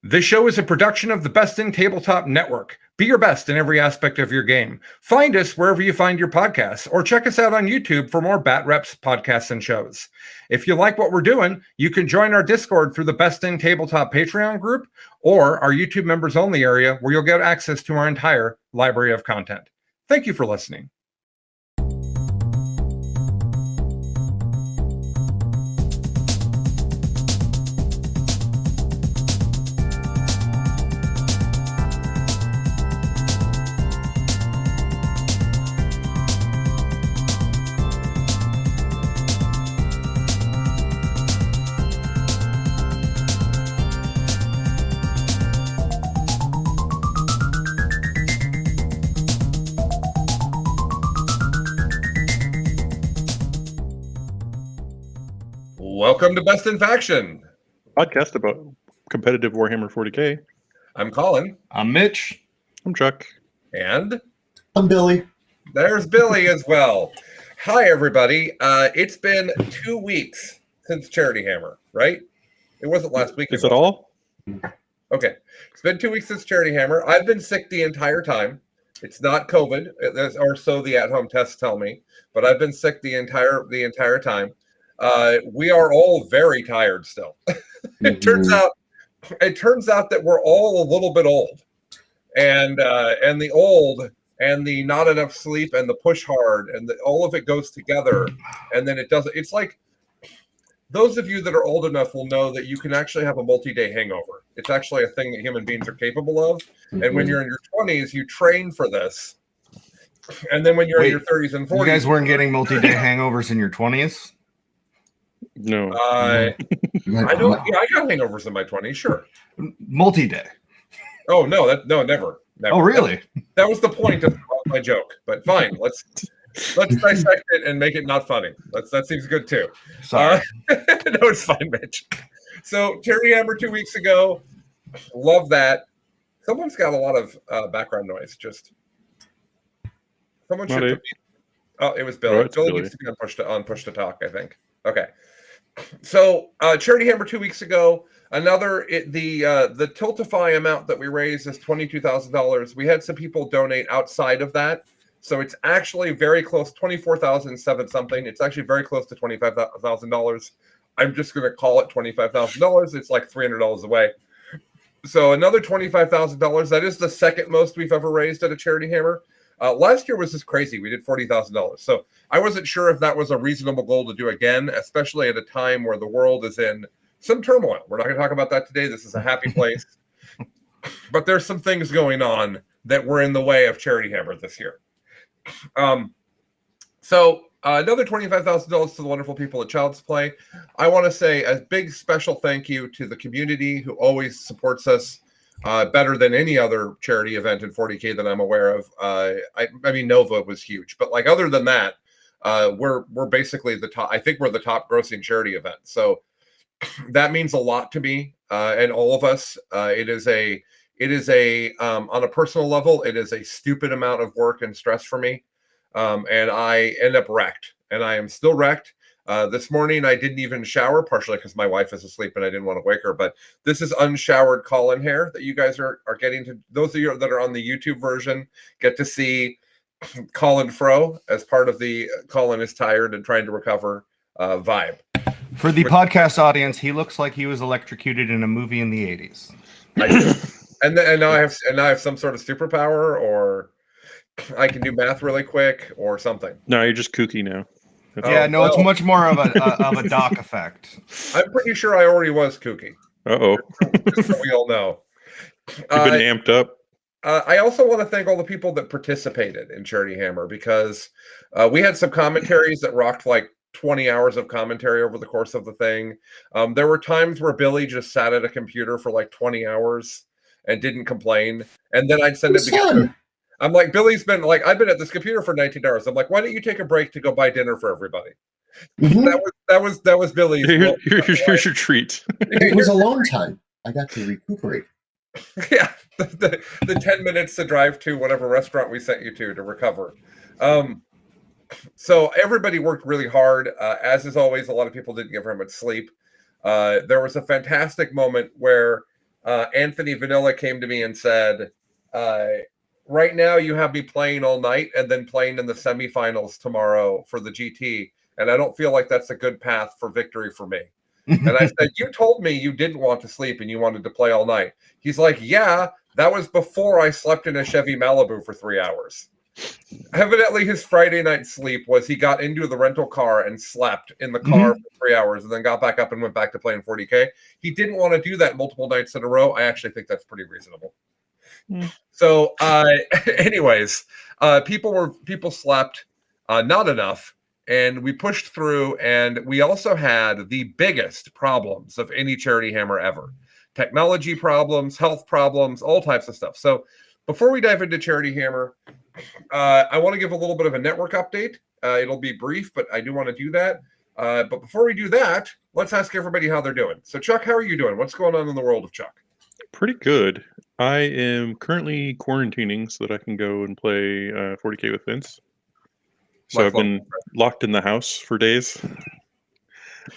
This show is a production of the Best in Tabletop Network. Be your best in every aspect of your game. Find us wherever you find your podcasts, or check us out on YouTube for more Bat Reps podcasts and shows. If you like what we're doing, you can join our Discord through the Best in Tabletop Patreon group, or our YouTube members only area, where you'll get access to our entire library of content. Thank you for listening. Welcome to Best in Faction, podcast about competitive Warhammer 40k. I'm Colin. I'm Mitch. I'm Chuck. And I'm Billy. There's Billy as well. Hi, everybody. It's been 2 weeks since Charity Hammer, right? It wasn't last week. Is it all? Okay. It's been 2 weeks since Charity Hammer. I've been sick the entire time. It's not COVID, or so the at-home tests tell me, but I've been sick the entire time. We are all very tired still. It turns out that we're all a little bit old, and the old and the not enough sleep and the push hard and all of it goes together, and then it doesn't. It's like those of you that are old enough will know that you can actually have a multi-day hangover. It's actually a thing that human beings are capable of. And when you're in your 20s, you train for this, and then when you're in your 30s and 40s, you guys weren't getting multi-day hangovers in your 20s. No. I don't. Yeah, I got hangovers in my 20s. Sure. Multi-day. Oh no, never. Oh really? That was the point of my joke. But fine, let's dissect it and make it not funny. That seems good too. Sorry. No, it's fine, Mitch. So Charity Hammer 2 weeks ago. Love that. Someone's got a lot of background noise. Just someone should. Oh, it was Bill. Billy needs to be on push to talk, I think. Okay. So Charity Hammer 2 weeks ago, the Tiltify amount that we raised is $22,000. We had some people donate outside of that, so it's actually very close, $24,007 something. It's actually very close to $25,000. I'm just going to call it $25,000. It's like $300 away. So another $25,000. That is the second most we've ever raised at a Charity Hammer. Last year was just crazy. We did $40,000. So I wasn't sure if that was a reasonable goal to do again, especially at a time where the world is in some turmoil. We're not going to talk about that today. This is a happy place. But there's some things going on that were in the way of Charity Hammer this year. So another $25,000 to the wonderful people at Child's Play. I want to say a big special thank you to the community who always supports us. Better than any other charity event in 40K that I'm aware of. I mean, Nova was huge, but like other than that, we're basically the top. I think we're the top grossing charity event. So that means a lot to me and all of us. It is a on a personal level, it is a stupid amount of work and stress for me, and I end up wrecked, and I am still wrecked. This morning I didn't even shower, partially because my wife is asleep and I didn't want to wake her. But this is unshowered Colin hair that you guys are getting to. Those of you that are on the YouTube version get to see Colin Fro as part of the Colin is tired and trying to recover vibe. For the podcast audience, he looks like he was electrocuted in a movie in the 80s. I do. and now I have some sort of superpower, or I can do math really quick or something. No, you're just kooky now. It's much more of a Doc effect. I'm pretty sure I already was kooky. Uh-oh. Just so we all know. You've been amped up. I also want to thank all the people that participated in Charity Hammer, because we had some commentaries that rocked like 20 hours of commentary over the course of the thing. There were times where Billy just sat at a computer for like 20 hours and didn't complain. And then I'd send him together. I'm like, Billy's been like, I've been at this computer for 19 hours. I'm like, why don't you take a break to go buy dinner for everybody? Mm-hmm. That was Billy's. Here's your treat. It was alone time. I got to recuperate. Yeah, the 10 minutes to drive to whatever restaurant we sent you to recover. So everybody worked really hard. As is always, a lot of people didn't get very much sleep. There was a fantastic moment where Anthony Vanilla came to me and said, right now you have me playing all night and then playing in the semifinals tomorrow for the GT. And I don't feel like that's a good path for victory for me. And I said, you told me you didn't want to sleep and you wanted to play all night. He's like, yeah, that was before I slept in a Chevy Malibu for 3 hours. Evidently, his Friday night sleep was he got into the rental car and slept in the car for 3 hours and then got back up and went back to playing 40K. He didn't want to do that multiple nights in a row. I actually think that's pretty reasonable. So, anyways, people slept, not enough, and we pushed through. And we also had the biggest problems of any Charity Hammer ever: technology problems, health problems, all types of stuff. So, before we dive into Charity Hammer, I want to give a little bit of a network update. It'll be brief, but I do want to do that. But before we do that, let's ask everybody how they're doing. So, Chuck, how are you doing? What's going on in the world of Chuck? Pretty good. I am currently quarantining so that I can go and play 40K with Vince. So I've been locked in the house for days.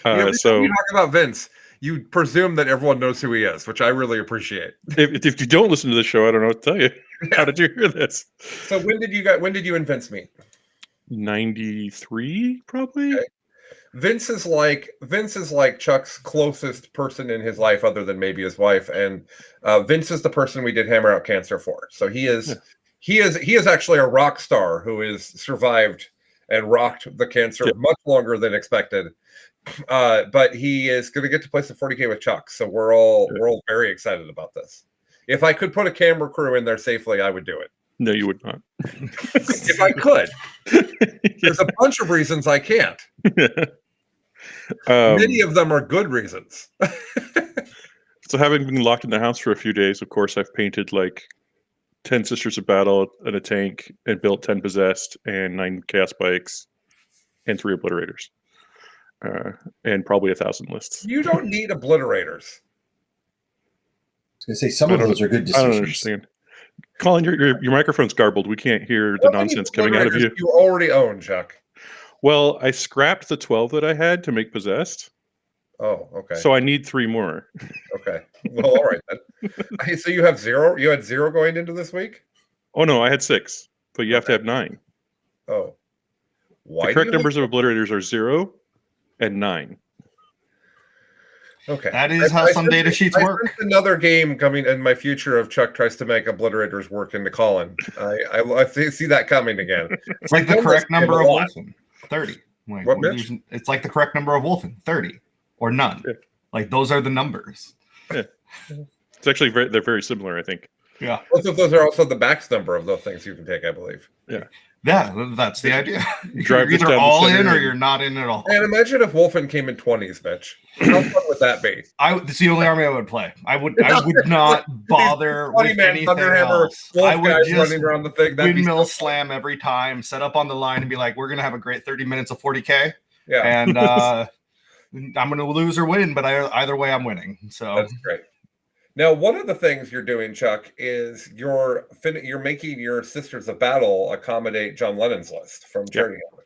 So you talk about Vince, you presume that everyone knows who he is, which I really appreciate. If you don't listen to the show, I don't know what to tell you. How did you hear this? So when did you and Vince meet? 93, probably. Okay. Vince is like Chuck's closest person in his life, other than maybe his wife, and Vince is the person we did Hammer Out Cancer for. So he is actually a rock star who has survived and rocked the cancer much longer than expected. But he is going to get to play some 40K with Chuck, so we're all very excited about this. If I could put a camera crew in there safely, I would do it. No, you would not. If I could, there's a bunch of reasons I can't. Many of them are good reasons. So having been locked in the house for a few days, of course, I've painted like 10 Sisters of Battle and a tank and built 10 Possessed and 9 Chaos Bikes and 3 Obliterators. And probably 1,000 lists. You don't need Obliterators. I was going to say, some of those are good decisions. I don't understand. Colin, your microphone's garbled. We can't hear the nonsense coming out of you. You already own, Chuck. Well, I scrapped the 12 that I had to make Possessed. Oh, okay. So I need 3 more. Okay. Well, all right then. So you have 0? You had 0 going into this week? Oh, no, I had 6. But you have to have 9. Oh. Why? The correct numbers of Obliterators are 0 and 9. Okay. That is how some data sheets work. Another game coming in my future of Chuck tries to make Obliterators work into Colin. I see that coming again. It's like the correct number of Wolfen. 30. Like, what, Mitch? It's like the correct number of Wolfen. 30 or none. Yeah. Like those are the numbers. Yeah. It's actually they're very similar, I think. Yeah. Both of those are also the max number of those things you can take, I believe. Yeah. Yeah, that's the idea. You're either all in or you're not in at all. And imagine if Wolfen came in 20s, Mitch. How fun would that be? It's the only army I would play. I would not bother with anything else. I would just running around the thing. windmill slam every time, set up on the line and be like, we're going to have a great 30 minutes of 40K. Yeah. And I'm going to lose or win, but either way, I'm winning. So that's great. Now, one of the things you're doing, Chuck, is you're making your Sisters of Battle accommodate John Lennon's list from Charity Hammer.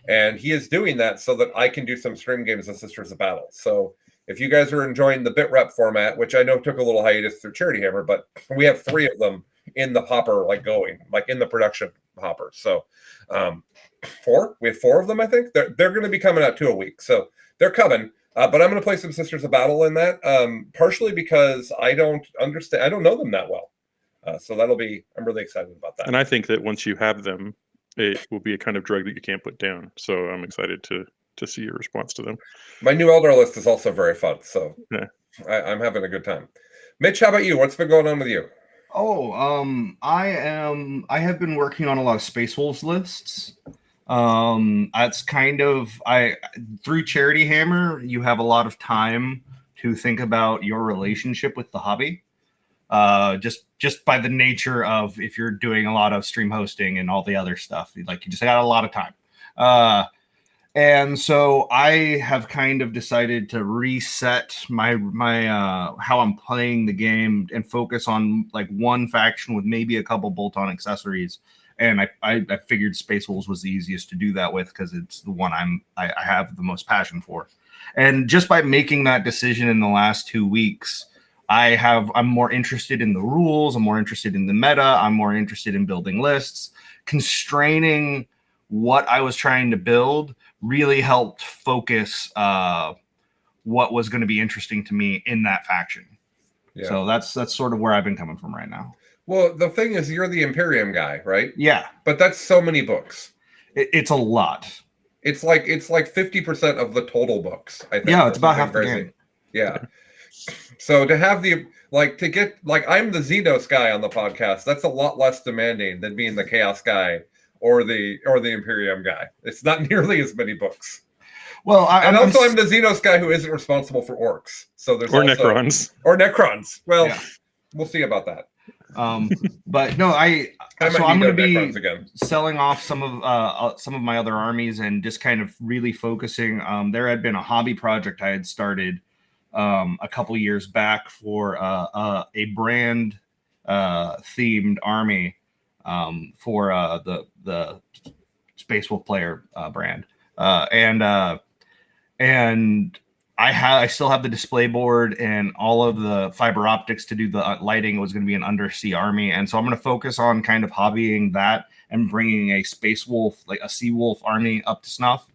And he is doing that so that I can do some stream games of Sisters of Battle. So if you guys are enjoying the bit rep format, which I know took a little hiatus through Charity Hammer, but we have 3 of them in the hopper, in the production hopper. So 4? We have 4 of them, I think. They're going to be coming out 2 a week. So they're coming. But I'm going to play some Sisters of Battle in that, partially because I don't know them that well. So I'm really excited about that. And I think that once you have them, it will be a kind of drug that you can't put down. So I'm excited to see your response to them. My new Elder list is also very fun. So yeah. I'm having a good time. Mitch, how about you? What's been going on with you? Oh, I have been working on a lot of Space Wolves lists. That's kind of through Charity Hammer, you have a lot of time to think about your relationship with the hobby. Just by the nature of if you're doing a lot of stream hosting and all the other stuff, like you just got a lot of time. And so I have kind of decided to reset my how I'm playing the game and focus on like one faction with maybe a couple bolt-on accessories. And I figured Space Wolves was the easiest to do that with because it's the one I have the most passion for. And just by making that decision in the last 2 weeks, I'm more interested in the rules. I'm more interested in the meta. I'm more interested in building lists. Constraining what I was trying to build really helped focus what was going to be interesting to me in that faction. Yeah. So that's sort of where I've been coming from right now. Well, the thing is, you're the Imperium guy, right? Yeah. But that's so many books. It's a lot. It's like 50% of the total books, I think. Yeah, it's about half the game. Yeah. So to have I'm the Xenos guy on the podcast, that's a lot less demanding than being the Chaos guy or the Imperium guy. It's not nearly as many books. Well, I'm the Xenos guy who isn't responsible for orcs. So there's Necrons. Or Necrons. Well, yeah. We'll see about that. But no, I'm going to be selling off some of my other armies and just kind of really focusing. There had been a hobby project I had started a couple years back for a brand themed army for the Space Wolf player brand, and I still have the display board and all of the fiber optics to do the lighting. It was going to be an undersea army, and so I'm going to focus on kind of hobbying that and bringing a Space Wolf, like a Sea Wolf army, up to snuff.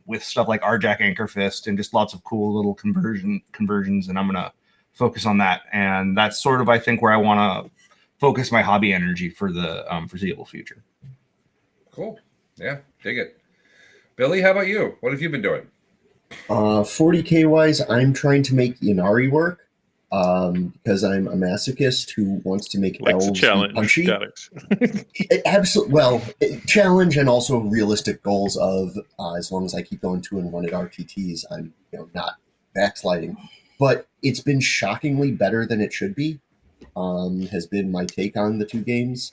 With stuff like Arjack Anchor Fist and just lots of cool little conversions, and I'm gonna focus on that. And that's sort of, I think, where I want to focus my hobby energy for the foreseeable future. Cool. Yeah, dig it. Billy, how about you? What have you been doing? 40K wise, I'm trying to make Inari work because I'm a masochist who wants to make elves punchy. Absolutely. Well, challenge and also realistic goals of as long as I keep going 2-1 at RTTs, I'm not backsliding. But it's been shockingly better than it should be. Has been my take on the two games.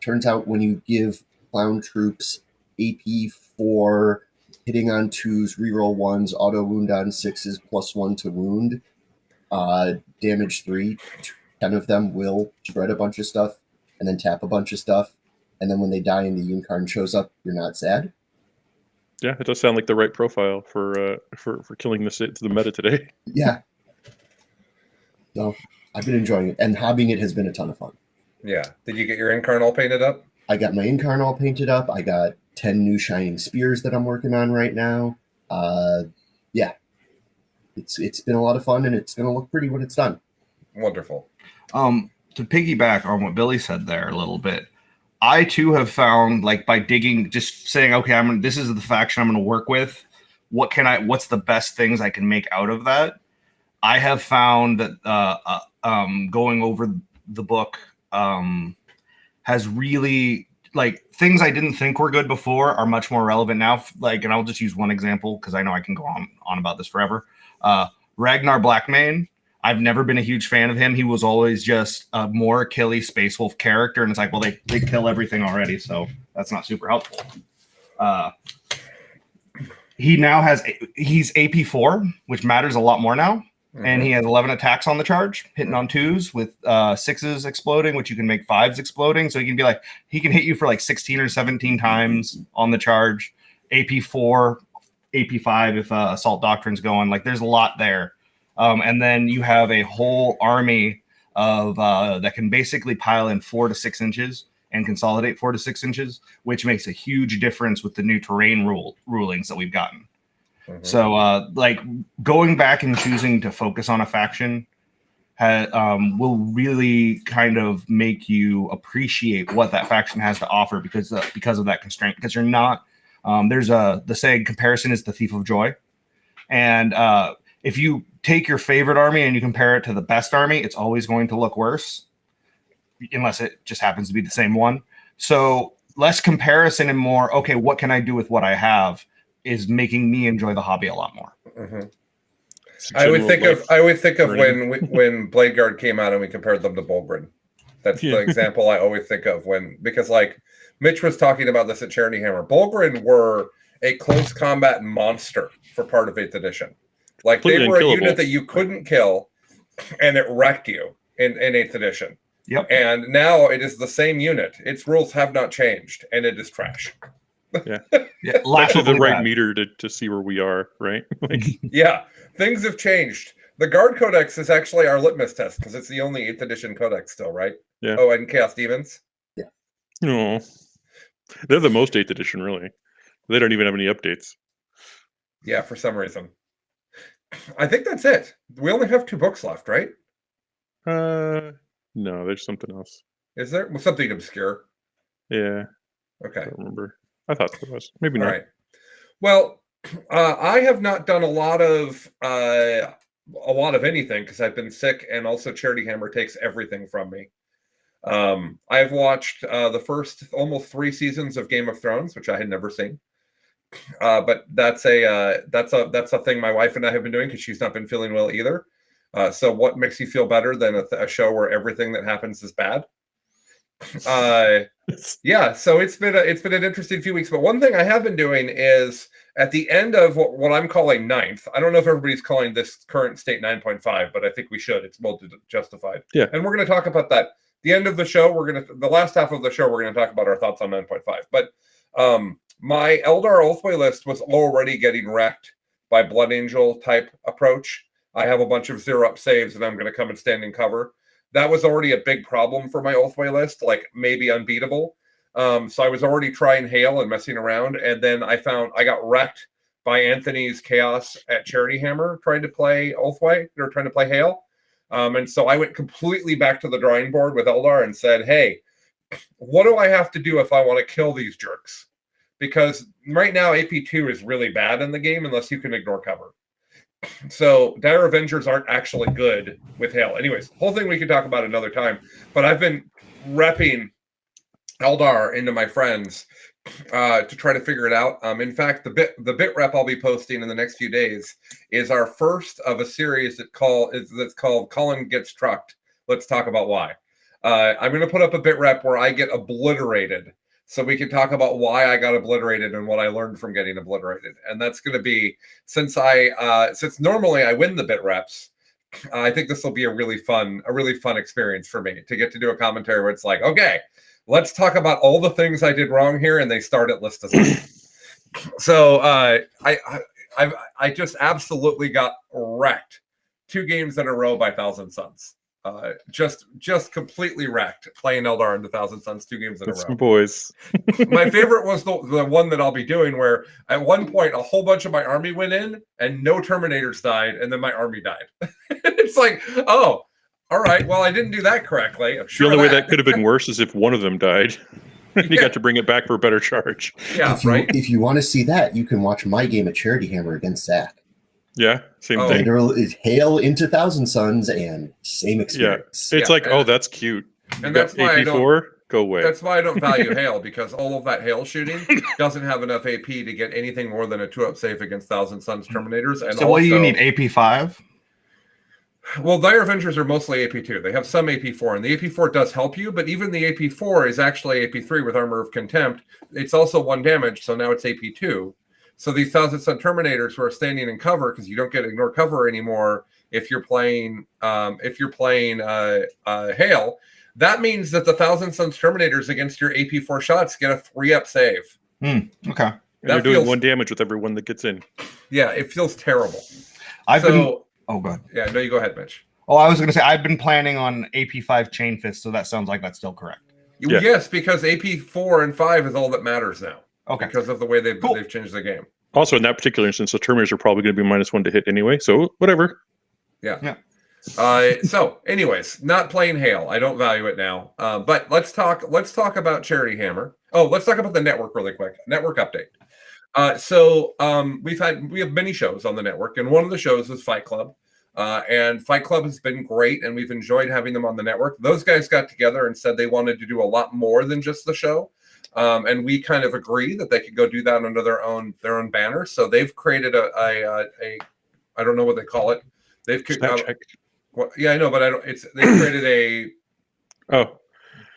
Turns out when you give clown troops AP 4, hitting on 2s, reroll 1s, auto wound on 6s, +1 to wound, damage 3, 10 of them will shred a bunch of stuff and then tap a bunch of stuff. And then when they die and the Yunkarn shows up, you're not sad. Yeah, it does sound like the right profile for killing the meta today. Yeah. So I've been enjoying it, and hobbying it has been a ton of fun. Yeah. Did you get your Incarn all painted up? I got my Incarn all painted up. I got 10 new shining spears that I'm working on right now. Yeah. It's been a lot of fun, and it's going to look pretty when it's done. Wonderful. To piggyback on what Billy said there a little bit, I too have found, like, by digging, just saying, okay, this is the faction I'm going to work with. What's the best things I can make out of that? I have found that going over the book has really, like, things I didn't think were good before are much more relevant now. Like, and I'll just use one example because I know I can go on about this forever. Ragnar Blackmane. I've never been a huge fan of him. He was always just a more killy Space Wolf character, and it's like, well, they kill everything already, so that's not super helpful. He's AP 4, which matters a lot more now. Mm-hmm. And he has 11 attacks on the charge, hitting on 2s with 6s exploding, which you can make 5s exploding. So he can hit you for like 16 or 17 times on the charge. AP 4, AP 5 if Assault Doctrine's going. Like, there's a lot there. And then you have a whole army of that can basically pile in 4 to 6 inches and consolidate 4 to 6 inches, which makes a huge difference with the new terrain rulings that we've gotten. Mm-hmm. So, like, going back and choosing to focus on a faction will really kind of make you appreciate what that faction has to offer because of that constraint. Because you're not there's the saying, comparison is the thief of joy, and if you take your favorite army and you compare it to the best army, it's always going to look worse, unless it just happens to be the same one. So less comparison and more, okay, what can I do with what I have, is making me enjoy the hobby a lot more. Mm-hmm. I would think of when Bladeguard came out and we compared them to Bulgrin. That's the example I always think of because like Mitch was talking about this at Charity Hammer. Bulgrin were a close combat monster for part of 8th edition. Like, they were a unit that you couldn't kill, and it wrecked you in 8th edition. Yep. And now it is the same unit. Its rules have not changed, and it is trash. Yeah. Actually, the right meter to see where we are, right? Like, yeah, things have changed. The Guard Codex is actually our litmus test because it's the only 8th edition codex still, right? Yeah. Oh, and Chaos Demons. Yeah. No, they're the most 8th edition, really. They don't even have any updates. Yeah, for some reason. I think that's it. We only have 2 books left, right? No, there's something else. Is there something obscure? Yeah. Okay. I don't remember. I thought there was. Maybe All not. right. Well, I have not done a lot of anything because I've been sick, and also Charity Hammer takes everything from me. I've watched the first almost 3 seasons of Game of Thrones, which I had never seen. But that's a thing my wife and I have been doing because she's not been feeling well either. So what makes you feel better than a show where everything that happens is bad? Yeah, so it's been an interesting few weeks. But one thing I have been doing is at the end of what I'm calling 9th. I don't know if everybody's calling this current state 9.5, but I think we should. It's well justified. Yeah, and we're going to talk about that. The end of the show, the last half of the show, we're going to talk about our thoughts on 9.5. But my Eldar Oathway list was already getting wrecked by Blood Angel type approach. I have a bunch of 0-up saves, and I'm going to come and stand in cover. That was already a big problem for my Oathway list, like maybe unbeatable. So I was already trying Hail and messing around, and then I got wrecked by Anthony's Chaos at Charity Hammer trying to play Oathway, or trying to play Hail. And so I went completely back to the drawing board with Eldar and said, hey, what do I have to do if I want to kill these jerks? Because right now AP2 is really bad in the game unless you can ignore cover. So Dire Avengers aren't actually good with Hail. Anyways, whole thing we could talk about another time. But I've been repping Eldar into my friends to try to figure it out. In fact, the bit rep I'll be posting in the next few days is our first of a series that's called Colin Gets Trucked. Let's talk about why. I'm going to put up a bit rep where I get obliterated, so we can talk about why I got obliterated and what I learned from getting obliterated. And that's going to be, since normally I win the bit reps, I think this will be a really fun experience for me to get to do a commentary where it's like, okay, let's talk about all the things I did wrong here, and they start at list design. So I just absolutely got wrecked 2 games in a row by Thousand Suns. Just completely wrecked playing Eldar into Thousand Suns 2 games in a row. Some boys. My favorite was the one that I'll be doing, where at one point a whole bunch of my army went in and no Terminators died, and then my army died. It's like, oh, all right, well, I didn't do that correctly. The only way that could have been worse is if one of them died. You got to bring it back for a better charge. Yeah, if you want to see that, you can watch my game at Charity Hammer against Zach. Yeah, same thing. Literal is Hail into Thousand Suns and same experience. Yeah, it's oh, that's cute. And that's why AP4, go away. That's why I don't value Hail, because all of that Hail shooting doesn't have enough AP to get anything more than a 2-up save against Thousand Suns Terminators. And so what do you need, AP5? Well, Dire Avengers are mostly AP2. They have some AP4, and the AP4 does help you, but even the AP4 is actually AP3 with Armor of Contempt. It's also 1 damage, so now it's AP2. So these Thousand Sun Terminators who are standing in cover, because you don't get ignore cover anymore if you're playing Hail, that means that the Thousand Suns Terminators against your AP4 shots get a 3-up save. Okay. And you're doing 1 damage with every one that gets in. Yeah, it feels terrible. Oh, go ahead. Yeah, no, you go ahead, Mitch. Oh, I was going to say, I've been planning on AP5 Chain Fist, so that sounds like that's still correct. Yeah. Yes, because AP4 and 5 is all that matters now. Okay. Because of the way they've changed the game. Also, in that particular instance, the Terminators are probably going to be -1 to hit anyway, so whatever. Yeah. So, anyways, not playing Hail. I don't value it now. But let's talk about Charity Hammer. Oh, let's talk about the network really quick. Network update. We have many shows on the network, and one of the shows is Fight Club. And Fight Club has been great, and we've enjoyed having them on the network. Those guys got together and said they wanted to do a lot more than just the show. And we kind of agree that they could go do that under their own banner. So they've created a I don't know what they call it. They've yeah, I know, but they've created a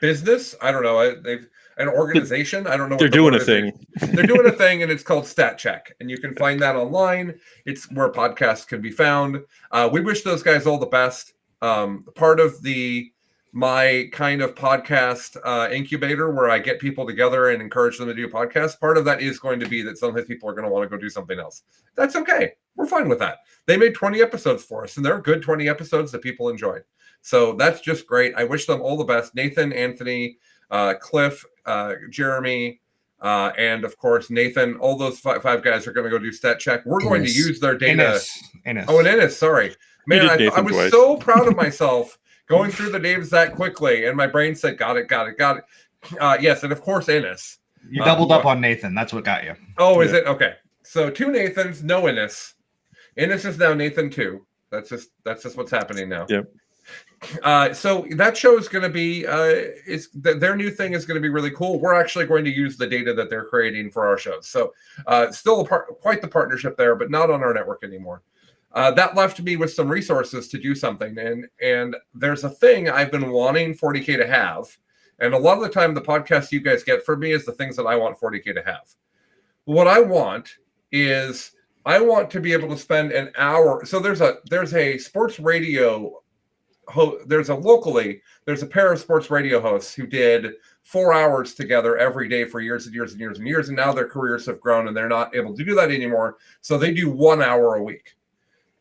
business. I don't know. They've an organization. I don't know. They're doing a thing. They're doing a thing, and it's called Stat Check, and you can find that online. It's where podcasts can be found. We wish those guys all the best. Part of the my kind of podcast incubator where I get people together and encourage them to do podcasts. Part of that is going to be that some of these people are going to want to go do something else. That's okay. We're fine with that. They made 20 episodes for us, and they're good 20 episodes that people enjoyed. So that's just great. I wish them all the best. Nathan, Anthony, Cliff, Jeremy, and of course Nathan. All those five guys are going to go do stat check. We're going to use their data. Ennis. Oh, and Ennis. Sorry, man. I was so proud of myself going through the names that quickly, and my brain said, "Got it." Yes, and of course Ennis. You doubled up on Nathan. That's what got you. Oh, is it okay? So 2 Nathans, no Ennis. Ennis is now Nathan 2. That's just what's happening now. Yep. So that show is going to be their new thing is going to be really cool. We're actually going to use the data that they're creating for our shows. So still quite the partnership there, but not on our network anymore. That left me with some resources to do something. And there's a thing I've been wanting 40K to have. And a lot of the time, the podcast you guys get from me is the things that I want 40K to have. What I want is I want to be able to spend an hour. So there's a sports radio. There's a pair of sports radio hosts who did 4 hours together every day for years and years and years and years. And now their careers have grown and they're not able to do that anymore. So they do 1 hour a week.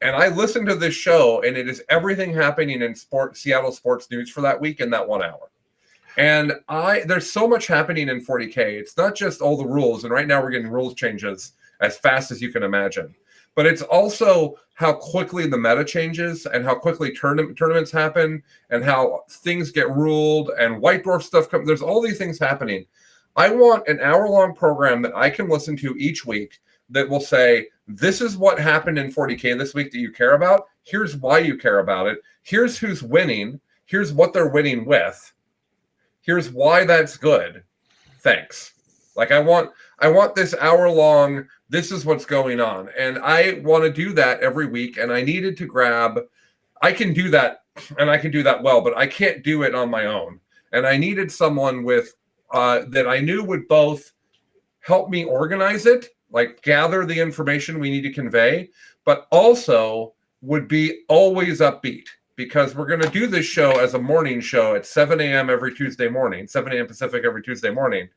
And I listen to this show and it is everything happening in Seattle sports news for that week in that 1 hour. And there's so much happening in 40K. It's not just all the rules. And right now we're getting rules changes as fast as you can imagine. But it's also how quickly the meta changes and how quickly tournaments happen and how things get ruled and White Dwarf stuff comes. There's all these things happening. I want an hour-long program that I can listen to each week that will say, this is what happened in 40K this week that you care about. Here's why you care about it. Here's who's winning. Here's what they're winning with. Here's why that's good. Thanks. Like I want this hour-long, this is what's going on. And I want to do that every week. And I needed to I can do that and I can do that well, but I can't do it on my own. And I needed someone with that I knew would both help me organize it, like gather the information we need to convey, but also would be always upbeat because we're going to do this show as a morning show at 7 a.m. every Tuesday morning, 7 a.m. Pacific every Tuesday morning.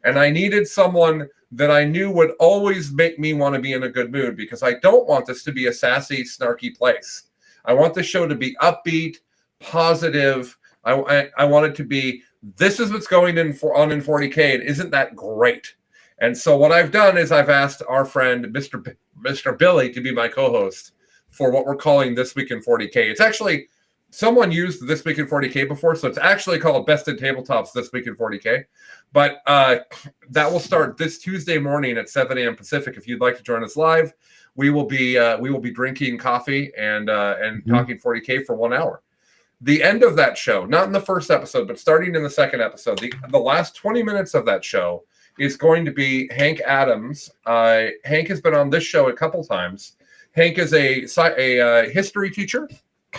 And I needed someone that I knew would always make me want to be in a good mood because I don't want this to be a sassy, snarky place. I want the show to be upbeat, positive. I want it to be, this is what's going on in 40K. And isn't that great? And so what I've done is I've asked our friend, Mr. Billy, to be my co-host for what we're calling This Week in 40K. It's actually, someone used This Week in 40K before, so it's actually called Best in Tabletops This Week in 40K. But that will start this Tuesday morning at 7 a.m. Pacific. If you'd like to join us live, we will be drinking coffee and talking 40K for 1 hour. The end of that show, not in the first episode, but starting in the second episode, the last 20 minutes of that show is going to be Hank Adams. Hank has been on this show a couple times. Hank is a history teacher,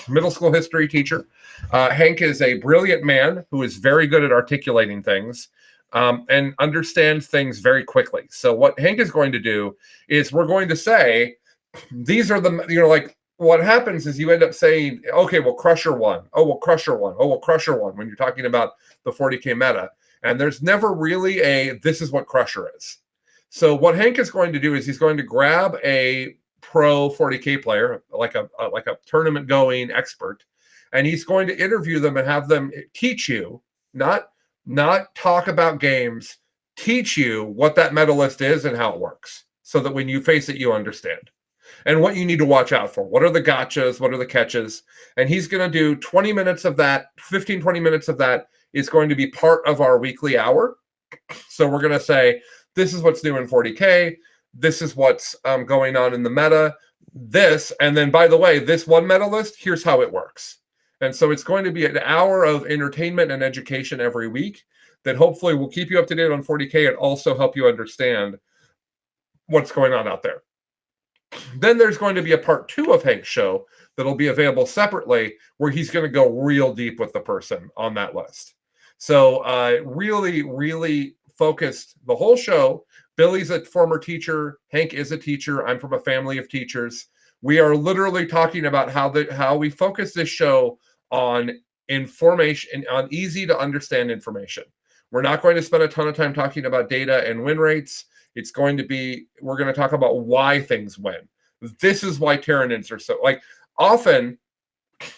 middle school history teacher. Hank is a brilliant man who is very good at articulating things and understands things very quickly. So what Hank is going to do is we're going to say, these are the, like what happens is you end up saying, okay, well, Crusher won. Oh, well, Crusher won. Oh, well, Crusher won when you're talking about the 40K meta. And there's never really this is what Crusher is. So what Hank is going to do is he's going to grab a pro 40K player, like a tournament going expert, and he's going to interview them and have them teach you, not talk about games, teach you what that meta list is and how it works so that when you face it, you understand. And what you need to watch out for. What are the gotchas? What are the catches? And he's going to do 20 minutes of that, 15, 20 minutes of that is going to be part of our weekly hour. So we're going to say, this is what's new in 40K. This is what's going on in the meta. This, and then by the way, this one meta list, here's how it works. And so it's going to be an hour of entertainment and education every week that hopefully will keep you up to date on 40K and also help you understand what's going on out there. Then there's going to be a part 2 of Hank's show that'll be available separately where he's going to go real deep with the person on that list. So really, really focused the whole show. Billy's a former teacher. Hank is a teacher. I'm from a family of teachers. We are literally talking about how we focus this show on information, on easy to understand information. We're not going to spend a ton of time talking about data and win rates. It's going to be, we're going to talk about why things win. This is why Tyranids are so, like, often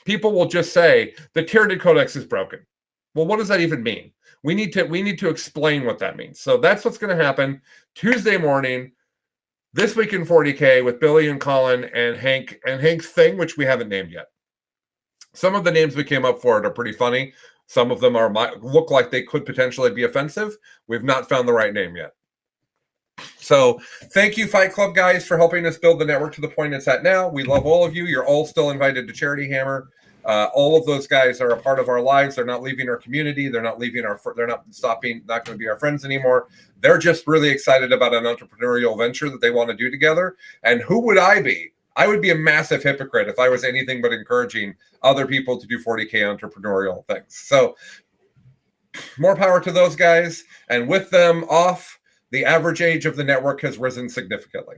people will just say the Tyranid Codex is broken. Well, what does that even mean? We need to explain what that means. So that's what's going to happen Tuesday morning, this week in 40K with Billy and Colin and Hank and Hank's thing, which we haven't named yet. Some of the names we came up for it are pretty funny. Some of them look like they could potentially be offensive. We've not found the right name yet. So thank you, Fight Club guys, for helping us build the network to the point it's at now. We love all of you. You're all still invited to Charity Hammer. All of those guys are a part of our lives. They're not leaving our community. They're not leaving they're not stopping, not going to be our friends anymore. They're just really excited about an entrepreneurial venture that they want to do together. And who would I be? I would be a massive hypocrite if I was anything but encouraging other people to do 40K entrepreneurial things. So more power to those guys. And with them off, the average age of the network has risen significantly.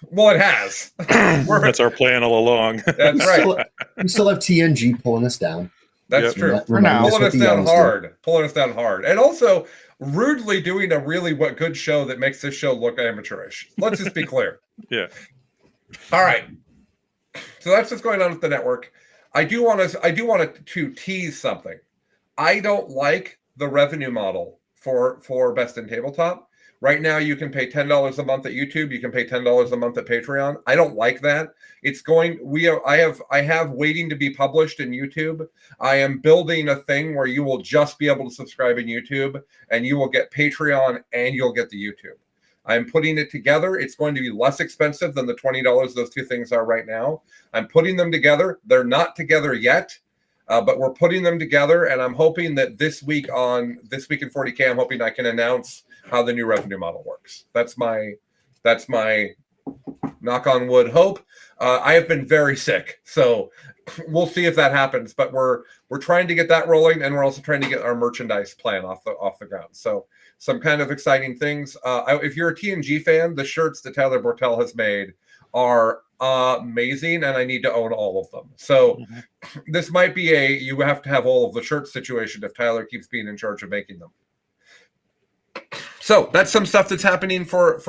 Well, it has. That's our plan all along. That's right. We still have TNG pulling us down. That's true. Pulling us down hard. And also rudely doing a really good show that makes this show look amateurish. Let's just be clear. Yeah. All right. So that's what's going on with the network. I do want to tease something. I don't like the revenue model for Best in Tabletop. Right now, you can pay $10 a month at YouTube. You can pay $10 a month at Patreon. I don't like that. I have waiting to be published in YouTube. I am building a thing where you will just be able to subscribe in YouTube, and you will get Patreon, and you'll get the YouTube. I'm putting it together. It's going to be less expensive than the $20 those two things are right now. I'm putting them together. They're not together yet, but we're putting them together, and I'm hoping that this week in 40K, I'm hoping I can announce how the new revenue model works. That's my knock on wood hope. I have been very sick, so we'll see if that happens. But we're trying to get that rolling, and we're also trying to get our merchandise plan off the ground. So some kind of exciting things. If you're a TNG fan, the shirts that Tyler Bortel has made are amazing, and I need to own all of them. So this might be you have to have all of the shirts situation if Tyler keeps being in charge of making them. So that's some stuff that's happening for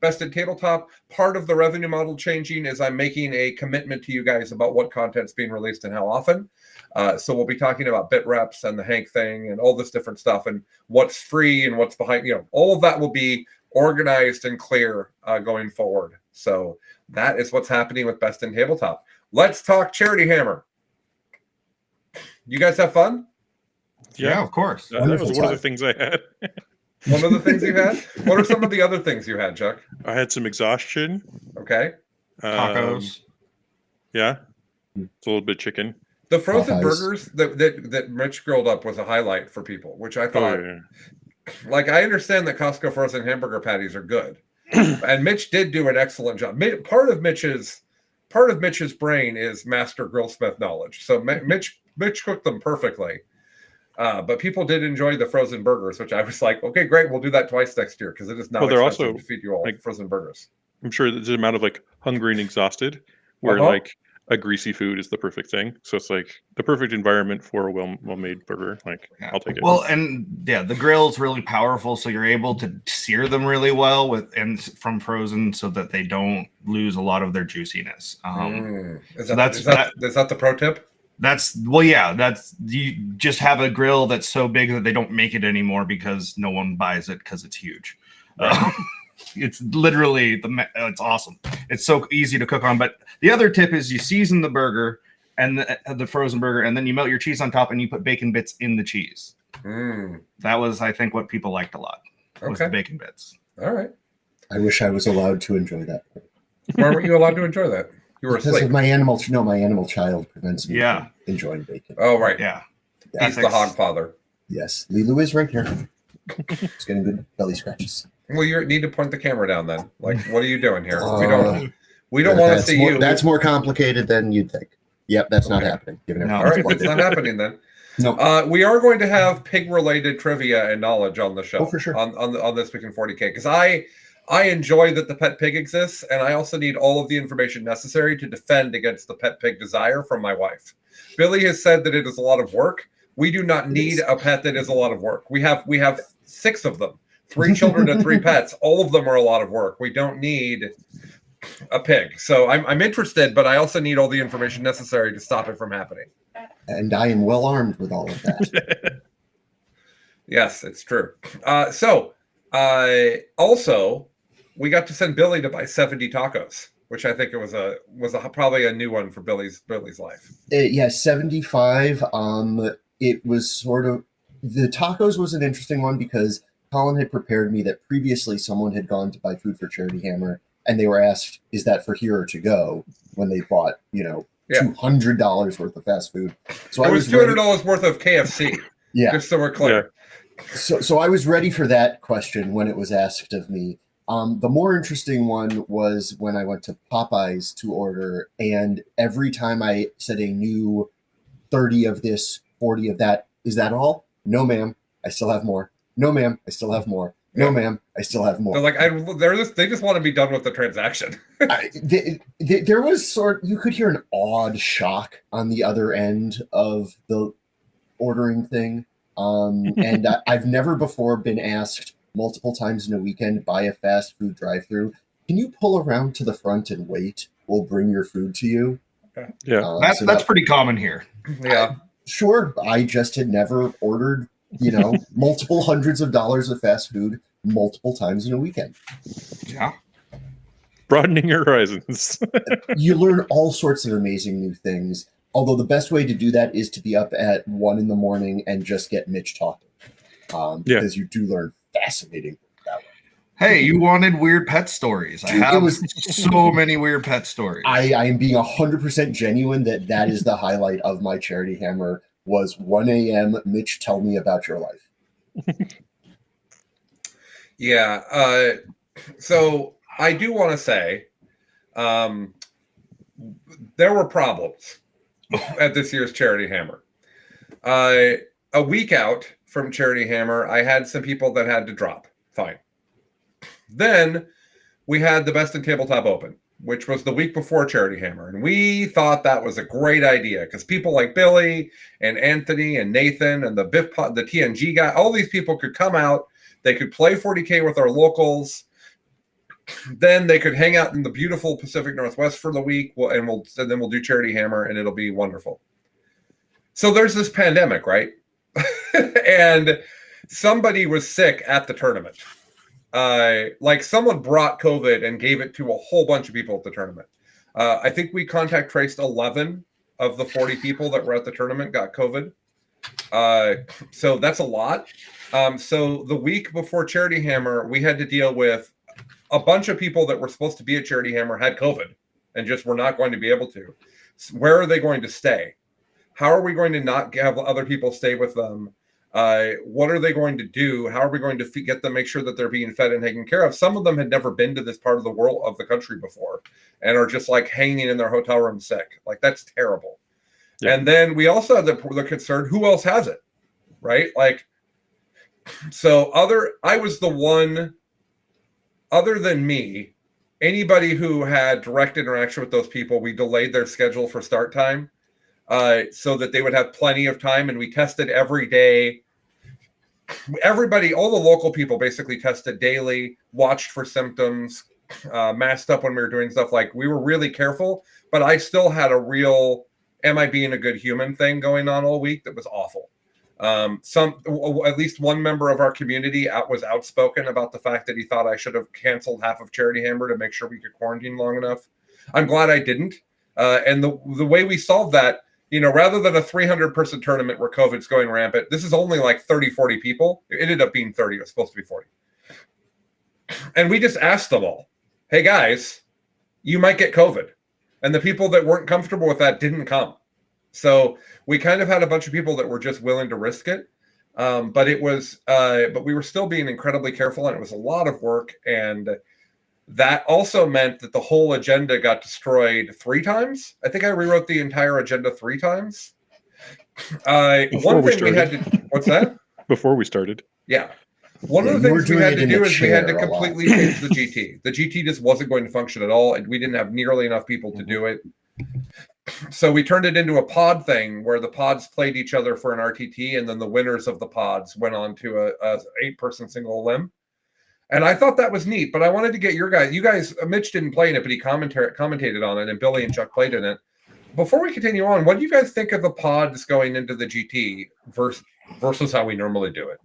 Best in Tabletop. Part of the revenue model changing is I'm making a commitment to you guys about what content's being released and how often. So we'll be talking about bit reps and the Hank thing and all this different stuff and what's free and what's behind. All of that will be organized and clear going forward. So that is what's happening with Best in Tabletop. Let's talk Charity Hammer. You guys have fun? Yeah, of course. That was one of the things I had. One of the things you had? What are some of the other things you had, Chuck? I had some exhaustion. Okay. Tacos. Yeah. It's a little bit chicken. The frozen burgers that Mitch grilled up was a highlight for people, which I thought, like, I understand that Costco frozen hamburger patties are good. And Mitch did do an excellent job. Part of Mitch's brain is master grillsmith knowledge. So Mitch cooked them perfectly. But people did enjoy the frozen burgers, which I was like, okay, great, we'll do that twice next year because it is not expensive also to feed you all frozen burgers. I'm sure there's an amount of like hungry and exhausted where like a greasy food is the perfect thing. So it's like the perfect environment for a well-made burger. Like I'll take it. Well, and yeah, the grill's really powerful, so you're able to sear them really well from frozen so that they don't lose a lot of their juiciness. Is that the pro tip? You just have a grill that's so big that they don't make it anymore because no one buys it because it's huge. It's literally it's awesome. It's so easy to cook on. But the other tip is you season the burger and the frozen burger, and then you melt your cheese on top and you put bacon bits in the cheese. That was, I think, what people liked a lot. Was the bacon bits. All right. I wish I was allowed to enjoy that. Why weren't you allowed to enjoy that? You were because asleep. Of my animal child prevents me from enjoying bacon. Oh, right. Yeah. He's the hog father. Yes. Lilu is right here. It's getting good belly scratches. Well, you need to point the camera down then. Like, what are you doing here? We don't want to see you. That's more complicated than you'd think. Yep, that's not happening. All right, it's not happening then. No. We are going to have pig-related trivia and knowledge on the show. Oh, for sure. On This Week in 40K. Because I I enjoy that the pet pig exists, and I also need all of the information necessary to defend against the pet pig desire from my wife. Billy has said that it is a lot of work. We do not need a pet that is a lot of work. We have 6 of them, 3 children and 3 pets. All of them are a lot of work. We don't need a pig. So I'm interested, but I also need all the information necessary to stop it from happening. And I am well armed with all of that. Yes, it's true. Also, we got to send Billy to buy 70 tacos, which I think it was probably a new one for Billy's life. Yeah, 75. It was sort of, the tacos was an interesting one because Colin had prepared me that previously someone had gone to buy food for Charity Hammer and they were asked, "Is that for here or to go?" when they bought, $200 worth of fast food. So it was $200 worth of KFC. Yeah, just so we're clear. Yeah. So I was ready for that question when it was asked of me. The more interesting one was when I went to Popeyes to order, and every time I said a new 30 of this, 40 of that, "Is that all?" "No, ma'am, I still have more." "No, ma'am, I still have more." "No, ma'am, I still have more." They're like, they just want to be done with the transaction. There was you could hear an odd shock on the other end of the ordering thing. And I've never before been asked multiple times in a weekend by a fast food drive-thru, "Can you pull around to the front and wait? We'll bring your food to you." Yeah, that's pretty common here. Yeah, sure. I just had never ordered, multiple hundreds of dollars of fast food multiple times in a weekend. Yeah. Broadening your horizons. You learn all sorts of amazing new things. Although the best way to do that is to be up at 1 a.m. and just get Mitch talking. Because you do learn fascinating things that way. Hey, you wanted weird pet stories. I have so many weird pet stories. I am being 100% genuine that is the highlight of my Charity Hammer was 1 a.m. Mitch, tell me about your life. Yeah. So I do want to say there were problems at this year's Charity Hammer. A week out from Charity Hammer, I had some people that had to drop. Fine. Then we had the Best in Tabletop Open, which was the week before Charity Hammer. And we thought that was a great idea because people like Billy and Anthony and Nathan and the BIFPOD, the TNG guy, all these people could come out. They could play 40K with our locals. Then they could hang out in the beautiful Pacific Northwest for the week, and then we'll do Charity Hammer, and it'll be wonderful. So there's this pandemic, right? And somebody was sick at the tournament. Like someone brought COVID and gave it to a whole bunch of people at the tournament. I think we contact traced 11 of the 40 people that were at the tournament got COVID. So that's a lot. So the week before Charity Hammer, we had to deal with a bunch of people that were supposed to be at Charity Hammer had COVID and just were not going to be able to. Where are they going to stay? How are we going to not have other people stay with them? What are they going to do? How are we going to get them, make sure that they're being fed and taken care of? Some of them had never been to this part of the world, of the country before, and are just like hanging in their hotel room sick. Like, that's terrible. Yeah. And then we also had the concern, who else has it? Right? Like, so I was the one, other than me, anybody who had direct interaction with those people, we delayed their schedule for start time so that they would have plenty of time. And we tested every day. Everybody, all the local people basically tested daily, watched for symptoms, masked up when we were doing stuff. Like, we were really careful, but I still had a real, am I being a good human thing going on all week that was awful. At least one member of our community was outspoken about the fact that he thought I should have canceled half of Charity Hammer to make sure we could quarantine long enough. I'm glad I didn't. And the way we solved that, rather than a 300-person tournament where COVID's going rampant, this is only like 30, 40 people. It ended up being 30. It was supposed to be 40. And we just asked them all, hey, guys, you might get COVID. And the people that weren't comfortable with that didn't come. So we kind of had a bunch of people that were just willing to risk it. But we were still being incredibly careful, and it was a lot of work. And that also meant that the whole agenda got destroyed 3 times. I think I rewrote the entire agenda 3 times. What's that? Before we started. Yeah. One of the things we had to do is we had to completely change the GT. The GT just wasn't going to function at all, and we didn't have nearly enough people to do it. So we turned it into a pod thing where the pods played each other for an RTT, and then the winners of the pods went on to a 8-person single limb. And I thought that was neat, but I wanted to get you guys, Mitch didn't play in it, but he commentated on it, and Billy and Chuck played in it. Before we continue on, what do you guys think of the pods going into the GT versus how we normally do it?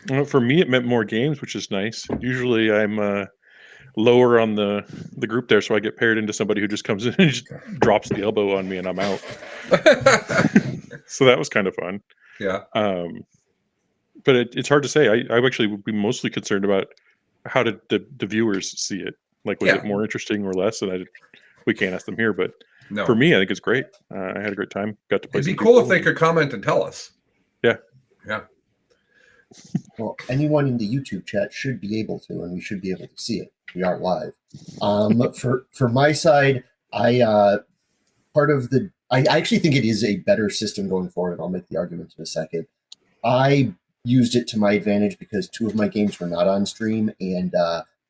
Well, for me, it meant more games, which is nice. Usually I'm lower on the group there, so I get paired into somebody who just comes in and just drops the elbow on me and I'm out. So that was kind of fun. Yeah. But it's hard to say. I actually would be mostly concerned about how did the viewers see it. Like, was it more interesting or less? And we can't ask them here, but for me, I think it's great. I had a great time. Got to play. It'd be cool if they could comment and tell us. Yeah. Yeah. Well, anyone in the YouTube chat should be able to, and we should be able to see it. We are live. For my side, I actually think it is a better system going forward. I'll make the argument in a second. I used it to my advantage because 2 of my games were not on stream, and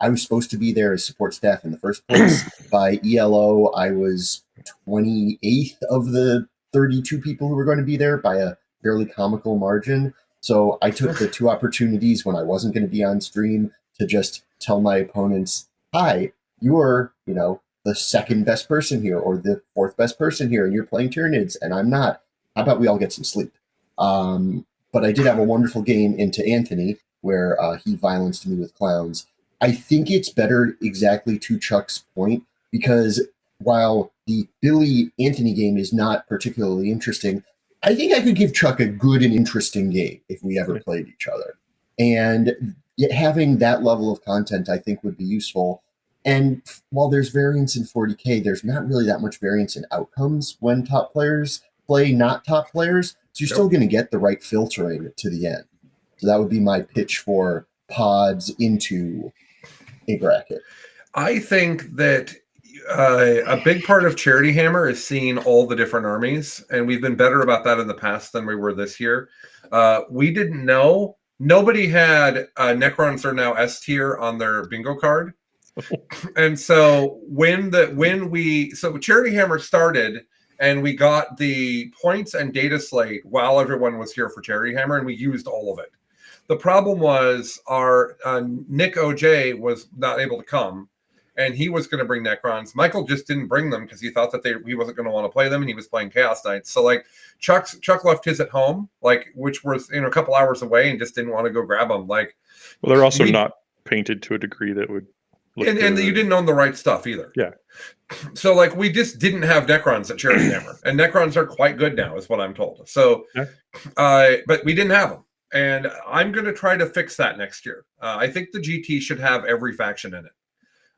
I was supposed to be there as support staff in the first place. By ELO, I was 28th of the 32 people who were going to be there by a fairly comical margin. So I took the 2 opportunities when I wasn't going to be on stream to just tell my opponents, hi, you're, the 2nd best person here or the 4th best person here, and you're playing Tyranids, and I'm not. How about we all get some sleep? But I did have a wonderful game into Anthony where he violenced me with clowns. I think it's better, exactly to Chuck's point, because while the Billy Anthony game is not particularly interesting, I think I could give Chuck a good and interesting game if we ever played each other. And having that level of content, I think, would be useful. And while there's variance in 40K, there's not really that much variance in outcomes when top players play not top players. So you're still going to get the right filtering to the end. So that would be my pitch for pods into a bracket. I think that a big part of Charity Hammer is seeing all the different armies, and we've been better about that in the past than we were this year. We didn't know. Nobody had Necrons are now S tier on their bingo card. And so when Charity Hammer started, and we got the points and data slate while everyone was here for Charity Hammer, and we used all of it. The problem was our Nick OJ was not able to come, and he was going to bring Necrons. Michael just didn't bring them because he thought that he wasn't going to want to play them, and he was playing Chaos Knights. So Chuck left his at home, which was a couple hours away, and just didn't want to go grab them. Well, they're also not painted to a degree that would. And you didn't own the right stuff either. Yeah. So we just didn't have Necrons at Charity Hammer, and Necrons are quite good now, is what I'm told. So, but we didn't have them, and I'm going to try to fix that next year. I think the GT should have every faction in it,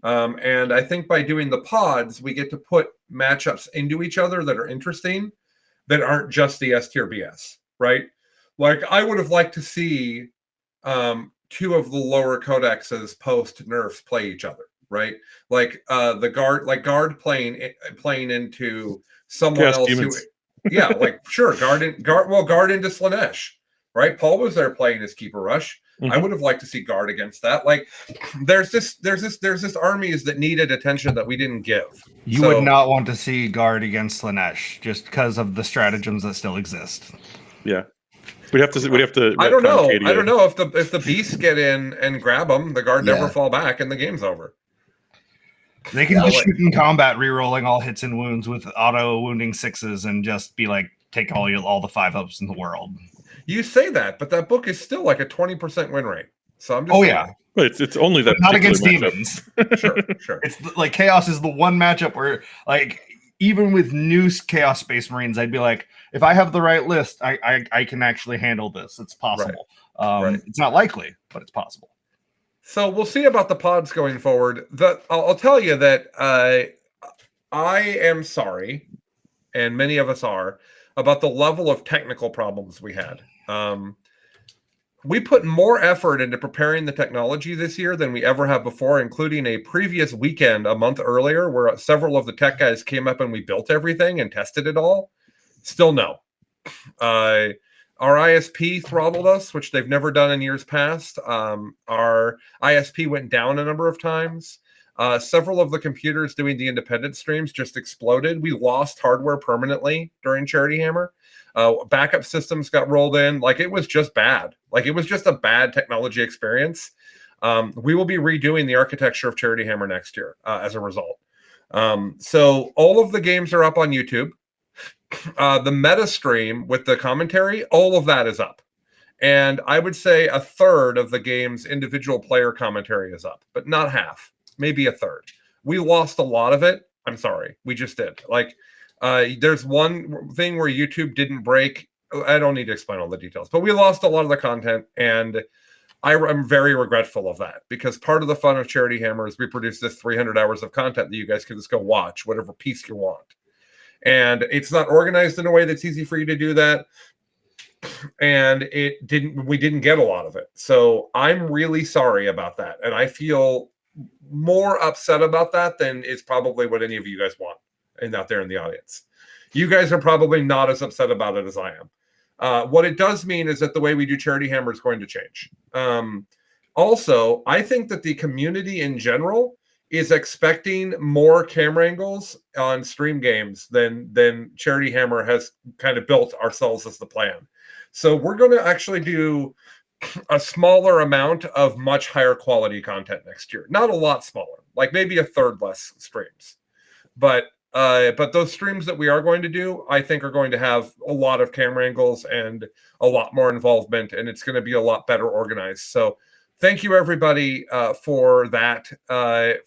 and I think by doing the pods, we get to put matchups into each other that are interesting, that aren't just the S tier BS, right? I would have liked to see 2 of the lower codexes post nerfs play each other, right? The guard playing into someone Chaos else Demons. Sure, guard into Slaanesh, right? Paul was there playing his Keeper Rush. I would have liked to see guard against that. There's this armies that needed attention that we didn't give. You would not want to see guard against Slaanesh just because of the stratagems that still exist. Yeah. We'd have to. I don't know. I don't know if the beasts get in and grab them, the guard never fall back, and the game's over. They can just shoot in combat, re-rolling all hits and wounds with auto wounding 6s, and just be take all the 5-ups in the world. You say that, but that book is still a 20% win rate. So I'm just But it's only that not against matchup. demons. Sure. It's Chaos is the one matchup where even with new Chaos Space Marines, I'd be if I have the right list, I can actually handle this. It's possible. Right. It's not likely, but it's possible. So we'll see about the pods going forward. I'll tell you that I am sorry, and many of us are, about the level of technical problems we had. We put more effort into preparing the technology this year than we ever have before, including a previous weekend a month earlier where several of the tech guys came up and we built everything and tested it all. Still no. Our ISP throttled us, which they've never done in years past. Our ISP went down a number of times. Several of the computers doing the independent streams just exploded. We lost hardware permanently during Charity Hammer. Backup systems got rolled in. Like, it was just bad. Like, it was just a bad technology experience. We will be redoing the architecture of Charity Hammer next year as a result. So all of the games are up on YouTube. The meta stream with the commentary, all of that is up. And I would say a third of the game's individual player commentary is up, but not half, maybe a third. We lost a lot of it. I'm sorry. We just did. Like, there's one thing where YouTube didn't break. I don't need to explain all the details, but we lost a lot of the content, and I'm very regretful of that, because part of the fun of Charity Hammer is we produce this 300 hours of content that you guys can just go watch whatever piece you want. And it's not organized in a way that's easy for you to do that. And we didn't get a lot of it. So I'm really sorry about that. And I feel more upset about that than is probably what any of you guys want and out there in the audience. You guys are probably not as upset about it as I am. What it does mean is that the way we do Charity Hammer is going to change. Also, I think that the community in general is expecting more camera angles on stream games than Charity Hammer has kind of built ourselves as the plan. So we're going to actually do a smaller amount of much higher quality content next year. Not a lot smaller, like maybe a third less streams. But those streams that we are going to do, I think, are going to have a lot of camera angles and a lot more involvement, and it's going to be a lot better organized. So thank you, everybody, for that,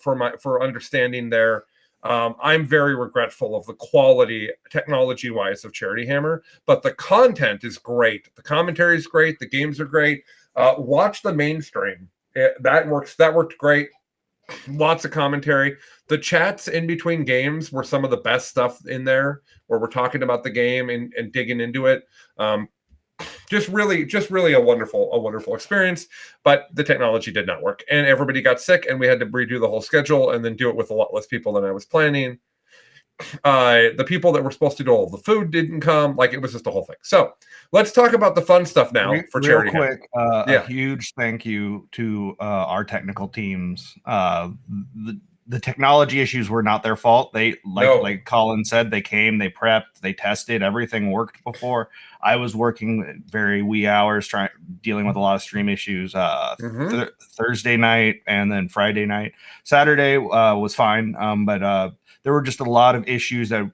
for understanding there. I'm very regretful of the quality, technology-wise, of Charity Hammer, but the content is great. The commentary is great. The games are great. Watch the mainstream. That worked great. Lots of commentary. The chats in between games were some of the best stuff in there, where we're talking about the game and digging into it. Just really a wonderful experience, but the technology did not work, and everybody got sick, and we had to redo the whole schedule and then do it with a lot less people than I was planning. The people that were supposed to do all the food didn't come. Like, it was just a whole thing. So let's talk about the fun stuff now for Charity. Real quick, a huge thank you to our technical teams. The technology issues were not their fault. They, like Colin said, they came, they prepped, they tested, everything worked before. I was working very wee hours, dealing with a lot of stream issues. Thursday night and then Friday night. Saturday was fine, but there were just a lot of issues that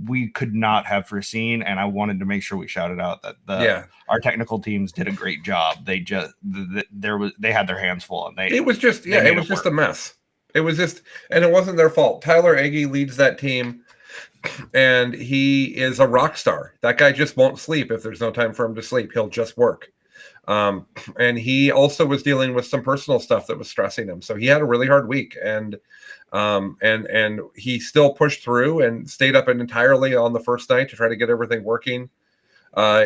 we could not have foreseen, and I wanted to make sure we shouted out that our technical teams did a great job. They had their hands full, and it was just a mess. It was just, and it wasn't their fault. Tyler Agee leads that team, and he is a rock star. That guy just won't sleep if there's no time for him to sleep. He'll just work. And he also was dealing with some personal stuff that was stressing him. So he had a really hard week, and he still pushed through and stayed up entirely on the first night to try to get everything working.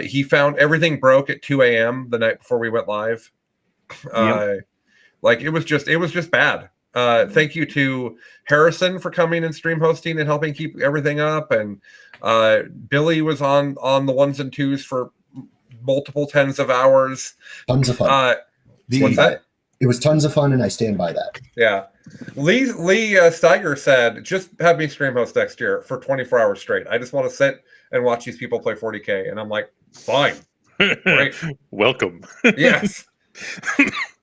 He found everything broke at 2 a.m. the night before we went live. Like, it was just bad. Thank you to Harrison for coming and stream hosting and helping keep everything up. And Billy was on the ones and twos for multiple tens of hours. Tons of fun. What's that? It was tons of fun, and I stand by that. Yeah. Lee Steiger said, just have me stream host next year for 24 hours straight. I just want to sit and watch these people play 40K. And I'm like, fine. Great. Welcome. Yes.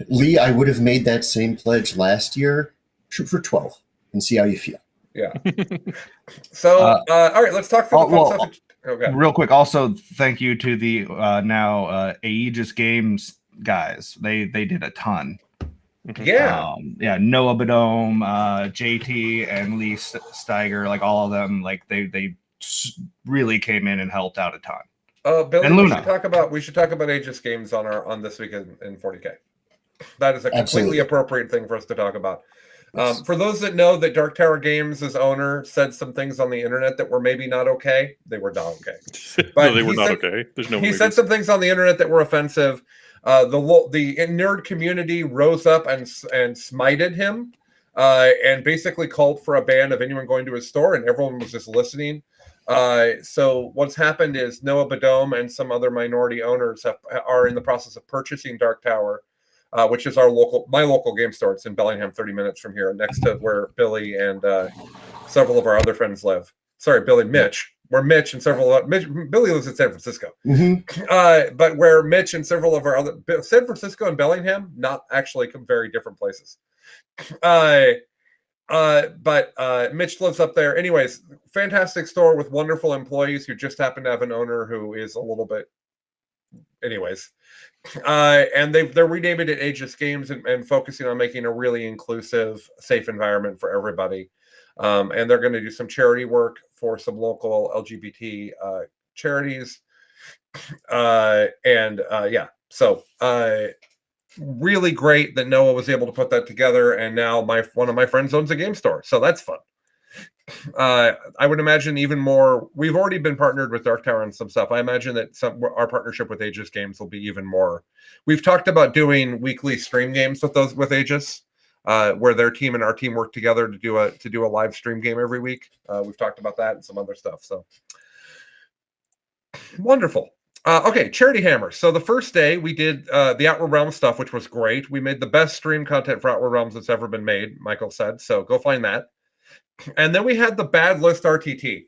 Lee, I would have made that same pledge last year. Shoot for 12 and see how you feel. Yeah. So, all right, let's talk through the fun stuff. Okay. Real quick, also thank you to the now Aegis Games guys. They did a ton. Yeah. Noah Badome, JT, and Lee Steiger, like all of them, like they really came in and helped out a ton. Billy, and Luna. We should talk about Aegis Games on this week in 40K. That is a completely Absolutely appropriate thing for us to talk about. For those that know that Dark Tower Games' owner said some things on the internet that were maybe not okay, they were not okay. But no, they were not okay. There's no. He said some things on the internet that were offensive. The nerd community rose up and smited him, and basically called for a ban of anyone going to his store, and everyone was just listening. So what's happened is Noah Badome and some other minority owners are in the process of purchasing Dark Tower, which is my local game store. It's in Bellingham, 30 minutes from here, next to where Billy and several of our other friends live. Sorry, Mitch. Where Mitch and Billy lives in San Francisco. But where Mitch and several of our other San Francisco and Bellingham, not actually very different places. But Mitch lives up there. Anyways, fantastic store with wonderful employees who just happen to have an owner who is a little bit. Anyways, and they're renaming it Aegis Games and focusing on making a really inclusive, safe environment for everybody. And they're going to do some charity work for some local LGBT charities. So really great that Noah was able to put that together, and now one of my friends owns a game store, so that's fun. I would imagine even more. We've already been partnered with Dark Tower and some stuff. I imagine that our partnership with Aegis Games will be even more. We've talked about doing weekly stream games with Aegis, where their team and our team work together to do a live stream game every week. We've talked about that and some other stuff. So wonderful. Okay, Charity Hammer. So the first day we did the Outward Realms stuff, which was great. We made the best stream content for Outward Realms that's ever been made, Michael said. So go find that. And then we had the Bad List RTT.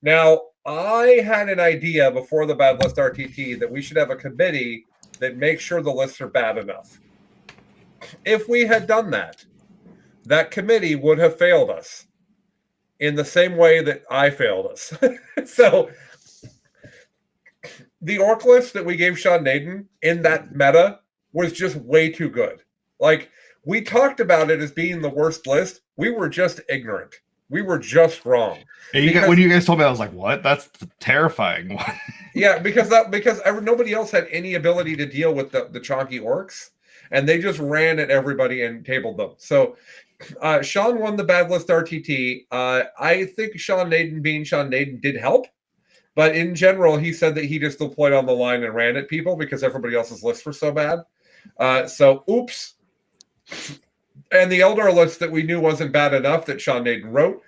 Now, I had an idea before the Bad List RTT that we should have a committee that makes sure the lists are bad enough. If we had done that, that committee would have failed us in the same way that I failed us. So the orc list that we gave Sean Nayden in that meta was just way too good. Like, we talked about it as being the worst list. We were just ignorant. We were just wrong. When you guys told me, I was like, what? That's the terrifying one. Yeah, because nobody else had any ability to deal with the chonky orcs, and they just ran at everybody and tabled them. So Sean won the Bad List RTT. I think Sean Nayden being Sean Nayden did help. But in general, he said that he just deployed on the line and ran at people because everybody else's lists were so bad. So, oops. And the Eldar list that we knew wasn't bad enough that Sean Nayden wrote,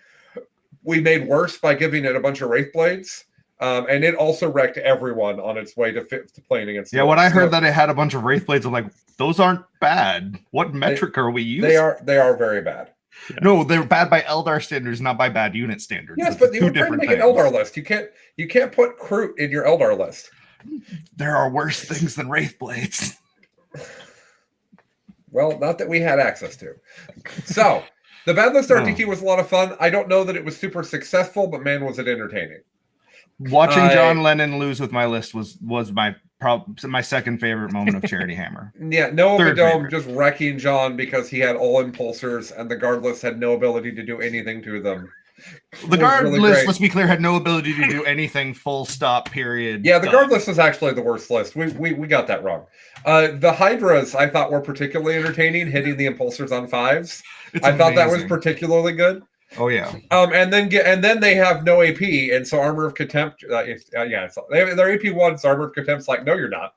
we made worse by giving it a bunch of Wraith Blades. And it also wrecked everyone on its way to playing against. Yeah, when I heard that it had a bunch of Wraith Blades, I'm like, those aren't bad. What metric are we using? They are very bad. Yeah. No, they're bad by Eldar standards, not by bad unit standards. Yes, but you were trying to make an Eldar list. You can't put Kroot in your Eldar list. There are worse things than Wraith Blades. Well, not that we had access to. So the Bad List RTT was a lot of fun. I don't know that it was super successful, but man, was it entertaining. Watching John Lennon lose with my list was my second favorite moment of Charity Hammer. Yeah, Noah Badome just wrecking John because he had all impulsors and the guard list had no ability to do anything to them. The guard list, let's be clear, had no ability to do anything, full stop, period. Yeah, the guard list was actually the worst list. We got that wrong. The Hydras I thought were particularly entertaining, hitting the impulsors on 5s. I thought that was particularly good. Oh yeah. And then they have no AP, and so Armor of Contempt. Their AP 1, so Armor of Contempt's like, no, you're not.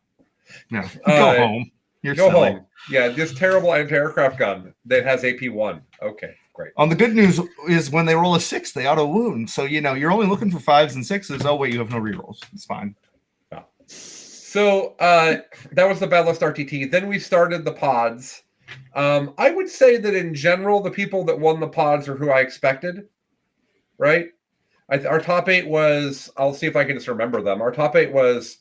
No, go home. You're go selling. home. Yeah, this terrible anti-aircraft gun that has AP 1. Okay, great. The good news is when they roll a 6, they auto wound. So you're only looking for 5s and 6s. Oh wait, you have no rerolls. It's fine. Yeah. So that was the Bad List RTT. Then we started the pods. I would say that in general, the people that won the pods are who I expected, right? Our top 8 was, I'll see if I can just remember them. Our top 8 was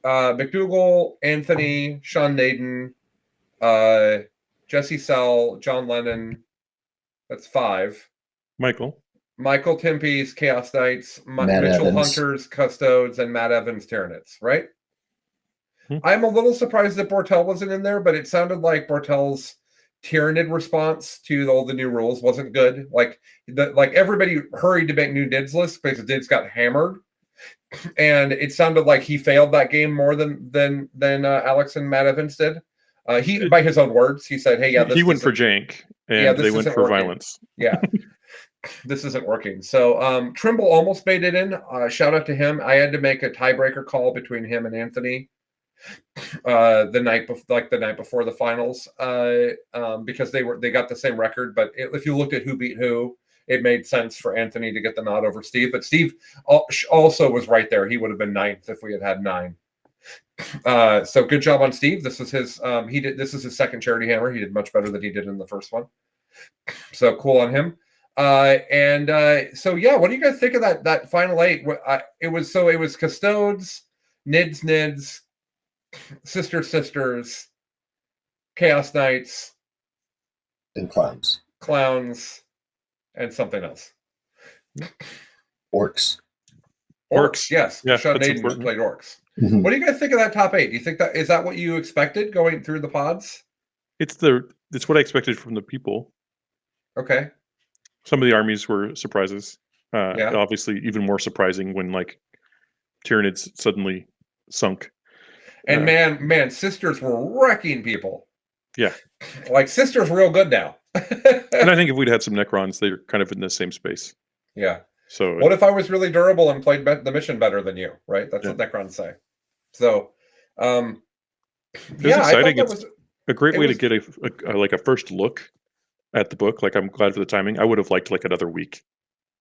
McDougal, Anthony, Sean Nayden, Jesse Sell, John Lennon. That's 5. Michael Timpees, Chaos Knights, Mitchell Evans. Hunters, Custodes, and Matt Evans, Terminus, right? I'm a little surprised that Bortel wasn't in there, but it sounded like Bortel's Tyranid response to all the new rules wasn't good. Like everybody hurried to make new Dids lists because Dids got hammered, and it sounded like he failed that game more than Alex and Matt Evans did. He, by his own words, he said, "Hey, he went for jank, and they went for violence." Yeah, this isn't working. So Trimble almost made it in. Shout out to him. I had to make a tiebreaker call between him and Anthony the night before the finals because they got the same record. But if you looked at who beat who, it made sense for Anthony to get the nod over Steve. But Steve also was right there. He would have been 9th if we had 9. So good job on Steve. This is his this is his second charity hammer. He did much better than he did in the first one. So cool on him. So yeah, what do you guys think of that final 8? It was Custodes, Nids, Sisters, Chaos Knights, and Clowns, and something else. Orcs. Yes. Yeah, Sean Nayden played orcs. Mm-hmm. What do you guys think of that top 8? Do you think is that what you expected going through the pods? It's what I expected from the people. Okay. Some of the armies were surprises. Obviously, even more surprising when like Tyranids suddenly sunk. And man, Sisters were wrecking people. Yeah. Like Sisters real good now. And I think if we'd had some Necrons, they're kind of in the same space. Yeah. So what if I was really durable and played the mission better than you? Right. That's what Necrons say. So, exciting. It's a great way to get a first look at the book. Like, I'm glad for the timing. I would have liked like another week.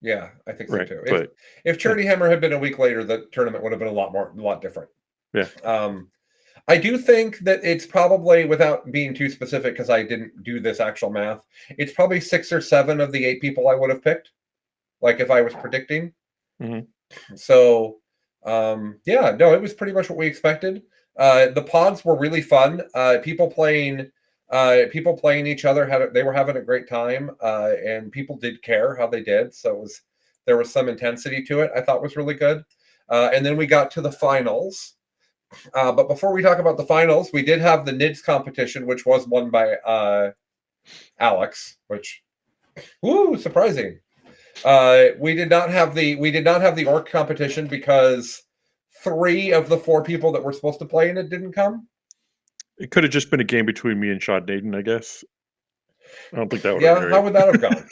Yeah, I think so too. But if Charity Hammer had been a week later, the tournament would have been a lot different. Yeah. I do think that it's probably, without being too specific, because I didn't do this actual math, it's probably 6 or 7 of the 8 people I would have picked. Like if I was predicting. Mm-hmm. So, it was pretty much what we expected. The pods were really fun. People playing each other they were having a great time, and people did care how they did. So there was some intensity to it. I thought was really good. And then we got to the finals. But before we talk about the finals, we did have the NIDS competition, which was won by Alex. Which, surprising. We did not have the orc competition because 3 of the 4 people that were supposed to play in it didn't come. It could have just been a game between me and Sean Nayden, I guess. I don't think that would. Yeah, how would that have gone?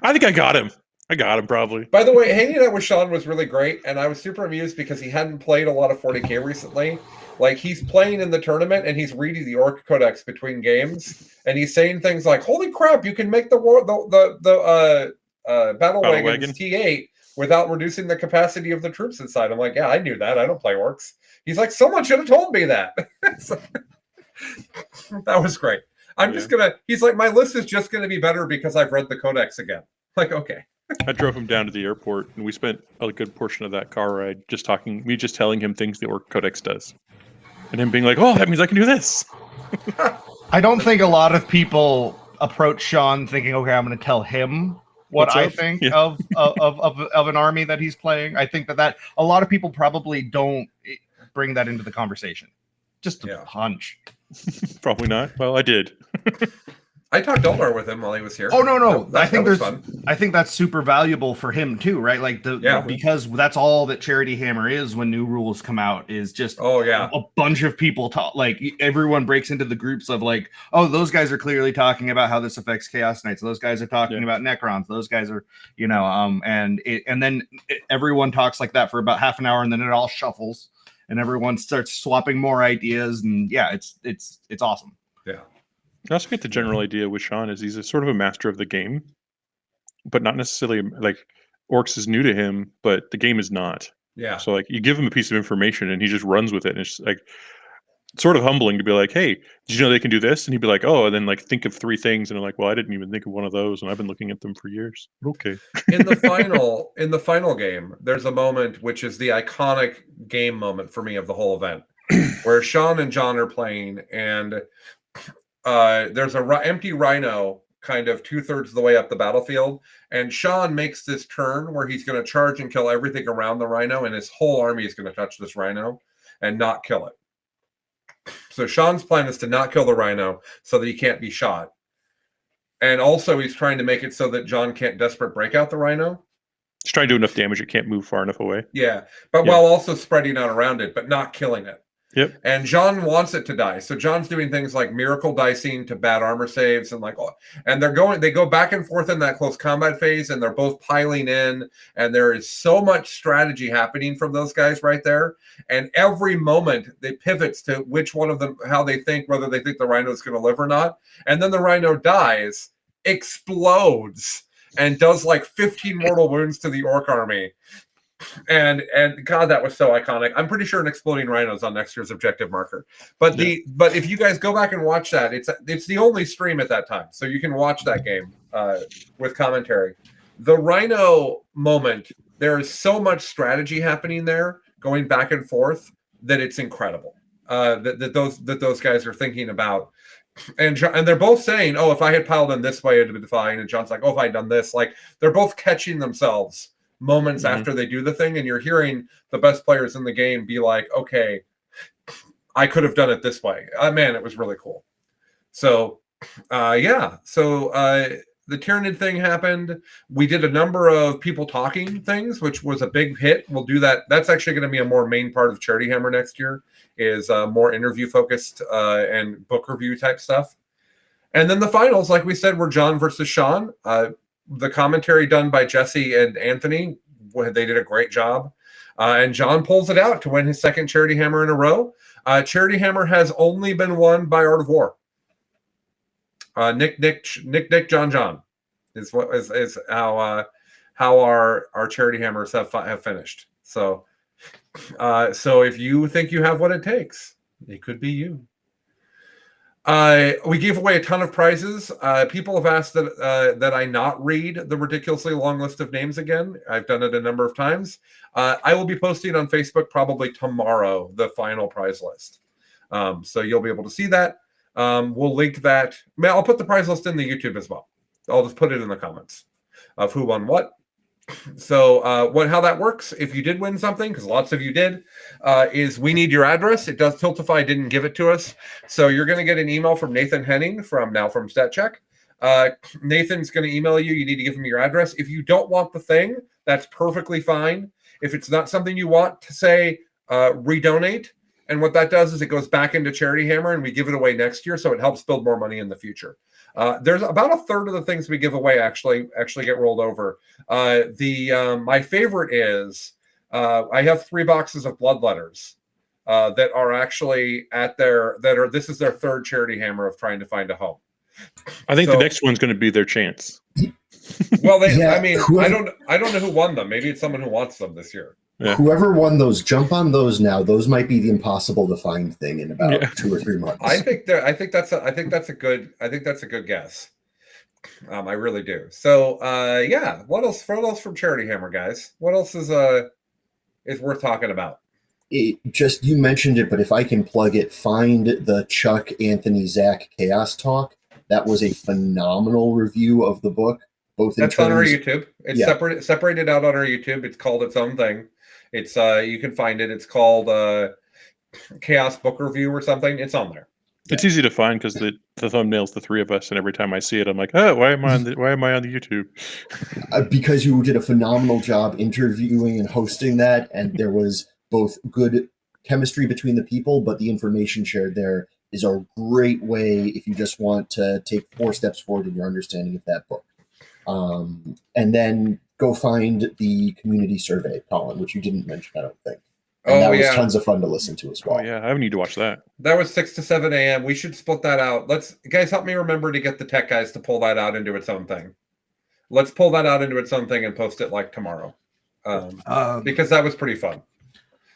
I think I got him. I got him probably. By the way, hanging out with Sean was really great, and I was super amused because he hadn't played a lot of 40k recently. Like, he's playing in the tournament and he's reading the Orc Codex between games, and he's saying things like, "Holy crap, you can make the battle wagons T8 without reducing the capacity of the troops inside." I'm like, "Yeah, I knew that. I don't play orcs." He's like, "Someone should have told me that." So, that was great. He's like, "My list is just gonna be better because I've read the Codex again." Like, okay. I drove him down to the airport, and we spent a good portion of that car ride just telling him things the Orc Codex does. And him being like, "Oh, that means I can do this." I don't think a lot of people approach Sean thinking, "Okay, I'm going to tell him what I think of an army that he's playing." I think that a lot of people probably don't bring that into the conversation. Just a hunch. Probably not. Well, I did. I talked Eldar with him while he was here. Oh no! I think fun. I think that's super valuable for him too, right? Like because that's all that Charity Hammer is when new rules come out is just a bunch of people talk. Like everyone breaks into the groups of like, oh, those guys are clearly talking about how this affects Chaos Knights. Those guys are talking about Necrons. Those guys are, and then everyone talks like that for about half an hour, and then it all shuffles, and everyone starts swapping more ideas, and it's awesome. Yeah. I also get the general idea with Sean is he's a sort of a master of the game, but not necessarily like Orcs is new to him, but the game is not. Yeah. So like you give him a piece of information and he just runs with it. And it's like sort of humbling to be like, "Hey, did you know they can do this?" And he'd be like, "Oh," and then like think of 3 things and I'm like, "Well, I didn't even think of one of those, and I've been looking at them for years." Okay. In the final game, there's a moment which is the iconic game moment for me of the whole event, where Sean and John are playing, and there's a empty rhino kind of 2/3 of the way up the battlefield, and Sean makes this turn where he's going to charge and kill everything around the rhino, and his whole army is going to touch this rhino and not kill it. So Sean's plan is to not kill the rhino so that he can't be shot, and also he's trying to make it so that John can't desperate break out the rhino. He's trying to do enough damage it can't move far enough away. Yeah, but while also spreading out around it, but not killing it. Yep. And John wants it to die. So John's doing things like miracle dicing to bad armor saves and they go back and forth in that close combat phase, and they're both piling in, and there is so much strategy happening from those guys right there. And every moment they pivots to which one of them, how they think, whether they think the rhino is going to live or not. And then the rhino dies, explodes, and does like 15 mortal wounds to the orc army. And God, that was so iconic. I'm pretty sure an exploding rhino's on next year's objective marker. But but if you guys go back and watch that, it's the only stream at that time, so you can watch that game with commentary. The rhino moment, there is so much strategy happening there, going back and forth, that it's incredible. That those guys are thinking about. And they're both saying, "Oh, if I had piled in this way, it'd be fine." And John's like, "Oh, if I had done this," like they're both catching themselves moments after they do the thing, and you're hearing the best players in the game be like, "Okay, I could have done it this way." Man, it was really cool. So, yeah. So the Tyranid thing happened. We did a number of people talking things, which was a big hit. We'll do that. That's actually going to be a more main part of Charity Hammer next year. Is more interview focused and book review type stuff. And then the finals, like we said, were John versus Sean. The commentary done by Jesse and Anthony, they did a great job. And John pulls it out to win his second Charity Hammer in a row. Charity Hammer has only been won by Art of War. Nick, John is how our Charity Hammers have finished. So if you think you have what it takes, it could be you. We gave away a ton of prizes. People have asked that I not read the ridiculously long list of names again. I've done it a number of times. I will be posting on Facebook probably tomorrow the final prize list. So you'll be able to see that. We'll link that. I'll put the prize list in the YouTube as well. I'll just put it in the comments of who won what. So how that works, if you did win something, because lots of you did, is we need your address. It does Tiltify didn't give it to us. So you're going to get an email from Nathan Henning from StatCheck. Nathan's going to email you. You need to give him your address. If you don't want the thing, that's perfectly fine. If it's not something you want, to say redonate. And what that does is it goes back into Charity Hammer and we give it away next year. So it helps build more money in the future. There's about a third of the things we give away actually get rolled over. My favorite is I have 3 boxes of Bloodletters that are actually this is their third Charity Hammer of trying to find a home. I think the next one's going to be their chance. Well, I don't know who won them. Maybe it's someone who wants them this year. Yeah. Whoever won those, jump on those now. Those might be the impossible to find thing in about 2 or 3 months. I think that's a good guess. I really do. So what else from Charity Hammer, guys? What else is worth talking about? You mentioned it, but if I can plug it, find the Chuck, Anthony, Zach Chaos Talk. That was a phenomenal review of the book. That's on our YouTube. It's separated out on our YouTube. It's called its own thing. It's you can find it. It's called Chaos Book Review or something. It's on there. It's easy to find because the thumbnail's the 3 of us, and every time I see it, I'm like, oh, why am I on the YouTube? Because you did a phenomenal job interviewing and hosting that, and there was both good chemistry between the people, but the information shared there is a great way if you just want to take 4 steps forward in your understanding of that book. And then go find the community survey, Colin, which you didn't mention, I don't think. And that was tons of fun to listen to as well. Oh, yeah. I need to watch that. That was 6 to 7 a.m. We should split that out. Guys, help me remember to get the tech guys to pull that out into its own thing. Let's pull that out into its own thing and post it like tomorrow. Because that was pretty fun.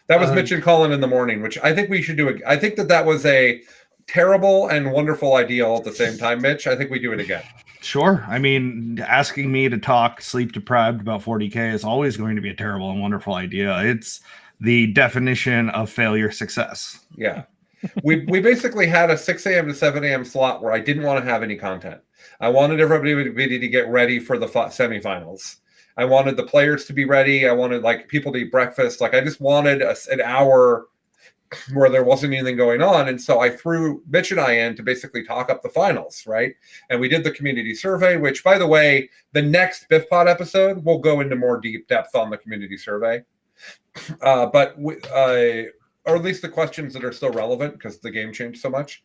That was Mitch and Colin in the morning, which I think we should do. I think that was a terrible and wonderful idea all at the same time, Mitch. I think we do it again. Sure. I mean, asking me to talk sleep deprived about 40K is always going to be a terrible and wonderful idea. It's the definition of failure success. Yeah. We basically had a 6 a.m. to 7 a.m. slot where I didn't want to have any content. I wanted everybody to get ready for the semifinals. I wanted the players to be ready. I wanted people to eat breakfast. I just wanted an hour where there wasn't anything going on. And so I threw Mitch and I in to basically talk up the finals, right? And we did the community survey, which, by the way, the next BIFPOD episode will go into more deep depth on the community survey. Or at least the questions that are still relevant because the game changed so much.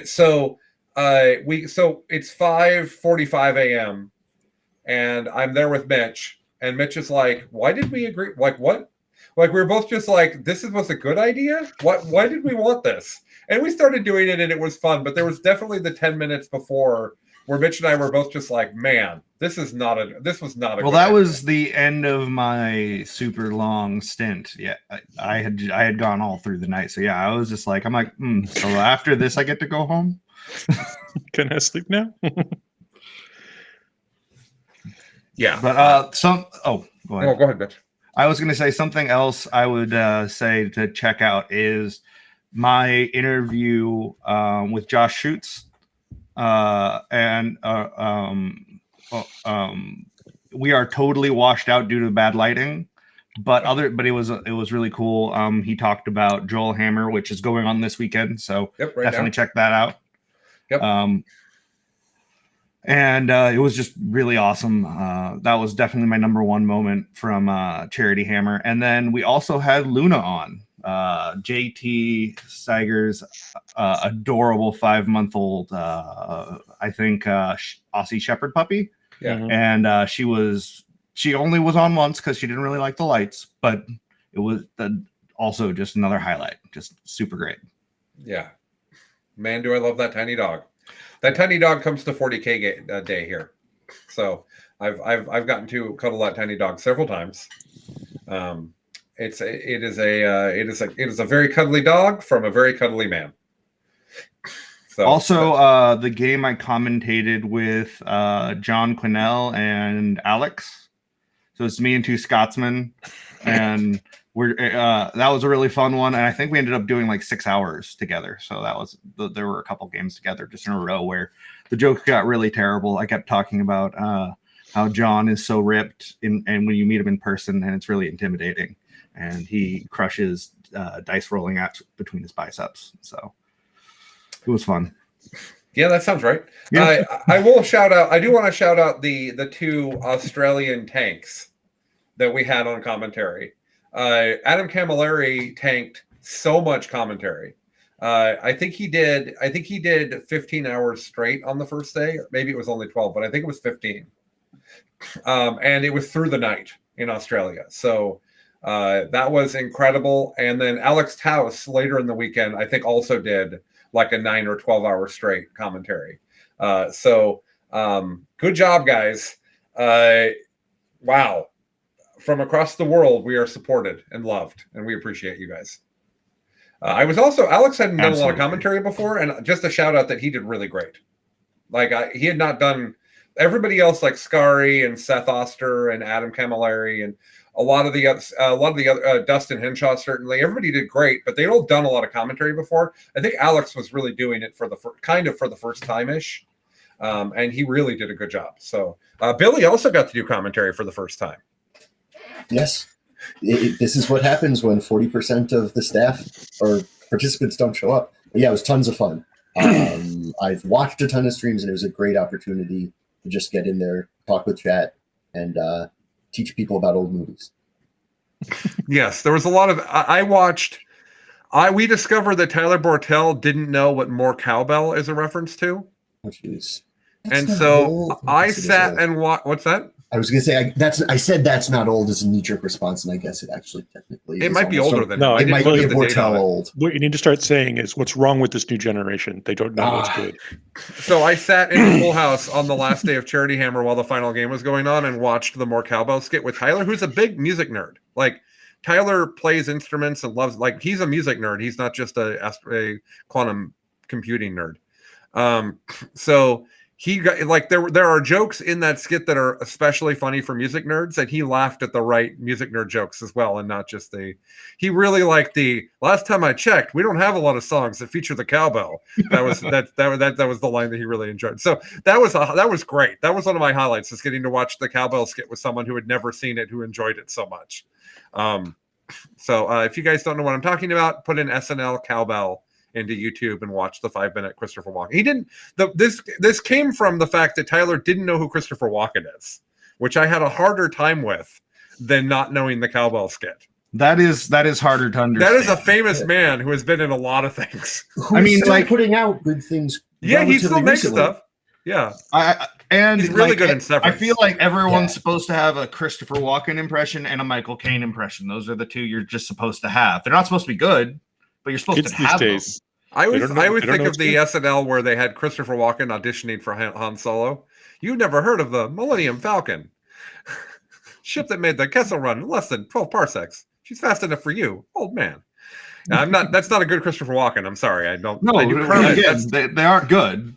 So it's 5:45 a.m. and I'm there with Mitch, and Mitch is like, why did we agree? What? We were both just like, this was a good idea? Why did we want this? And we started doing it, and it was fun. But there was definitely the 10 minutes before where Mitch and I were both just like, man, this was not a well, that was the end of my super long stint. Yeah, I had gone all through the night. So yeah, I was just like, I'm like, so after this I get to go home. Can I sleep now? Yeah. But go ahead. Oh, go ahead, Mitch. I was going to say something else I would say to check out is my interview with Josh Schutz. We are totally washed out due to bad lighting, but it was really cool. He talked about Joel Hammer, which is going on this weekend, so definitely check that out. Yep. And it was just really awesome. That was definitely my number one moment from Charity Hammer. And then we also had Luna on, JT Tzaangors, adorable 5-month-old, I think, Aussie Shepherd puppy. Yeah. And she only was on once because she didn't really like the lights, but it was also just another highlight. Just super great. Yeah. Man, do I love that tiny dog. That tiny dog comes to 40K day here, so I've gotten to cuddle that tiny dog several times. It is a very cuddly dog from a very cuddly man. So also, the game I commentated with John Quinnell and Alex. So it's me and two Scotsmen, and that was a really fun one. And I think we ended up doing like 6 hours together. So there were a couple games together just in a row where the jokes got really terrible. I kept talking about how John is so ripped, and when you meet him in person, and it's really intimidating. And he crushes dice rolling out between his biceps. So it was fun. Yeah, that sounds right. Yeah. I will shout out. I do want to shout out the 2 Australian tanks that we had on commentary. Adam Camilleri tanked so much commentary. I think he did 15 hours straight on the first day. Maybe it was only 12, but I think it was 15. And it was through the night in Australia. So that was incredible. And then Alex Taus later in the weekend, I think also did like a 9 or 12 hour straight commentary. So good job, guys. Wow. From across the world, we are supported and loved, and we appreciate you guys. Alex hadn't done a lot of commentary before, and just a shout out that he did really great. Like he had not done everybody else, like Scary and Seth Oster and Adam Camilleri and a lot of the other Dustin Henshaw, certainly everybody did great, but they'd all done a lot of commentary before. I think Alex was really doing it for the first time ish, and he really did a good job. So Billy also got to do commentary for the first time. Yes, this is what happens when 40% of the staff or participants don't show up. But yeah, it was tons of fun. I've watched a ton of streams, and it was a great opportunity to just get in there, talk with chat, and teach people about old movies. Yes, there was a lot of. We discovered that Tyler Bortel didn't know what More Cowbell is a reference to. Which is, and so I sat and watched. What's that? I was going to say I said that's not old as a knee-jerk response, and I guess it actually technically it might be older than it might be a Bortel old. What you need to start saying is, what's wrong with this new generation? They don't know what's good. So I sat in Full House on the last day of Charity Hammer while the final game was going on and watched the More Cowbell skit with Tyler, who's a big music nerd. Like Tyler plays instruments and loves, like he's a music nerd. He's not just a quantum computing nerd. So he got like there are jokes in that skit that are especially funny for music nerds, and he laughed at the right music nerd jokes as well, and not just he really liked the last time I checked, we don't have a lot of songs that feature the cowbell. That was that was the line that he really enjoyed. So that was great. That was one of my highlights, is getting to watch the cowbell skit with someone who had never seen it, who enjoyed it so much. So if you guys don't know what I'm talking about, put in SNL cowbell into YouTube and watch the 5-minute Christopher Walken. He didn't. This came from the fact that Tyler didn't know who Christopher Walken is, which I had a harder time with than not knowing the cowbell skit. That is harder to understand. That is a famous man who has been in a lot of things. Still like putting out good things. Yeah, he still makes stuff. Yeah, and he's really good in Severance. I feel like everyone's supposed to have a Christopher Walken impression and a Michael Caine impression. Those are the two you're just supposed to have. They're not supposed to be good, but you're supposed to have these days. I always think of the SNL where they had Christopher Walken auditioning for Han Solo. You never heard of the Millennium Falcon, ship that made the Kessel Run in less than 12 parsecs. She's fast enough for you, old man. Now, I'm not. That's not a good Christopher Walken. I'm sorry. I don't. No, I do Kermit. Again, they aren't good.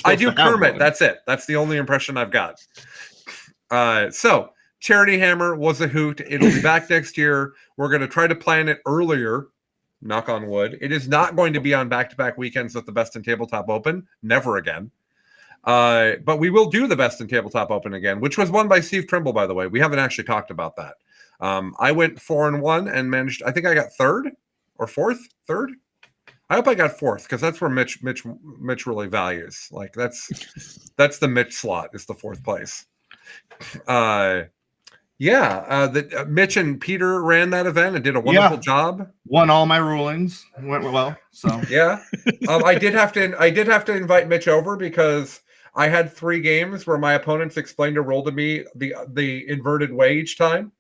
I do Kermit. That's it. That's the only impression I've got. So Charity Hammer was a hoot. It'll be back next year. We're going to try to plan it earlier. Knock on wood. It is not going to be on back-to-back weekends with the Best in Tabletop Open. Never again. But we will do the Best in Tabletop Open again, which was won by Steve Trimble, by the way. We haven't actually talked about that. I went 4-1 and managed. I think I got third or fourth. Third. I hope I got fourth because that's where Mitch really values. Like that's the Mitch slot is the fourth place. Mitch and Peter ran that event and did a wonderful job. Won all my rulings. Went well. So yeah, I did have to invite Mitch over because I had 3 games where my opponents explained a rule to me the inverted way each time.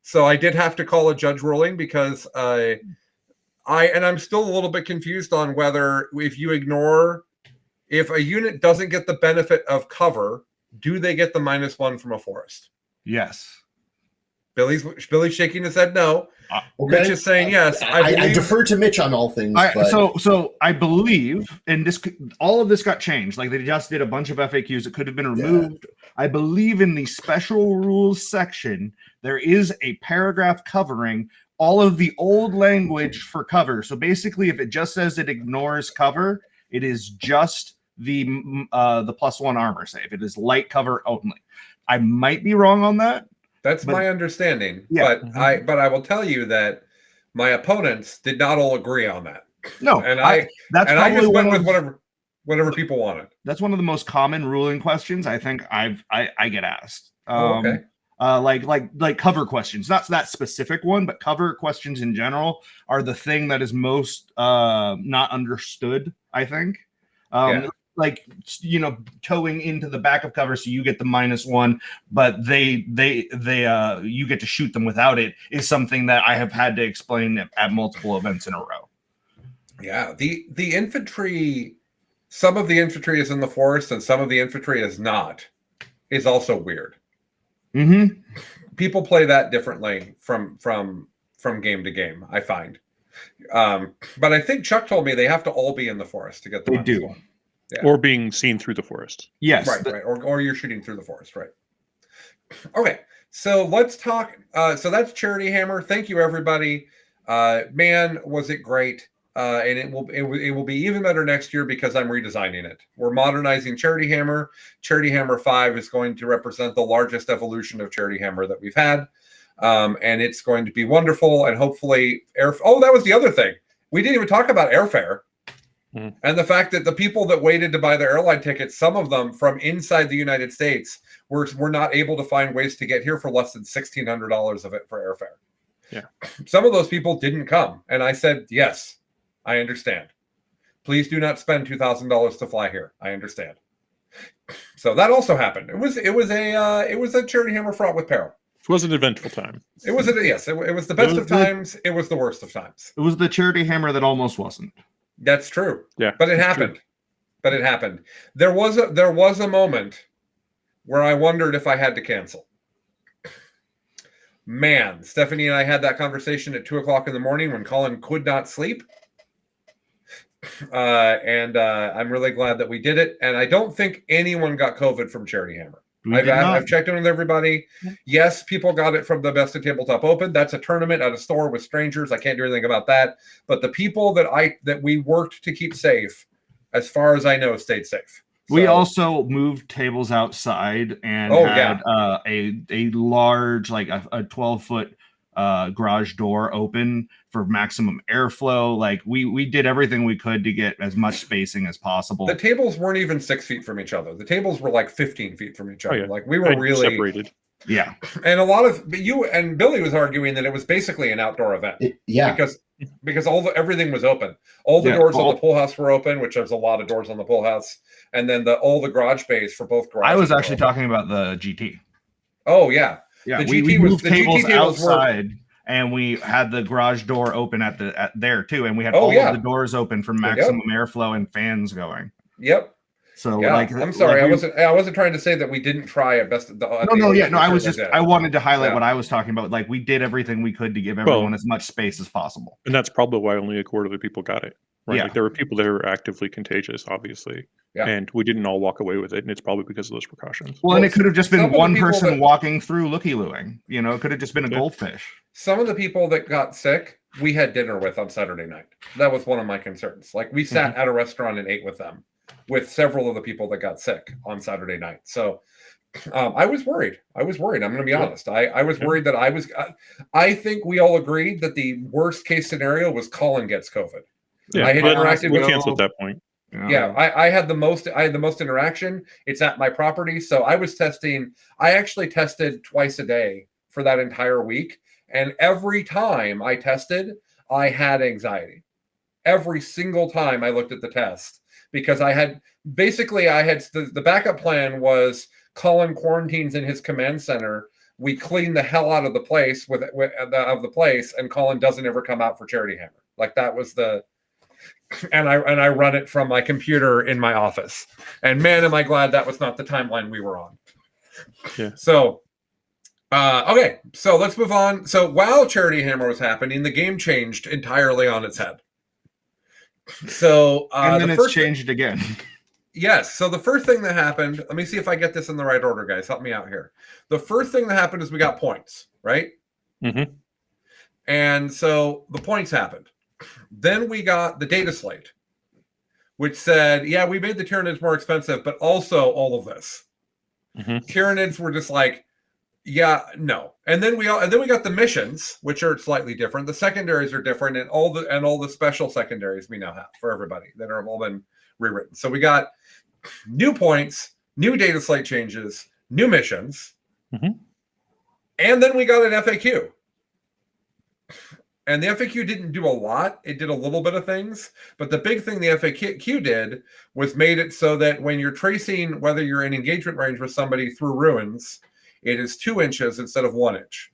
So I did have to call a judge ruling because I'm still a little bit confused on whether if a unit doesn't get the benefit of cover, do they get the -1 from a forest? Yes. Billy's shaking his head no. Okay. Mitch is saying yes. I defer to Mitch on all things. So I believe, and all of this got changed. Like they just did a bunch of FAQs that could have been removed. Yeah. I believe in the special rules section there is a paragraph covering all of the old language for cover. So basically, if it just says it ignores cover, it is just the +1 armor save. It is light cover only. I might be wrong on that. That's my understanding. Yeah. But I will tell you that my opponents did not all agree on that. No, and I just went with whatever people wanted. That's one of the most common ruling questions I think I get asked. Okay. Like cover questions, not that specific one, but cover questions in general are the thing that is most not understood, I think. Like, towing into the back of cover so you get the -1, but they you get to shoot them without it is something that I have had to explain at multiple events in a row. Yeah, the infantry, some of the infantry is in the forest and some of the infantry is not, is also weird. Mm-hmm. People play that differently from game to game, I find. But I think Chuck told me they have to all be in the forest to get the -1. Yeah. Or being seen through the forest. Yes. Right. Or you're shooting through the forest, right. Okay, so let's talk. So that's Charity Hammer. Thank you, everybody. Man, was it great. And it will be even better next year because I'm redesigning it. We're modernizing Charity Hammer. Charity Hammer 5 is going to represent the largest evolution of Charity Hammer that we've had. And it's going to be wonderful. And hopefully that was the other thing. We didn't even talk about airfare. And the fact that the people that waited to buy their airline tickets, some of them from inside the United States, were not able to find ways to get here for less than $1,600 of it for airfare. Yeah. Some of those people didn't come. And I said, yes, I understand. Please do not spend $2,000 to fly here. I understand. So that also happened. It was a Charity Hammer fraught with peril. It was an eventful time. It was the best of times. It was the worst of times. It was the Charity Hammer that almost wasn't. That's true. Yeah. But it happened. There was a moment where I wondered if I had to cancel. Man, Stephanie and I had that conversation at 2:00 in the morning when Colin could not sleep. And I'm really glad that we did it. And I don't think anyone got COVID from Charity Hammer. I've checked in with everybody. Yes, people got it from the Best of Tabletop Open. That's a tournament at a store with strangers. I can't do anything about that. But the people that we worked to keep safe, as far as I know, stayed safe. We also moved tables outside and had a large, like a 12-foot garage door open for maximum airflow. Like we did everything we could to get as much spacing as possible. The tables weren't even 6 feet from each other. The tables were like 15 feet from each other. Oh, yeah. Like we were really separated. Yeah. And a lot of you and Billy was arguing that it was basically an outdoor event. Because everything was open. All the doors on the pool house were open, which there's a lot of doors on the pool house. And then all the garage bays for both garages. I was actually talking about the GT. Oh yeah. Yeah, we moved tables outside and we had the garage door open at there too, and we had Oh, all yeah. of the doors open for maximum airflow and fans going. Yep. So Yeah. like, I'm sorry, like I wasn't trying to say that we didn't try at best. I wanted to highlight what I was talking about. Like, we did everything we could to give everyone as much space as possible, and that's probably why only a quarter of the people got it. Right? Yeah. Like, there were people that were actively contagious, obviously, and we didn't all walk away with it, and it's probably because of those precautions. Well, and it could have just been one person that walking through looky-looing. You know, it could have just been a goldfish. Some of the people that got sick, we had dinner with on Saturday night. That was one of my concerns. Like, we sat at a restaurant and ate with them, with several of the people that got sick on Saturday night. So I was worried. I'm going to be honest. I was worried that I think we all agreed that the worst case scenario was Colin gets COVID. Yeah, I had interacted with canceled at that point. Yeah, I had the most interaction. It's at my property. So I was testing. I actually tested twice a day for that entire week. And every time I tested, I had anxiety. Every single time I looked at the test, because the backup plan was Colin quarantines in his command center. We clean the hell out of the place and Colin doesn't ever come out for Charity Hammer. Like, that was and I run it from my computer in my office. And man, am I glad that was not the timeline we were on. Yeah. So, okay, so let's move on. So while Charity Hammer was happening, the game changed entirely on its head. So and then it's changed again. Yes. So the first thing that happened, let me see if I get this in the right order, guys. Help me out here. The first thing that happened is we got points, right? Mm-hmm. And so the points happened. Then we got the data slate, which said, yeah, we made the Tyranids more expensive, but also all of this. Tyranids were just like, yeah, no. And then we got the missions, which are slightly different. The secondaries are different, and all the special secondaries we now have for everybody that have all been rewritten. So we got new points, new data slate changes, new missions, and then we got an FAQ. And the FAQ didn't do a lot. It did a little bit of things. But the big thing the FAQ did was made it so that when you're tracing, whether you're in engagement range with somebody through ruins, it is 2 inches instead of 1 inch.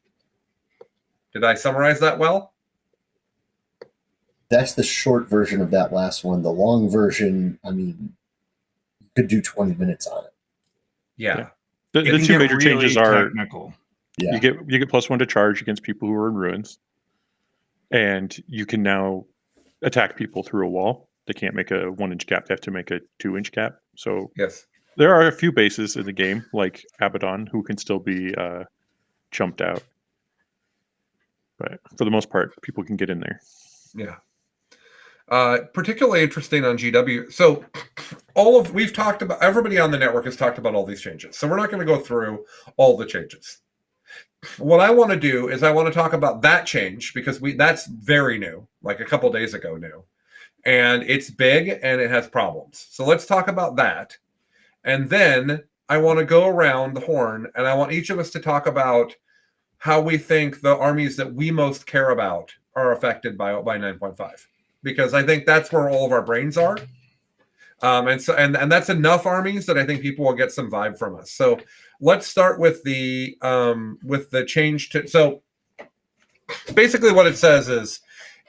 Did I summarize that well? That's the short version of that last one. The long version, I mean, you could do 20 minutes on it. Yeah. The two major changes are technical. Yeah. You get +1 to charge against people who are in ruins. And you can now attack people through a wall. They can't make a 1 inch gap. They have to make a 2 inch gap. So yes, there are a few bases in the game, like Abaddon, who can still be jumped out. But for the most part, people can get in there. Yeah. Particularly interesting on GW. So we've talked about, everybody on the network has talked about all these changes. So we're not going to go through all the changes. What I want to do is I want to talk about that change, because that's very new, like a couple days ago new. And it's big and it has problems. So let's talk about that. And then I want to go around the horn and I want each of us to talk about how we think the armies that we most care about are affected by 9.5. Because I think that's where all of our brains are. And that's enough armies that I think people will get some vibe from us. So let's start with the change to. So basically, what it says is,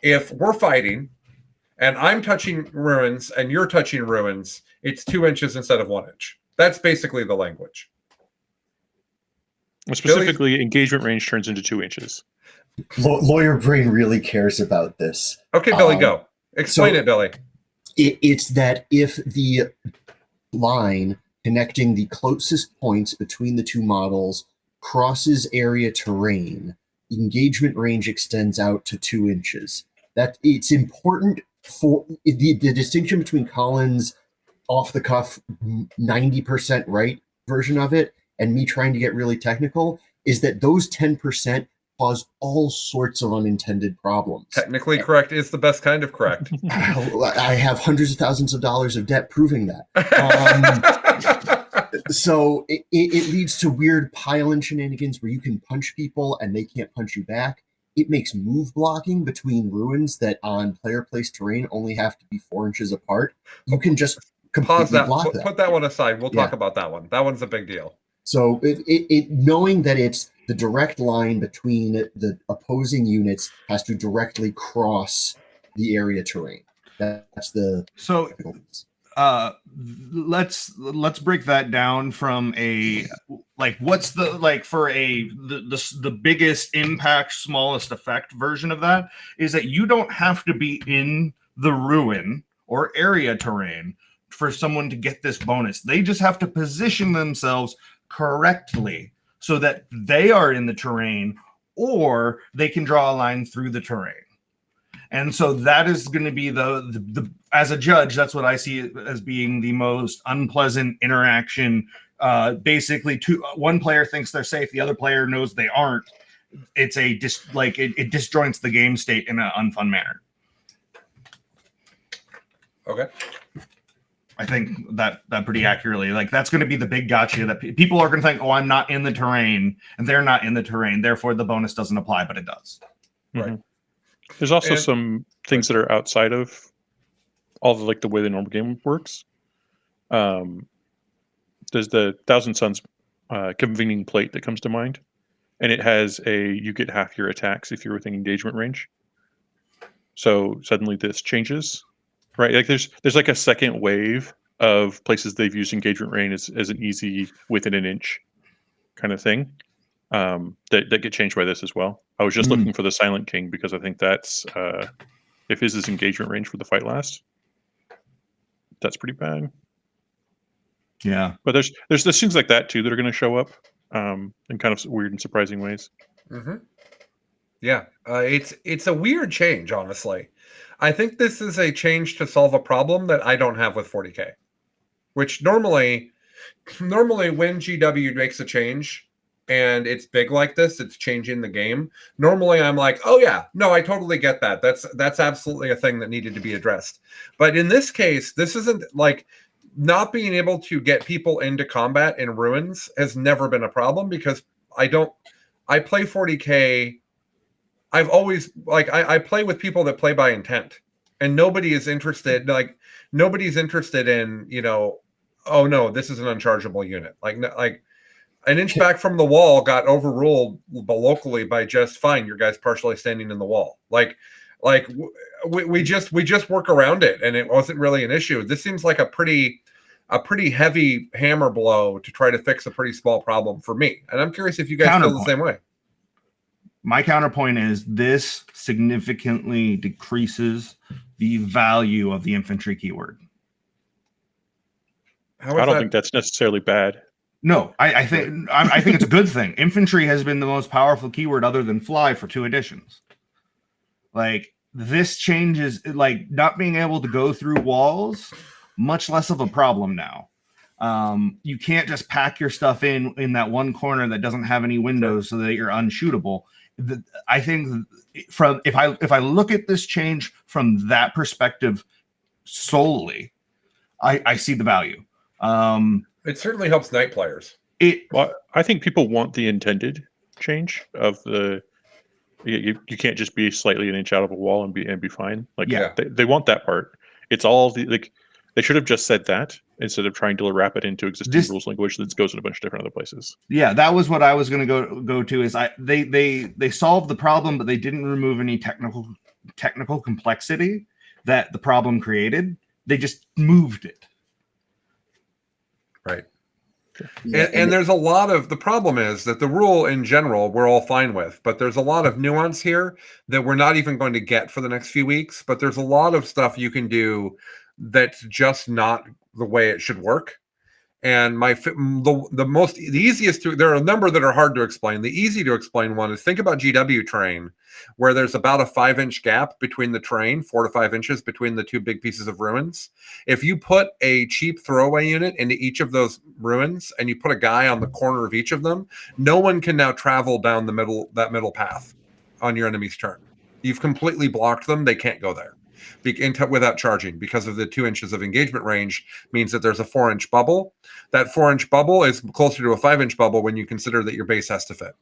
if we're fighting, and I'm touching ruins and you're touching ruins, it's 2 inches instead of 1 inch. That's basically the language. Specifically, engagement range turns into 2 inches. Lawyer brain really cares about this. Okay, Billy, go. Explain it, Billy. It's that if the line connecting the closest points between the two models crosses area terrain, engagement range extends out to 2 inches. That it's important for the distinction between Colin's off-the-cuff 90% right version of it and me trying to get really technical is that those 10% cause all sorts of unintended problems. Technically correct is the best kind of correct. I have hundreds of thousands of dollars of debt proving that. So it leads to weird pile-in shenanigans where you can punch people and they can't punch you back. It makes move blocking between ruins that on player-placed terrain only have to be 4 inches apart. You can just completely block that. Put that one aside. We'll talk about that one. That one's a big deal. So it knowing that it's the direct line between the opposing units has to directly cross the area terrain. That's the so. Let's break that down from a what's the for the biggest impact, smallest effect version of that is that you don't have to be in the ruin or area terrain for someone to get this bonus. They just have to position themselves correctly so that they are in the terrain, or they can draw a line through the terrain. And so that is going to be the as a judge, that's what I see as being the most unpleasant interaction. Basically, one player thinks they're safe, the other player knows they aren't. It's it disjoints the game state in an unfun manner. Okay, I think that pretty accurately. That's going to be the big gotcha that people are going to think, oh, I'm not in the terrain, and they're not in the terrain, therefore the bonus doesn't apply, but it does. Mm-hmm. Right. There's also some things that are outside of all the way the normal game works. There's the Thousand Suns convening plate that comes to mind, and it has you get half your attacks if you're within engagement range. So suddenly this changes, right? There's a second wave of places they've used engagement range as an easy within an inch kind of thing. That get changed by this as well. I was just looking for the Silent King because I think that's if his is engagement range for the fight last, that's pretty bad. Yeah, but there's things like that too that are going to show up in kind of weird and surprising ways. Mm-hmm. Yeah, it's a weird change, honestly. I think this is a change to solve a problem that I don't have with 40K, which normally when GW makes a change and it's big like this, it's changing the game. Normally I'm like, oh yeah, no, I totally get that. That's absolutely a thing that needed to be addressed. But in this case, this isn't not being able to get people into combat in ruins has never been a problem because I play 40K. I've always I play with people that play by intent, and nobody is interested. Nobody's interested in, oh no, this is an unchargeable unit. An inch back from the wall got overruled locally by just fine. Your guy's partially standing in the wall. We just work around it, and it wasn't really an issue. This seems like a pretty heavy hammer blow to try to fix a pretty small problem for me. And I'm curious if you guys feel the same way. My counterpoint is this significantly decreases the value of the infantry keyword. I don't think that's necessarily bad. No, I think it's a good thing. Infantry has been the most powerful keyword other than fly for 2 editions. This changes, not being able to go through walls, much less of a problem now. You can't just pack your stuff in that one corner that doesn't have any windows so that you're unshootable. I think if I look at this change from that perspective solely, I see the value. It certainly helps night players. I think people want the intended change of the. You can't just be slightly an inch out of a wall and be fine. They want that part. It's all they should have just said that instead of trying to wrap it into existing rules language that goes in a bunch of different other places. Yeah, that was what I was going to go to. Is they solved the problem, but they didn't remove any technical complexity that the problem created. They just moved it. Right. And there's a lot of, the problem is that the rule in general we're all fine with, but there's a lot of nuance here that we're not even going to get for the next few weeks. But there's a lot of stuff you can do that's just not the way it should work. And the easiest to, there are a number that are hard to explain. The easy to explain one is think about GW terrain, where there's about a 5-inch gap between the terrain, 4 to 5 inches between the 2 big pieces of ruins. If you put a cheap throwaway unit into each of those ruins and you put a guy on the corner of each of them, no one can now travel down that middle path on your enemy's turn. You've completely blocked them. They can't go there without charging, because of the 2 inches of engagement range means that there's a 4-inch bubble. That 4-inch bubble is closer to a 5-inch bubble when you consider that your base has to fit.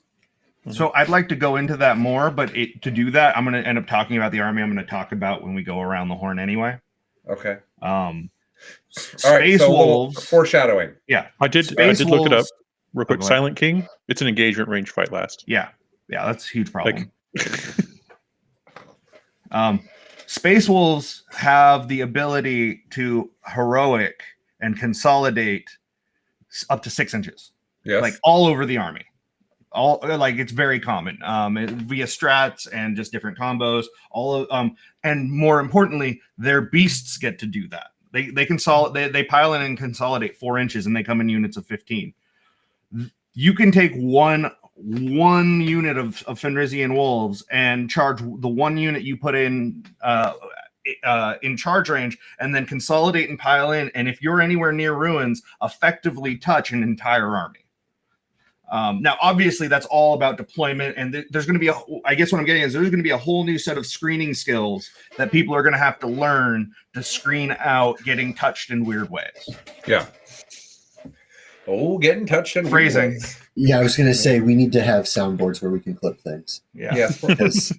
So I'd like to go into that more, but to do that, I'm going to end up talking about the army I'm going to talk about when we go around the horn anyway. Okay. Space Wolves. Foreshadowing. Yeah. I did look it up. Real quick, Silent King. It's an engagement range fight last. Yeah, that's a huge problem. Space Wolves have the ability to heroic and consolidate up to 6 inches. Yes. Like all over the army. All like it's very common via strats and just different combos. And more importantly, their beasts get to do that. They pile in and consolidate 4 inches, and they come in units of 15. You can take one unit of Fenrisian wolves and charge the 1 unit you put in charge range, and then consolidate and pile in. And if you're anywhere near ruins, effectively touch an entire army. Now, obviously, that's all about deployment, and there's going to be I guess what I'm getting is there's going to be a whole new set of screening skills that people are going to have to learn to screen out getting touched in weird ways. Yeah. Oh, getting touched in phrasing. Weird ways. Yeah, I was going to say we need to have soundboards where we can clip things. Yeah. Yes. Because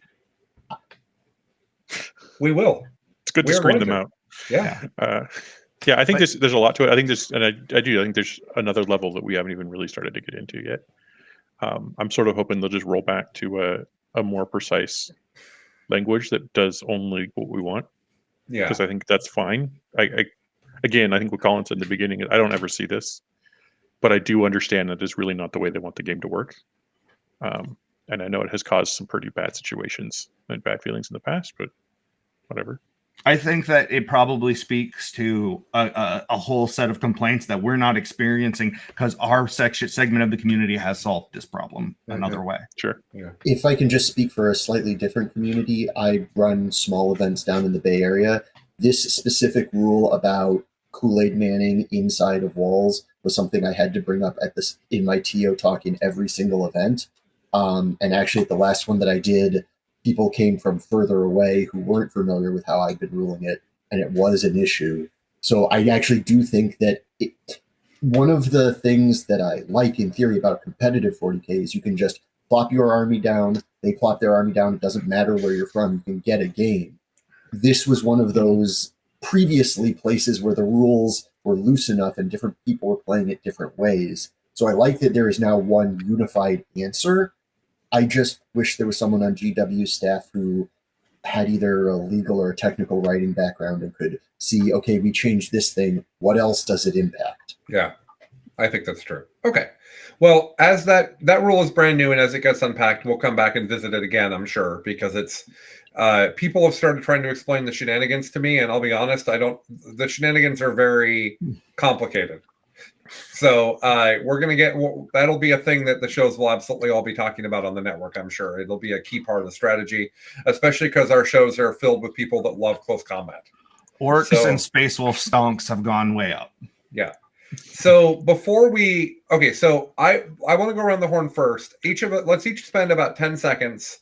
We will. It's good to screen them out. Yeah. I think there's a lot to it. I think I think there's another level that we haven't even really started to get into yet. I'm sort of hoping they'll just roll back to a more precise language that does only what we want. Yeah. Because I think that's fine. I think what Colin said in the beginning, I don't ever see this, but I do understand that it's really not the way they want the game to work. And I know it has caused some pretty bad situations and bad feelings in the past, but whatever. I think that it probably speaks to a whole set of complaints that we're not experiencing because our segment of the community has solved this problem another way. Sure. Yeah. if I can just speak for a slightly different community, I run small events down in the Bay Area. This specific rule about Kool-Aid manning inside of walls was something I had to bring up in my TO talk in every single event. And actually at the last one that I did, people came from further away who weren't familiar with how I'd been ruling it, and it was an issue. So I actually do think that one of the things that I like in theory about competitive 40K is you can just plop your army down, they plop their army down, it doesn't matter where you're from, you can get a game. This was one of those previously places where the rules were loose enough and different people were playing it different ways. So I like that there is now one unified answer. I just wish there was someone on GW staff who had either a legal or a technical writing background and could see, okay, we changed this thing. What else does it impact? Yeah, I think that's true. Okay. Well, as that rule is brand new and as it gets unpacked, we'll come back and visit it again, I'm sure, because it's people have started trying to explain the shenanigans to me, and I'll be honest, the shenanigans are very complicated. So we're going to that'll be a thing that the shows will absolutely all be talking about on the network, I'm sure. It'll be a key part of the strategy, especially because our shows are filled with people that love close combat. Orcs and Space Wolf stonks have gone way up. Yeah. So before so I want to go around the horn first. Let's each spend about 10 seconds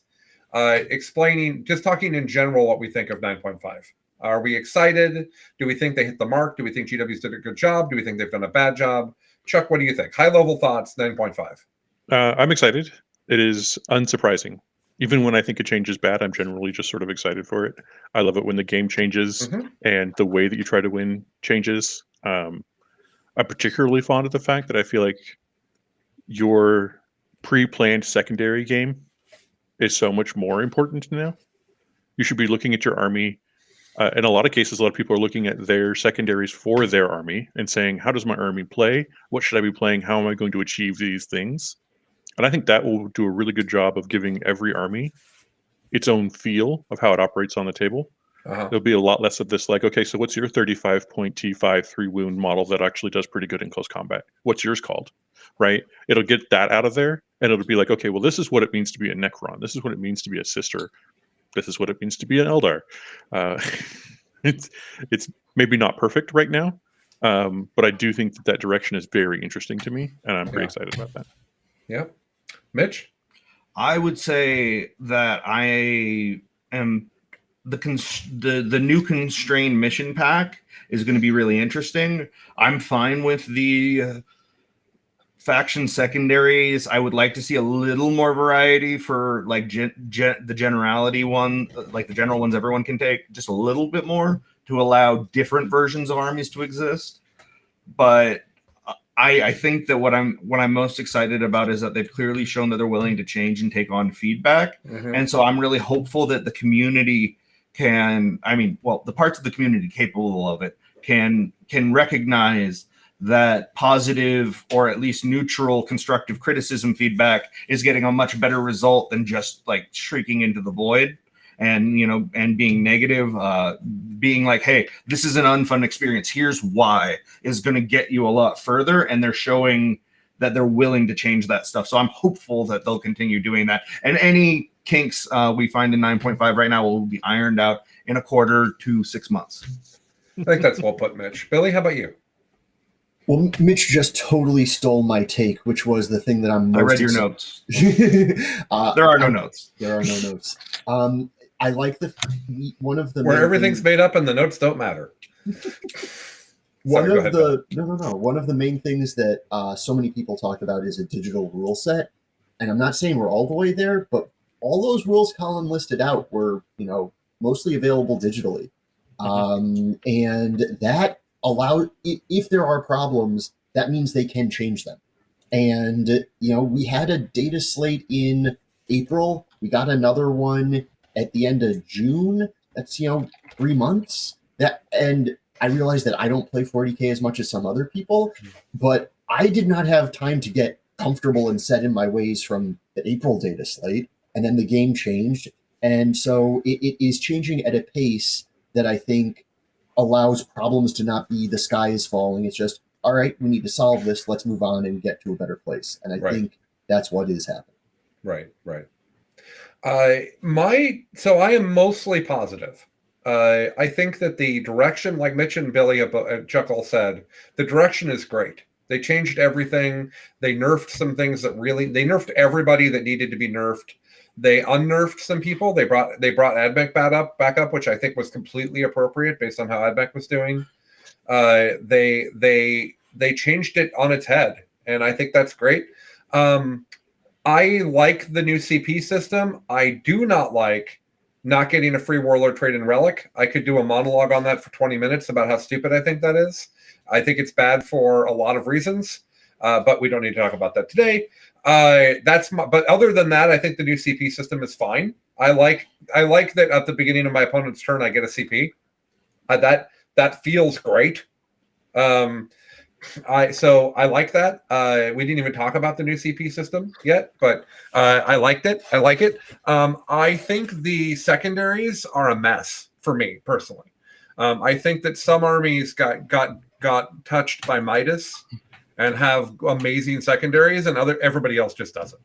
talking in general what we think of 9.5. Are we excited? Do we think they hit the mark? Do we think GW's did a good job? Do we think they've done a bad job? Chuck, what do you think? High level thoughts, 9.5. I'm excited. It is unsurprising. Even when I think a change is bad, I'm generally just sort of excited for it. I love it when the game changes and the way that you try to win changes. I'm particularly fond of the fact that I feel like your pre-planned secondary game is so much more important now. You should be looking at your army. In a lot of cases, a lot of people are looking at their secondaries for their army and saying, how does my army play? What should I be playing? How am I going to achieve these things? And I think that will do a really good job of giving every army its own feel of how it operates on the table. There'll be a lot less of this like, okay, so what's your 35-point T5 3-wound model that actually does pretty good in close combat? What's yours called? Right? It'll get that out of there, and it'll be like, okay, well, this is what it means to be a Necron. This is what it means to be a Sister. This is what it means to be an Eldar. It's maybe not perfect right now, but I do think that direction is very interesting to me, and I'm pretty excited about that. Yeah. Mitch? I would say that I am the new constrained mission pack is going to be really interesting. I'm fine with the faction secondaries. I would like to see a little more variety for like the generality one, like the general ones everyone can take, just a little bit more to allow different versions of armies to exist. But I think that what I'm most excited about is that they've clearly shown that they're willing to change and take on feedback. And so I'm really hopeful that the community can, the parts of the community capable of it can recognize that positive or at least neutral constructive criticism feedback is getting a much better result than just like shrieking into the void and being negative, being like, hey, this is an unfun experience, here's why, is going to get you a lot further. And they're showing that they're willing to change that stuff. So I'm hopeful that they'll continue doing that. And any kinks we find in 9.5 right now will be ironed out in a quarter to 6 months. I think that's well put, Mitch. Billy, how about you? Well, Mitch just totally stole my take, which was the thing that I'm most I read your notes. There are no notes. There are no notes. I like one of the where everything's made up and the notes don't matter. One of the main things that so many people talk about is a digital rule set, and I'm not saying we're all the way there, but all those rules Colin listed out were mostly available digitally, and that allow, if there are problems, that means they can change them. And we had a data slate in April. We got another one at the end of June. That's 3 months. And I realized that I don't play 40K as much as some other people, but I did not have time to get comfortable and set in my ways from the April data slate, and then the game changed. And so it is changing at a pace that I think allows problems to not be the sky is falling. It's just, all right, we need to solve this. Let's move on and get to a better place. And I think that's what is happening. Right. So I am mostly positive. I think that the direction, like Mitch and Billy and Chuck all said, the direction is great. They changed everything. They nerfed some things they nerfed everybody that needed to be nerfed. They unnerfed some people. They brought Admech back up, which I think was completely appropriate based on how Admech was doing. They changed it on its head, and I think that's great. I like the new CP system. I do not like not getting a free Warlord trade in Relic. I could do a monologue on that for 20 minutes about how stupid I think that is. I think it's bad for a lot of reasons, but we don't need to talk about that today. But other than that, I think the new CP system is fine. I like that at the beginning of my opponent's turn, I get a CP. That feels great. I like that. We didn't even talk about the new CP system yet, but I liked it. I like it. I think the secondaries are a mess for me personally. I think that some armies got touched by Midas and have amazing secondaries, and everybody else just doesn't.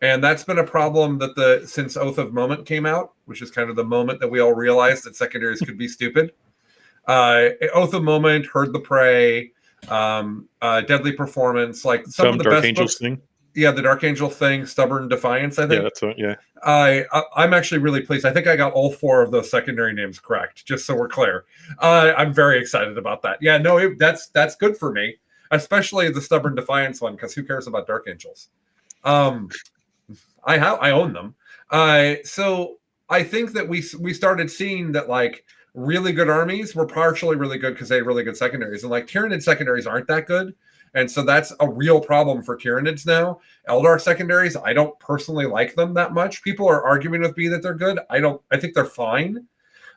And that's been a problem since Oath of Moment came out, which is kind of the moment that we all realized that secondaries could be stupid. Oath of Moment, Herd the Prey, Deadly Performance, like some of the Dark best Angels books. thing. Yeah, the Dark Angel thing, Stubborn Defiance, I think. Yeah, that's right. Yeah. I'm actually really pleased. I think I got all 4 of those secondary names correct, just so we're clear. I'm very excited about that. Yeah, no, that's good for me, especially the Stubborn Defiance one, because who cares about Dark Angels? I own them. So I think that we started seeing that like really good armies were partially really good because they had really good secondaries, and like Tyranid secondaries aren't that good. And so that's a real problem for Tyranids now. Eldar secondaries, I don't personally like them that much. People are arguing with me that they're good. I think they're fine.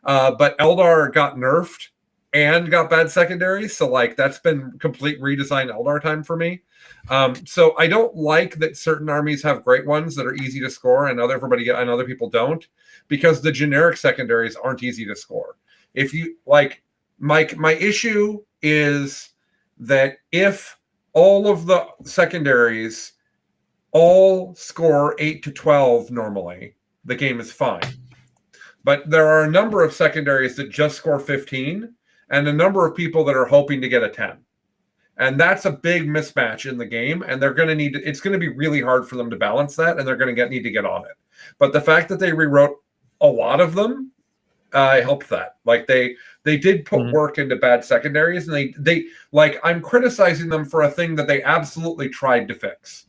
But Eldar got nerfed and got bad secondaries. So like that's been complete redesign Eldar time for me. So I don't like that certain armies have great ones that are easy to score and other people don't, because the generic secondaries aren't easy to score. If you like, my issue is that if all of the secondaries all score 8 to 12 normally, the game is fine. But there are a number of secondaries that just score 15 and a number of people that are hoping to get a 10. And that's a big mismatch in the game, and they're going to it's going to be really hard for them to balance that, and they're going to need to get on it. But the fact that they rewrote a lot of them helped that. Like they did put work into bad secondaries, and they like, I'm criticizing them for a thing that they absolutely tried to fix.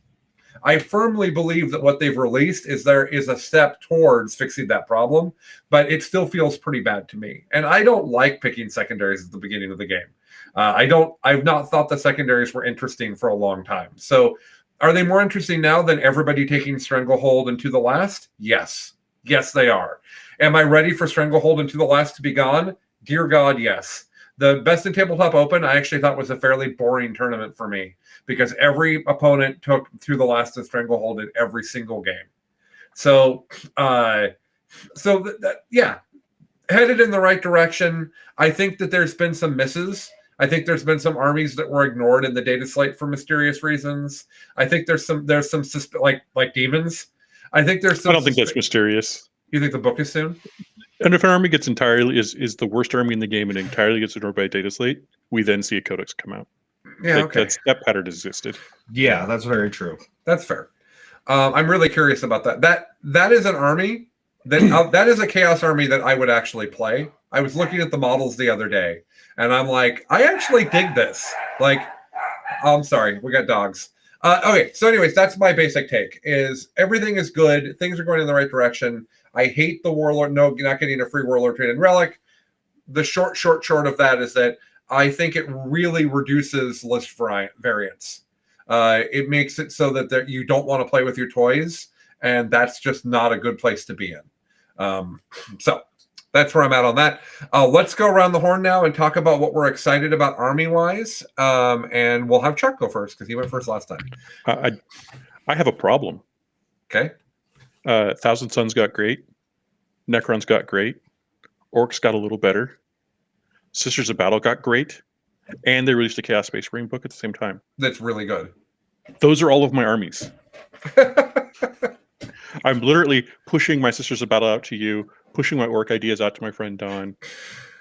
I firmly believe that what they've released is a step towards fixing that problem, but it still feels pretty bad to me. And I don't like picking secondaries at the beginning of the game. I've not thought the secondaries were interesting for a long time. So are they more interesting now than everybody taking Stranglehold into the last? Yes. Yes, they are. Am I ready for Stranglehold into the last to be gone? Dear God, yes. The Best in Tabletop Open, I actually thought was a fairly boring tournament for me because every opponent took through the last of Stranglehold in every single game. So, yeah, headed in the right direction. I think that there's been some misses. I think there's been some armies that were ignored in the data slate for mysterious reasons. I think there's some like demons. I think there's some. I don't think that's mysterious. You think the book is soon? And if an army gets entirely is the worst army in the game and entirely gets ignored by a data slate, we then see a codex come out. Yeah, okay. That pattern existed. Yeah, that's very true. That's fair. I'm really curious about that. That is an army that is a chaos army that I would actually play. I was looking at the models the other day, and I'm like, I actually dig this. Like, I'm sorry, we got dogs. Okay, so anyways, that's my basic take. Is everything is good? Things are going in the right direction. I hate the warlord. No, not getting a free warlord trade and relic. The short of that is that I think it really reduces list variance. It makes it so that you don't want to play with your toys, and that's just not a good place to be in. So that's where I'm at on that. Let's go around the horn now and talk about what we're excited about army-wise, and we'll have Chuck go first because he went first last time. I have a problem. Okay. Thousand Suns got great. Necrons got great. Orcs got a little better. Sisters of Battle got great. And they released a Chaos Space Marine book at the same time. That's really good. Those are all of my armies. I'm literally pushing my Sisters of Battle out to you, pushing my Orc ideas out to my friend Don,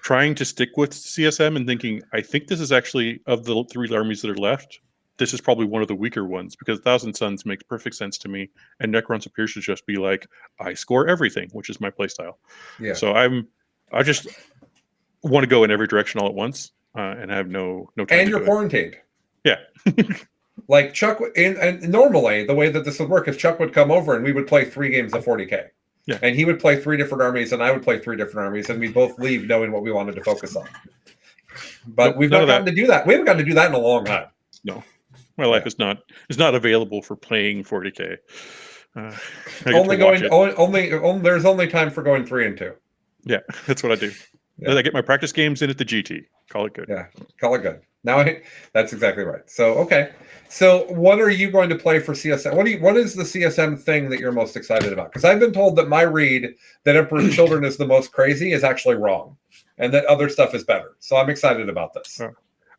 trying to stick with CSM and thinking, I think this is actually, of the 3 armies that are left, this is probably one of the weaker ones because Thousand Suns makes perfect sense to me, and Necrons appears to just be like, I score everything, which is my playstyle. Yeah. So I just want to go in every direction all at once, and I have no time. And you're quarantined. Yeah. Like Chuck, and normally the way that this would work is Chuck would come over and we would play 3 games of 40K. Yeah. And he would play 3 different armies, and I would play 3 different armies, and we both leave knowing what we wanted to focus on. But we've not gotten to do that. We haven't gotten to do that in a long time. No. My life is not available for playing 40K. There's only time for going 3 and 2. Yeah, that's what I do. Yeah. I get my practice games in at the GT. Call it good. Yeah, call it good. That's exactly right. So okay, so what are you going to play for CSM? What is the CSM thing that you're most excited about? Because I've been told that my read that Emperor's Children is the most crazy is actually wrong, and that other stuff is better. So I'm excited about this.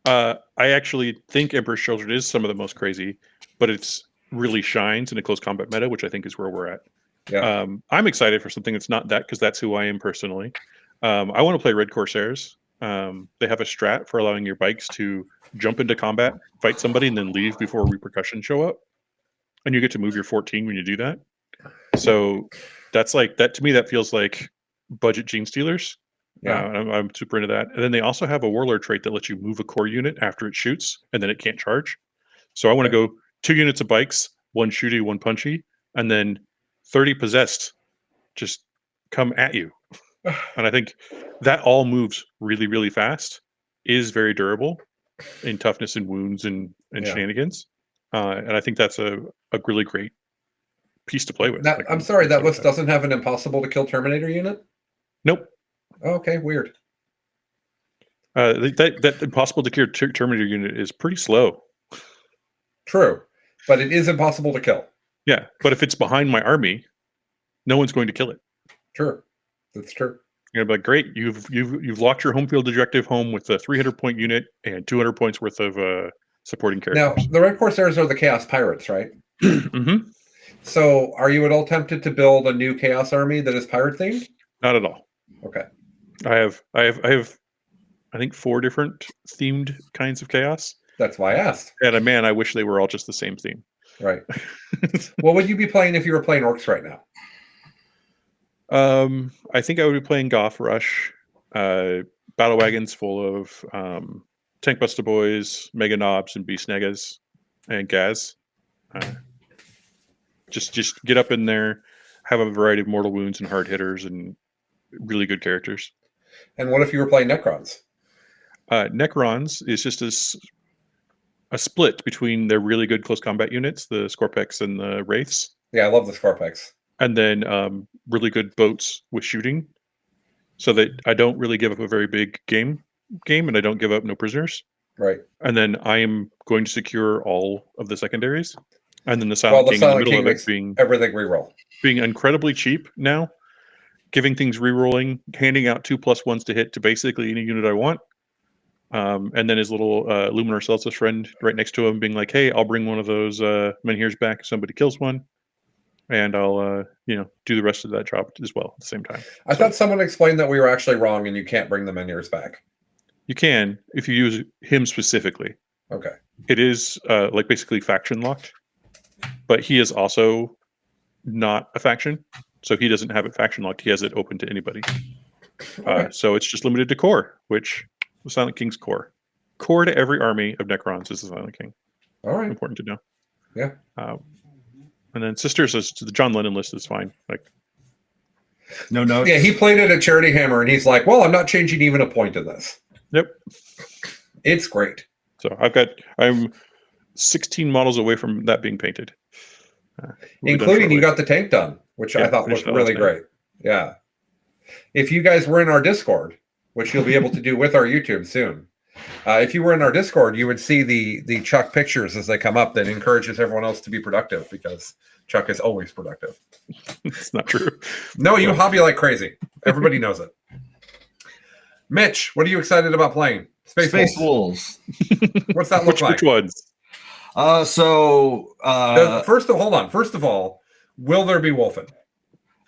I actually think Emperor's Children is some of the most crazy, but it's really shines in a close combat meta, which I think is where we're at. Yeah. I'm excited for something that's not that because that's who I am personally. I want to play Red Corsairs. They have a strat for allowing your bikes to jump into combat, fight somebody, and then leave before repercussions show up. And you get to move your 14 when you do that. So that's like that to me. That feels like budget Gene Stealers. Yeah, I'm super into that. And then they also have a warlord trait that lets you move a core unit after it shoots, and then it can't charge. So I want to go 2 units of bikes, 1 shooty, 1 punchy, and then 30 possessed just come at you. And I think that all moves really, really fast, is very durable in toughness and wounds and shenanigans. And I think that's a really great piece to play with. Now, I'm sorry, that list doesn't have an impossible to kill Terminator unit? Nope. Okay, weird. That impossible to kill Terminator unit is pretty slow. True, but it is impossible to kill. Yeah, but if it's behind my army, no one's going to kill it. True, that's true. You're gonna be like, great, you've locked your home field objective home with a 300-point unit and 200 points worth of supporting characters. Now, the Red Corsairs are the Chaos Pirates, right? Mm-hmm. So, are you at all tempted to build a new Chaos army that is pirate themed? Not at all. Okay. I have I think 4 different themed kinds of chaos. That's why I asked. And man, I wish they were all just the same theme. Right. What would you be playing if you were playing orcs right now? I think I would be playing Goth Rush, battle wagons full of tank buster boys, mega knobs, and beast negas, and Gaz. Just get up in there, have a variety of mortal wounds and hard hitters, and really good characters. And what if you were playing Necrons? Necrons is just a split between their really good close combat units, the Scorpex and the Wraiths. Yeah, I love the Scorpex. And then really good boats with shooting, so that I don't really give up a very big game, and I don't give up no prisoners. Right. And then I am going to secure all of the secondaries. And then the Silent King in the middle of it being everything reroll. Being incredibly cheap now, giving things rerolling, handing out 2+1s to hit to basically any unit I want. And then his little Luminar Celsus friend right next to him being like, hey, I'll bring one of those Menhirs back if somebody kills one. And I'll do the rest of that job as well at the same time. I thought someone explained that we were actually wrong and you can't bring the Menhirs back. You can if you use him specifically. Okay. It is like basically faction locked, but he is also not a faction, so he doesn't have it faction locked. He has it open to anybody. Okay. So it's just limited to core, which the Silent King's core. Core to every army of Necrons is the Silent King. All right. Important to know. Yeah. And then Sisters, the John Lennon list is fine. Like, no notes. Yeah, he played it at Charity Hammer, and he's like, "Well, I'm not changing even a point in this." Yep. It's great. So I'm 16 models away from that being painted. Including you got the tank done, which I thought looked really great. Yeah. If you guys were in our Discord, which you'll be able to do with our YouTube soon, if you were in our Discord, you would see the Chuck pictures as they come up that encourages everyone else to be productive, because Chuck is always productive. It's not true. No, you hobby like crazy. Everybody knows it. Mitch, what are you excited about playing? Space Wolves. What's that look like? Which ones? Hold on. First of all, will there be Wolfen?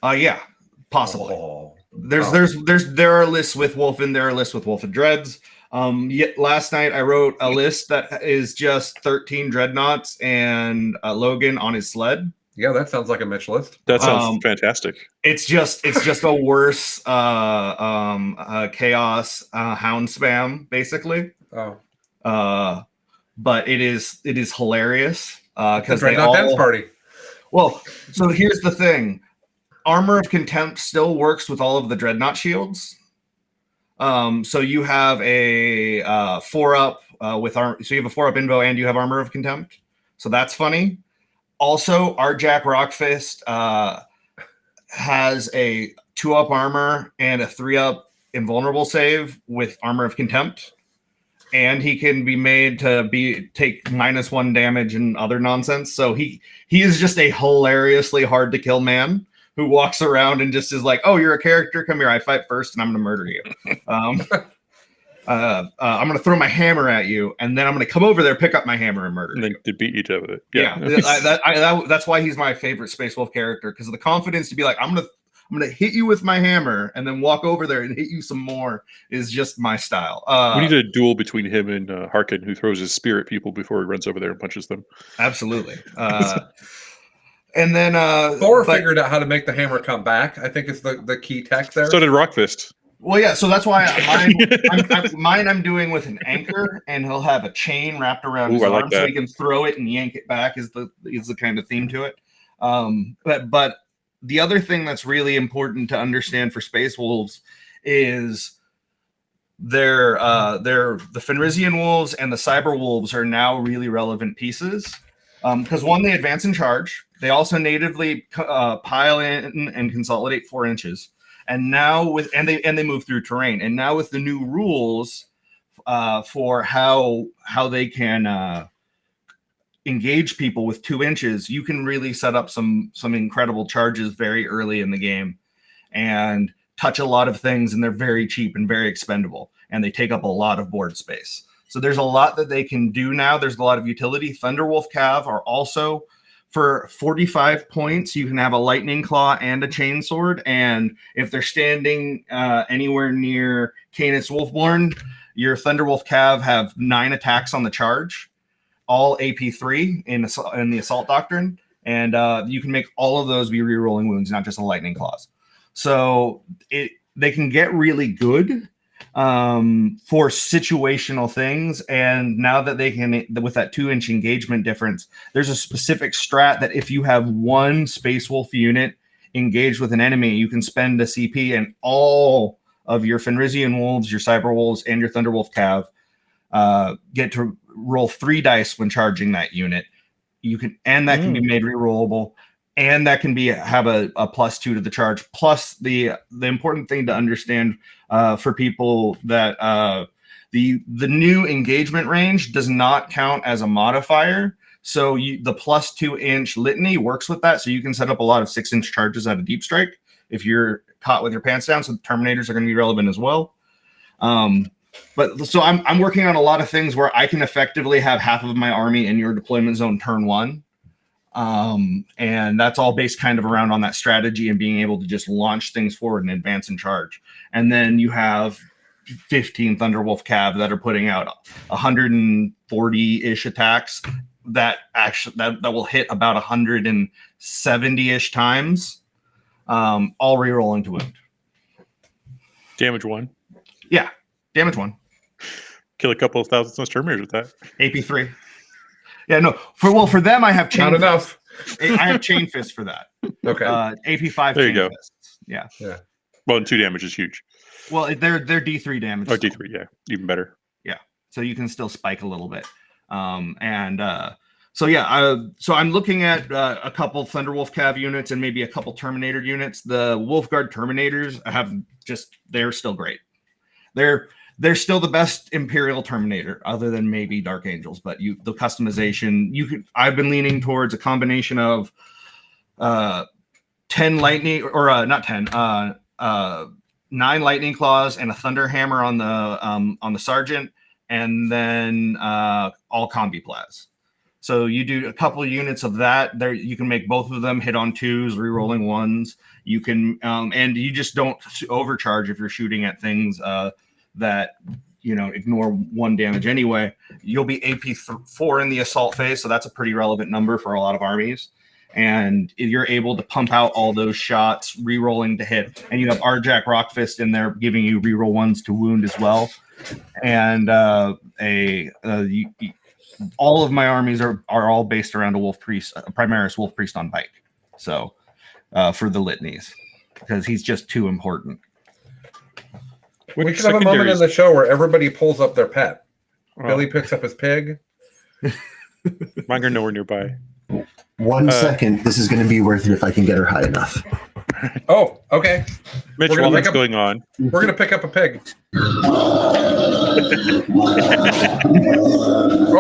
Yeah, possibly. There are lists with Wolfen. There are lists with Wolfen Dreads. Yet last night I wrote a list that is just 13 Dreadnoughts and Logan on his sled. Yeah, that sounds like a Mitch list. That sounds fantastic. It's just a worse chaos hound spam, basically. Oh. But it is hilarious because they all dance party. Well, so here's the thing: Armor of Contempt still works with all of the Dreadnought shields. So you have a 4-up with so you have a 4-up invo and you have Armor of Contempt. So that's funny. Also, Art Jack Rockfist has a 2-up armor and a 3-up invulnerable save with Armor of Contempt. And he can be made to take -1 damage and other nonsense. So he is just a hilariously hard to kill man who walks around and just is like, "Oh, you're a character. Come here. I fight first, and I'm going to murder you. I'm going to throw my hammer at you, and then I'm going to come over there, pick up my hammer, and murder you." And then to beat each of it. Yeah, that's why he's my favorite Space Wolf character, because the confidence to be like, I'm gonna hit you with my hammer and then walk over there and hit you some more is just my style. We need a duel between him and Harkin, who throws his spear at people before he runs over there and punches them. Absolutely. And then Thor figured out how to make the hammer come back. I think it's the key tech there. So did Rockfist. Well, yeah. So that's why I'm doing with an anchor, and he'll have a chain wrapped around his arm, so he can throw it and yank it back. Is the kind of theme to it. But the other thing that's really important to understand for Space Wolves is the Fenrisian Wolves and the Cyber Wolves are now really relevant pieces. Because one, they advance in charge. They also natively pile in and consolidate 4 inches. And now they move through terrain. And now with the new rules for how they can engage people with 2 inches, you can really set up some incredible charges very early in the game and touch a lot of things, and they're very cheap and very expendable, and they take up a lot of board space. So there's a lot that they can do now. There's a lot of utility. Thunderwolf Cav are also, for 45 points, you can have a Lightning Claw and a Chainsword, and if they're standing anywhere near Canis Wolfborn, your Thunderwolf Cav have 9 attacks on the charge, all AP3 in the Assault Doctrine, and you can make all of those be rerolling wounds, not just a Lightning Claws. So they can get really good for situational things, and now that they can, with that 2-inch engagement difference, there's a specific strat that if you have one Space Wolf unit engaged with an enemy, you can spend a CP and all of your Fenrisian Wolves, your Cyber Wolves, and your Thunderwolf Cav get to roll 3 dice when charging that unit. You can, and that can be made rerollable, and that can be have a +2 to the charge. Plus, the important thing to understand for people that the new engagement range does not count as a modifier. So the +2 inch litany works with that. So you can set up a lot of 6-inch charges out of Deep Strike if you're caught with your pants down. So the Terminators are going to be relevant as well. But so I'm working on a lot of things where I can effectively have half of my army in your deployment zone turn 1. And that's all based kind of around on that strategy and being able to just launch things forward and advance and charge. And then you have 15 Thunderwolf Cav that are putting out 140-ish attacks that actually that will hit about 170-ish times, all rerolling to wound. Damage 1. Yeah, damage 1. Kill a couple of thousand Terminators with that. AP3. Yeah, no. For them, I have chain. Not enough. I have chain fist for that. Okay. AP5. There you go. Fists. Yeah. Well, and 2 damage is huge. Well, they're D3 damage. Oh, D3, yeah, even better. Yeah, so you can still spike a little bit. So I'm looking at a couple Thunderwolf Cav units and maybe a couple Terminator units. The Wolfguard Terminators they're still great. They're still the best Imperial Terminator, other than maybe Dark Angels. But the customization, I've been leaning towards a combination of 10 lightning, or not 10, 9 lightning claws and a thunder hammer on the sergeant, and then all combi plas. So you do a couple of units of that. There, you can make both of them hit on 2s, re-rolling 1s. You can, and you just don't overcharge if you're shooting at things that ignore 1 damage anyway. You'll be AP4 in the assault phase, so that's a pretty relevant number for a lot of armies. And you're able to pump out all those shots, re-rolling to hit. And you have Arjac Rockfist in there giving you re-roll 1s to wound as well. And all of my armies are all based around a Wolf Priest, a Primaris Wolf Priest on bike. So for the litanies, because he's just too important. We should have a moment in the show where everybody pulls up their pet. Billy picks up his pig. Mine are nowhere nearby. 1 second. This is going to be worth it if I can get her high enough. Oh, okay. Mitch, while that's going on, we're going to pick up a pig. Oh,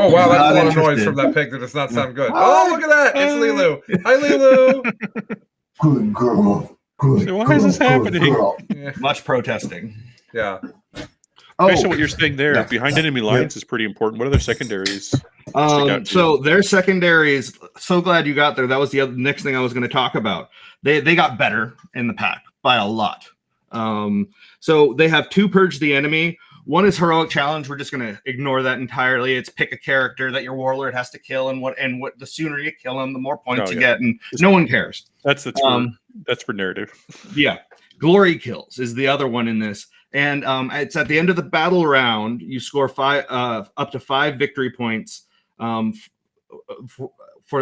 wow, that's a lot of noise from that pig. That does not sound good. Oh, look at that. It's Lilu. Hi, Lilu. Good girl. Good so why is this happening? Yeah. Much protesting. Yeah. Based on what you're saying there, behind enemy lines is pretty important. What are their secondaries? So their secondaries, so glad you got there. That was the next thing I was going to talk about. They got better in the pack by a lot. So they have 2 Purge the Enemy. One is Heroic Challenge. We're just going to ignore that entirely. It's pick a character that your warlord has to kill, and what the sooner you kill him, the more points you get, and no one cares. That's for narrative. Yeah. Glory Kills is the other one in this. And it's at the end of the battle round, you score up to 5 victory points for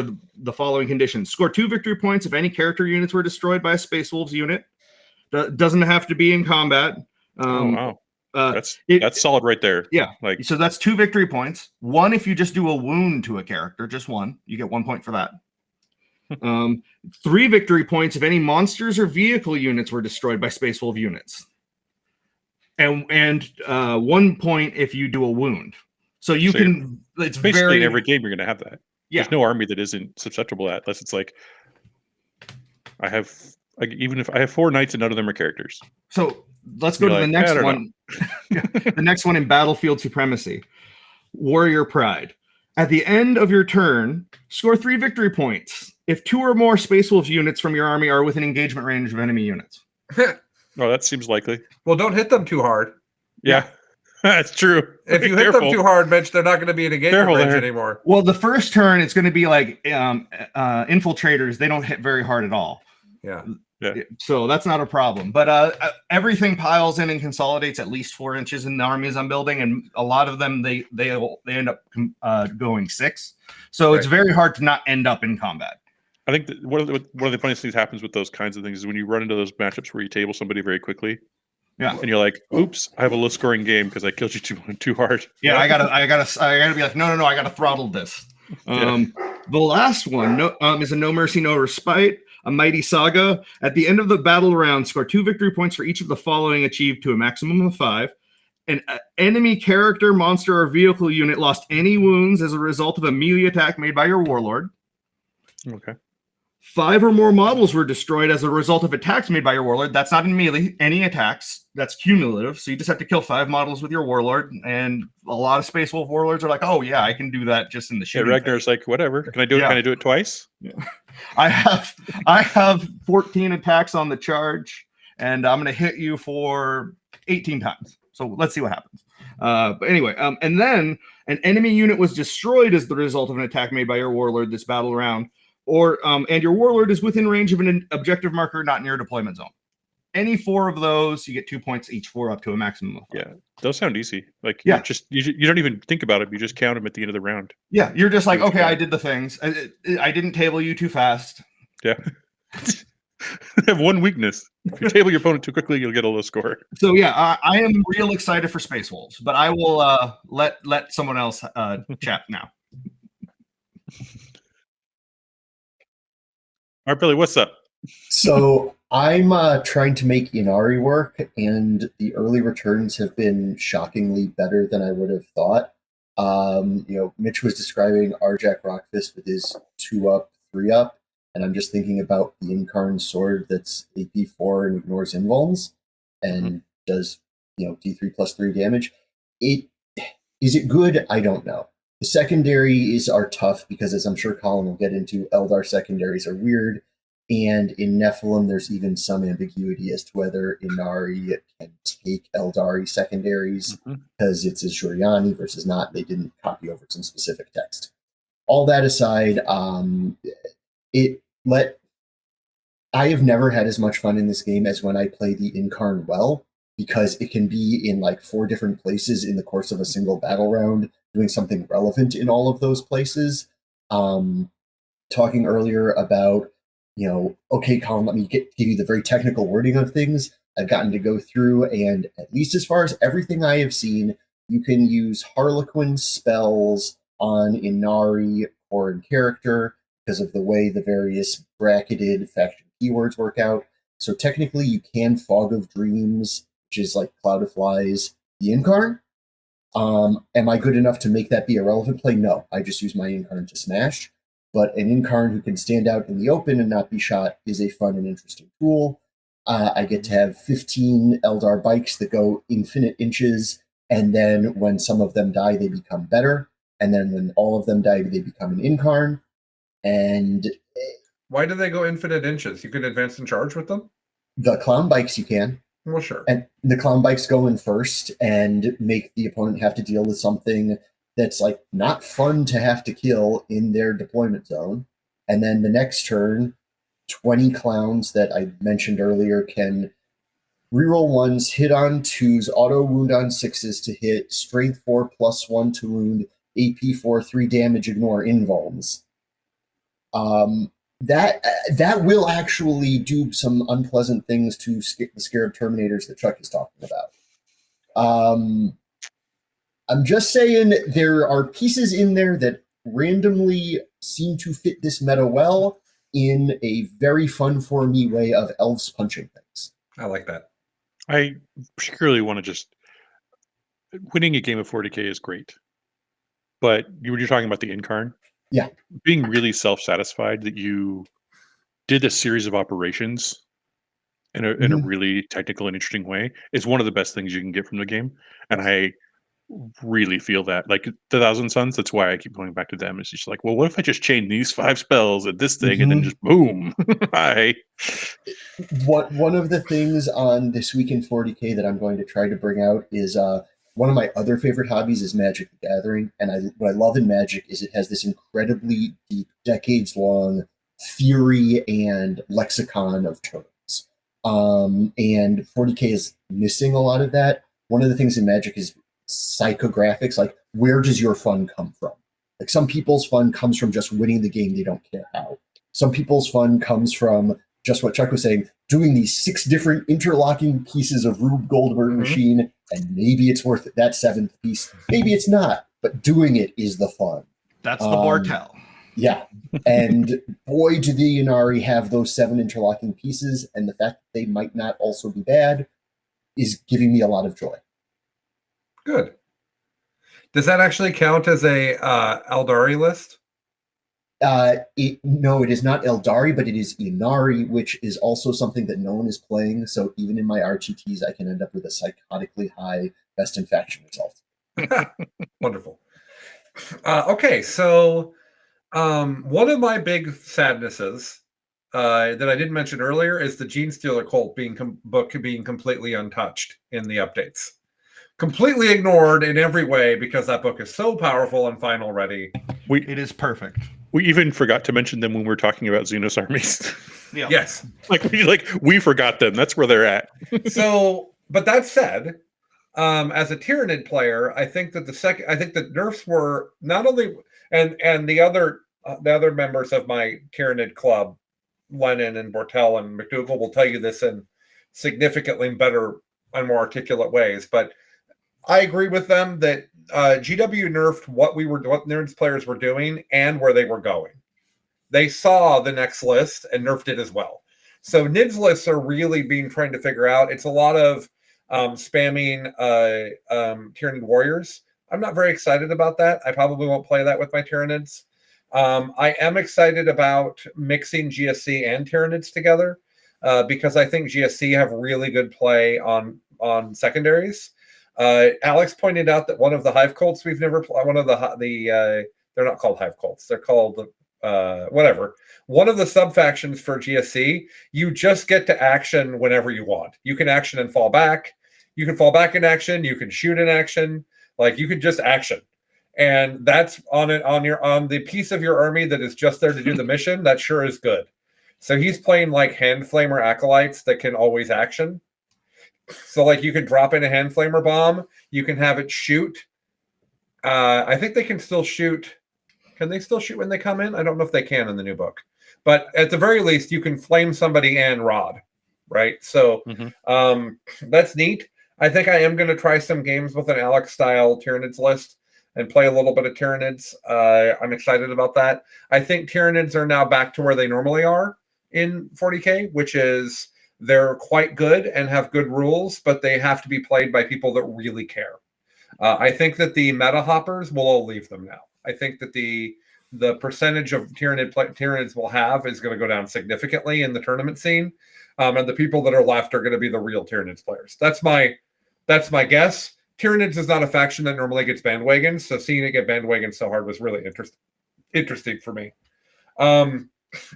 the following conditions. Score 2 victory points if any character units were destroyed by a Space Wolves unit. Doesn't have to be in combat. Wow. That's solid right there. Yeah. So that's 2 victory points. 1 if you just do a wound to a character, just 1. You get 1 point for that. 3 victory points if any monsters or vehicle units were destroyed by Space Wolf units. And 1 point if you do a wound. So you can. It's basically in every game you're going to have that. Yeah. There's no army that isn't susceptible to that, unless it's like even if I have 4 knights and none of them are characters. So let's go to the next one. The next one in Battlefield Supremacy, Warrior Pride. At the end of your turn, score 3 victory points if 2 or more Space Wolves units from your army are within engagement range of enemy units. Oh, that seems likely. Well, don't hit them too hard. Yeah, that's true. If you hit them too hard, Mitch, they're not going to be in engagement range anymore. Well, the first turn, it's going to be like infiltrators. They don't hit very hard at all. Yeah. So that's not a problem. But everything piles in and consolidates at least 4 inches in the armies I'm building, and a lot of them they end up going 6. So it's very hard to not end up in combat. I think that one of the funniest things happens with those kinds of things is when you run into those matchups where you table somebody very quickly, Yeah. And you're like, oops, I have a low scoring game because I killed you too hard. Yeah, I gotta be like, no, I gotta throttle this. The last one is a No Mercy, No Respite, a mighty saga. At the end of the battle round, score 2 victory points for each of the following achieved to a maximum of 5. An enemy character, monster, or vehicle unit lost any wounds as a result of a melee attack made by your warlord. Okay. 5 or more models were destroyed as a result of attacks made by your warlord. That's not in melee. Any attacks, that's cumulative. So you just have to kill 5 models with your warlord. And a lot of Space Wolf warlords are like, oh yeah, I can do that just in the shooting. Yeah, Ragnar's like, whatever. Can I do it? Yeah. Can I do it twice? Yeah. I have 14 attacks on the charge, and I'm gonna hit you for 18 times. So let's see what happens. But anyway, and then an enemy unit was destroyed as the result of an attack made by your warlord this battle round. Or and your warlord is within range of an objective marker not near a deployment zone. Any 4 of those, you get 2 points each for up to a maximum of 5. Yeah, those sound easy. Like, yeah, you don't even think about them. You just count them at the end of the round. Yeah, you're just like, okay, I did the things. I didn't table you too fast. Yeah. I have one weakness. If you table your opponent too quickly, you'll get a low score. So yeah, I am real excited for Space Wolves, but I will let someone else chat now. All right, Billy, what's up? So I'm trying to make Inari work, and the early returns have been shockingly better than I would have thought. Mitch was describing Arjak Rockfist with his 2-up, 3-up, and I'm just thinking about the Incarn sword that's AP4 and ignores invulns and does D3 plus 3 damage. Is it good? I don't know. The secondaries are tough because, as I'm sure Colin will get into, Eldar secondaries are weird. And in Nephilim, there's even some ambiguity as to whether Inari can take Eldari secondaries because it's a Shuriani versus not. They didn't copy over some specific text. All that aside, I have never had as much fun in this game as when I play the Incarn well, because it can be in like 4 different places in the course of a single battle round, doing something relevant in all of those places. Talking earlier about, okay, Colin, let me give you the very technical wording of things. I've gotten to go through, and at least as far as everything I have seen, you can use Harlequin spells on Inari or in character because of the way the various bracketed faction keywords work out. So technically, you can Fog of Dreams, which is like Cloud of Flies, the Incarn. Am I good enough to make that be a relevant play? No, I just use my Incarn to smash. But an Incarn who can stand out in the open and not be shot is a fun and interesting tool. I get to have 15 Eldar bikes that go infinite inches, and then when some of them die, they become better. And then when all of them die, they become an Incarn. And why do they go infinite inches? You can advance and charge with them? The clown bikes you can. Well, sure. And the clown bikes go in first and make the opponent have to deal with something that's like not fun to have to kill in their deployment zone. And then the next turn, 20 clowns that I mentioned earlier can reroll 1s, hit on 2s, auto wound on 6s to hit, strength 4 plus 1 to wound, AP 4, 3 damage, ignore invulns. That will actually do some unpleasant things to the Scarab Terminators that Chuck is talking about. I'm just saying there are pieces in there that randomly seem to fit this meta well in a very fun for me way of elves punching things. I like that. I particularly want to just... Winning a game of 40k is great. But you were talking about the Incarn? Yeah. Being really self-satisfied that you did a series of operations in a really technical and interesting way is one of the best things you can get from the game. And I really feel that. Like the Thousand Suns, that's why I keep going back to them. It's just like, well, what if I just chain these 5 spells at this thing and then just boom? Hi. One of the things on This Week in 40k that I'm going to try to bring out is one of my other favorite hobbies is Magic the Gathering. And what I love in Magic is it has this incredibly deep, decades-long theory and lexicon of terms. And 40k is missing a lot of that. One of the things in Magic is psychographics, like where does your fun come from? Like some people's fun comes from just winning the game, they don't care how. Some people's fun comes from just what Chuck was saying, doing these 6 different interlocking pieces of Rube Goldberg machine, and maybe it's worth it, that 7th piece. Maybe it's not, but doing it is the fun. That's the Bartel. Yeah. And boy, do the Ynnari have those 7 interlocking pieces, and the fact that they might not also be bad is giving me a lot of joy. Good. Does that actually count as a Eldari list? No, it is not Eldari, but it is Ynnari, which is also something that no one is playing. So even in my RTTs, I can end up with a psychotically high best in faction result. Wonderful. Okay, so one of my big sadnesses that I didn't mention earlier is the Gene Stealer Cult book being completely untouched in the updates. Completely ignored in every way because that book is so powerful and fine already. It is perfect. We even forgot to mention them when we were talking about Xenos armies. Yeah. Yes. we forgot them. That's where they're at. So, but that said, as a Tyranid player, I think that the nerfs were not only and the other members of my Tyranid club, Lennon and Bortel and McDougall, will tell you this in significantly better and more articulate ways, but I agree with them that GW nerfed what Nerds players were doing and where they were going. They saw the next list and nerfed it as well. So NIDS lists are really trying to figure out. It's a lot of spamming Tyranid warriors. I'm not very excited about that. I probably won't play that with my Tyranids. I am excited about mixing GSC and Tyranids together because I think GSC have really good play on secondaries. Alex pointed out that one of the hive cults we've never played, one of the they're not called hive cults, they're called whatever. One of the sub factions for GSC, you just get to action whenever you want. You can action and fall back. You can fall back in action. You can shoot in action. Like you could just action, and that's on the piece of your army that is just there to do the mission. That sure is good. So he's playing like hand flamer acolytes that can always action. So like you can drop in a hand flamer bomb, you can have it shoot. I think they can still shoot. Can they still shoot when they come in? I don't know if they can in the new book, but at the very least, you can flame somebody and rod, right? So that's neat. I think I am going to try some games with an Alex style Tyranids list and play a little bit of Tyranids. I'm excited about that. I think Tyranids are now back to where they normally are in 40K, which is they're quite good and have good rules, but they have to be played by people that really care. I think that the meta hoppers will all leave them now. I think that the percentage of Tyranids we'll have is going to go down significantly in the tournament scene, and the people that are left are going to be the real Tyranids players. That's my guess. Tyranids is not a faction that normally gets bandwagons, so seeing it get bandwagons so hard was really interesting for me. All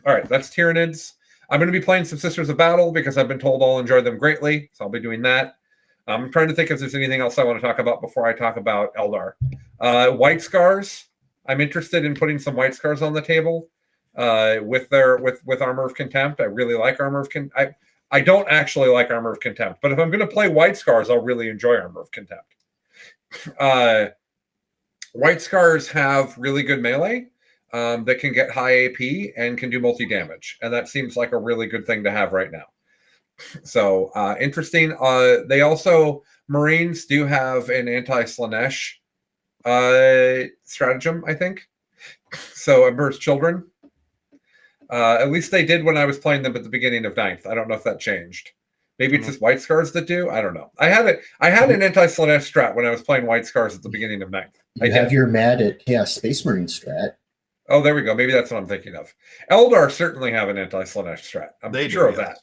right, that's Tyranids. I'm going to be playing some Sisters of Battle because I've been told I'll enjoy them greatly, so I'll be doing that. I'm trying to think if there's anything else I want to talk about before I talk about Eldar. White Scars. I'm interested in putting some White Scars on the table with Armor of Contempt. I really like Armor of Contempt. I don't actually like Armor of Contempt, but if I'm going to play White Scars, I'll really enjoy Armor of Contempt. White Scars have really good melee that can get high AP and can do multi-damage, and that seems like a really good thing to have right now. So interesting. They also, Marines do have an anti-Slanesh stratagem, I think. So Immerse Children. At least they did when I was playing them at the beginning of 9th. I don't know if that changed. Maybe it's just White Scars that do. I don't know. I had an anti-Slanesh strat when I was playing White Scars at the beginning of 9th. You have your mad at Chaos Space Marine strat. Oh, there we go. Maybe that's what I'm thinking of. Eldar certainly have an anti-Slanesh strat. I'm sure of that.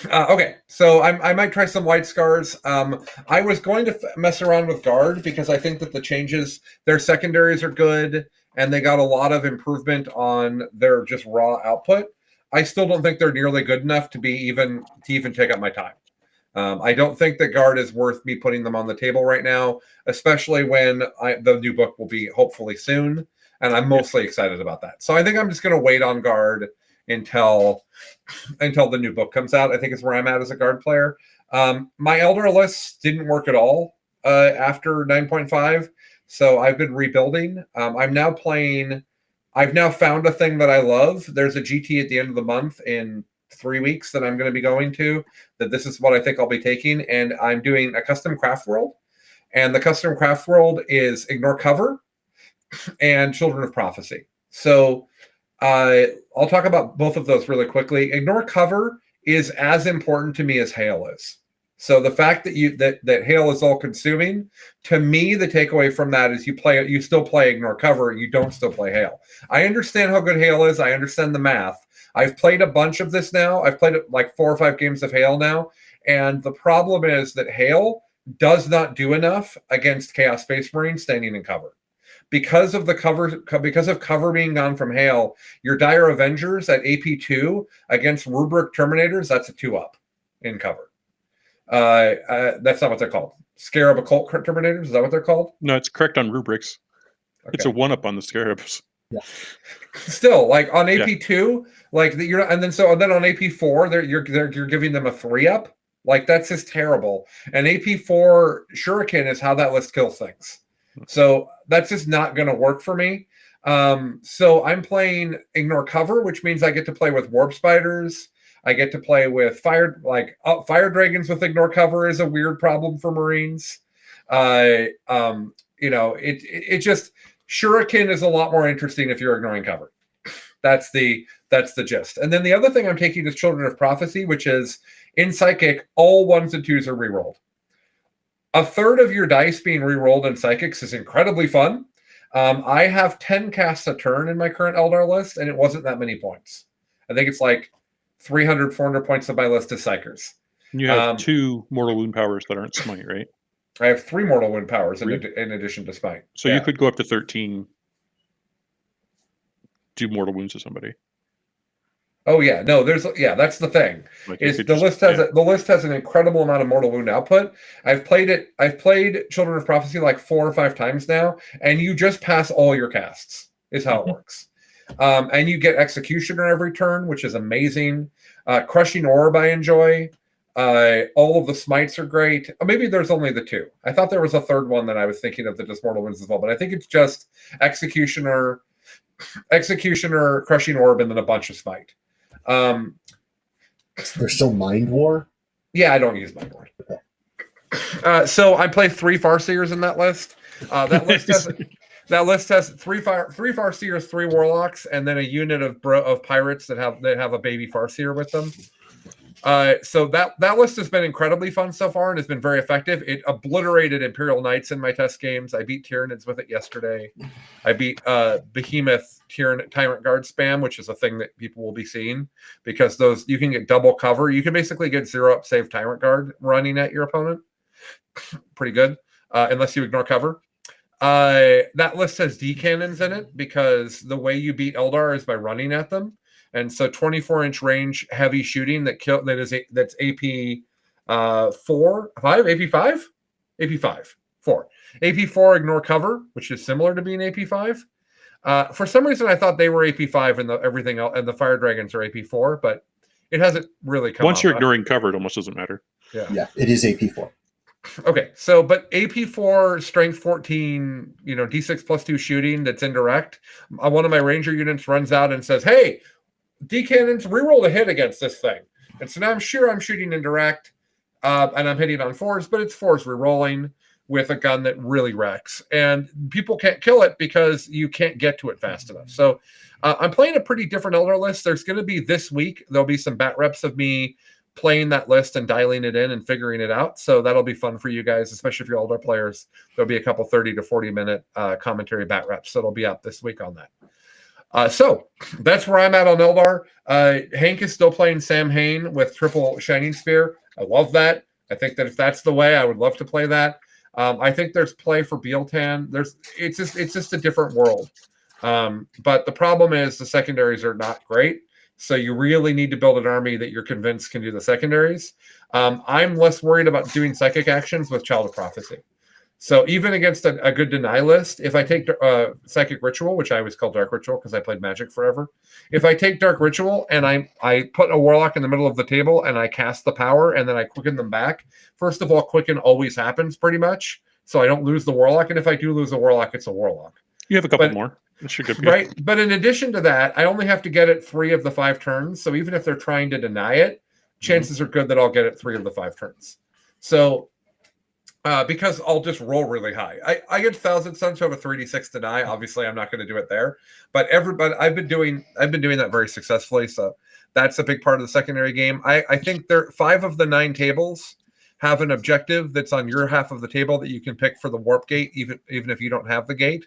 Okay, so I might try some White Scars. I was going to mess around with Guard because I think that the changes, their secondaries are good, and they got a lot of improvement on their just raw output. I still don't think they're nearly good enough to even take up my time. I don't think that Guard is worth me putting them on the table right now, especially when the new book will be hopefully soon, and I'm mostly excited about that. So I think I'm just going to wait on Guard until the new book comes out. I think it's where I'm at as a Guard player. My Elder list didn't work at all after 9.5, so I've been rebuilding. I've now found a thing that I love. There's a GT at the end of the month in 3 weeks that I'm going to be going to, that this is what I think I'll be taking. And I'm doing a custom craft world. And the custom craft world is Ignore Cover and Children of Prophecy. So I'll talk about both of those really quickly. Ignore Cover is as important to me as Hail is. So the fact that that Hail is all consuming, to me, the takeaway from that is you still play Ignore Cover, you don't still play Hail. I understand how good Hail is. I understand the math. I've played a bunch of this now. I've played like 4 or 5 games of Hail now. And the problem is that Hail does not do enough against Chaos Space Marines standing in cover. Because of cover being gone from Hail, your Dire Avengers at AP2 against Rubric Terminators, that's a 2-up in cover. That's not what they're called. Scarab Occult Terminators, is that what they're called? No, it's correct on Rubrics. Okay. It's a 1-up on the Scarabs. Yeah. Still, like on AP2, like and then on AP4, you're giving them a 3-up. Like that's just terrible. And AP4 Shuriken is how that list kills things. So that's just not going to work for me. So I'm playing Ignore Cover, which means I get to play with Warp Spiders. I get to play with Fire Dragons with Ignore Cover is a weird problem for Marines. It just Shuriken is a lot more interesting if you're ignoring cover. That's the gist. And then the other thing I'm taking is Children of Prophecy, which is in Psychic, all 1s and 2s are rerolled. A third of your dice being rerolled in Psychics is incredibly fun. I have 10 casts a turn in my current Eldar list, and it wasn't that many points. I think it's like 300, 400 points of my list is Psychers. You have 2 mortal wound powers that aren't Smite, right? I have 3 mortal wound powers in addition to Smite. So you could go up to 13, do mortal wounds to somebody. Oh yeah, no, that's the thing. Like the list has an incredible amount of mortal wound output. I've played Children of Prophecy like 4 or 5 times now, and you just pass all your casts, is how it works. And you get Executioner every turn, which is amazing. Crushing Orb I enjoy. All of the smites are great. Maybe there's only the 2. I thought there was a third one that I was thinking of that does mortal wounds as well, but I think it's just Executioner, Crushing Orb, and then a bunch of smite. There's still Mind War? Yeah, I don't use Mind War. Okay. So I play 3 Farseers in that list. That list has 3 Farseers, 3 Warlocks, and then a unit of pirates that have a baby Farseer with them. So that list has been incredibly fun so far and has been very effective. It obliterated Imperial Knights in my test games. I beat Tyranids with it yesterday. I beat Behemoth Tyrant Guard spam, which is a thing that people will be seeing because those you can get double cover. You can basically get 0-up save Tyrant Guard running at your opponent. Pretty good, unless you ignore cover. That list has D cannons in it because the way you beat Eldar is by running at them. And so 24-inch range heavy shooting that's AP 4, 5, AP 5? AP 5, 4. AP 4 ignore cover, which is similar to being AP 5. For some reason I thought they were AP 5 and everything else, and the Fire Dragons are AP 4, but it hasn't really come Once up. You're ignoring cover, it almost doesn't matter. Yeah, it is AP 4. Okay, so but AP 4 strength 14, D6 plus 2 shooting that's indirect. One of my ranger units runs out and says, "Hey, D cannons, reroll a hit against this thing." And so now I'm shooting indirect, and I'm hitting on 4s, but it's 4s rerolling with a gun that really wrecks. And people can't kill it because you can't get to it fast enough. So I'm playing a pretty different Eldar list. There's going to be this week, there'll be some bat reps of me playing that list and dialing it in and figuring it out. So that'll be fun for you guys, especially if you're Eldar players. There'll be a couple 30 to 40 minute commentary bat reps. So it'll be up this week on that. So that's where I'm at on Eldar. Hank is still playing Sam Hain with triple Shining Spear. I love that. I think that if that's the way, I would love to play that. I think there's play for Bealtan. It's just a different world. But the problem is the secondaries are not great. So you really need to build an army that you're convinced can do the secondaries. I'm less worried about doing psychic actions with Child of Prophecy. So even against a good deny list, if I take Psychic Ritual, which I always call Dark Ritual because I played Magic forever, if I take Dark Ritual and I put a Warlock in the middle of the table and I cast the power and then I quicken them back, first of all, quicken always happens pretty much, so I don't lose the Warlock, and if I do lose a Warlock, it's a Warlock. You have a couple more. It should be right. But in addition to that, I only have to get it 3 of the 5 turns. So even if they're trying to deny it, chances are good that I'll get it 3 of the 5 turns. So because I'll just roll really high. I get 1,000 Suns over 3d6 deny. Obviously, I'm not going to do it there. But I've been doing that very successfully. So that's a big part of the secondary game. I think 5 of the 9 tables have an objective that's on your half of the table that you can pick for the warp gate, even if you don't have the gate.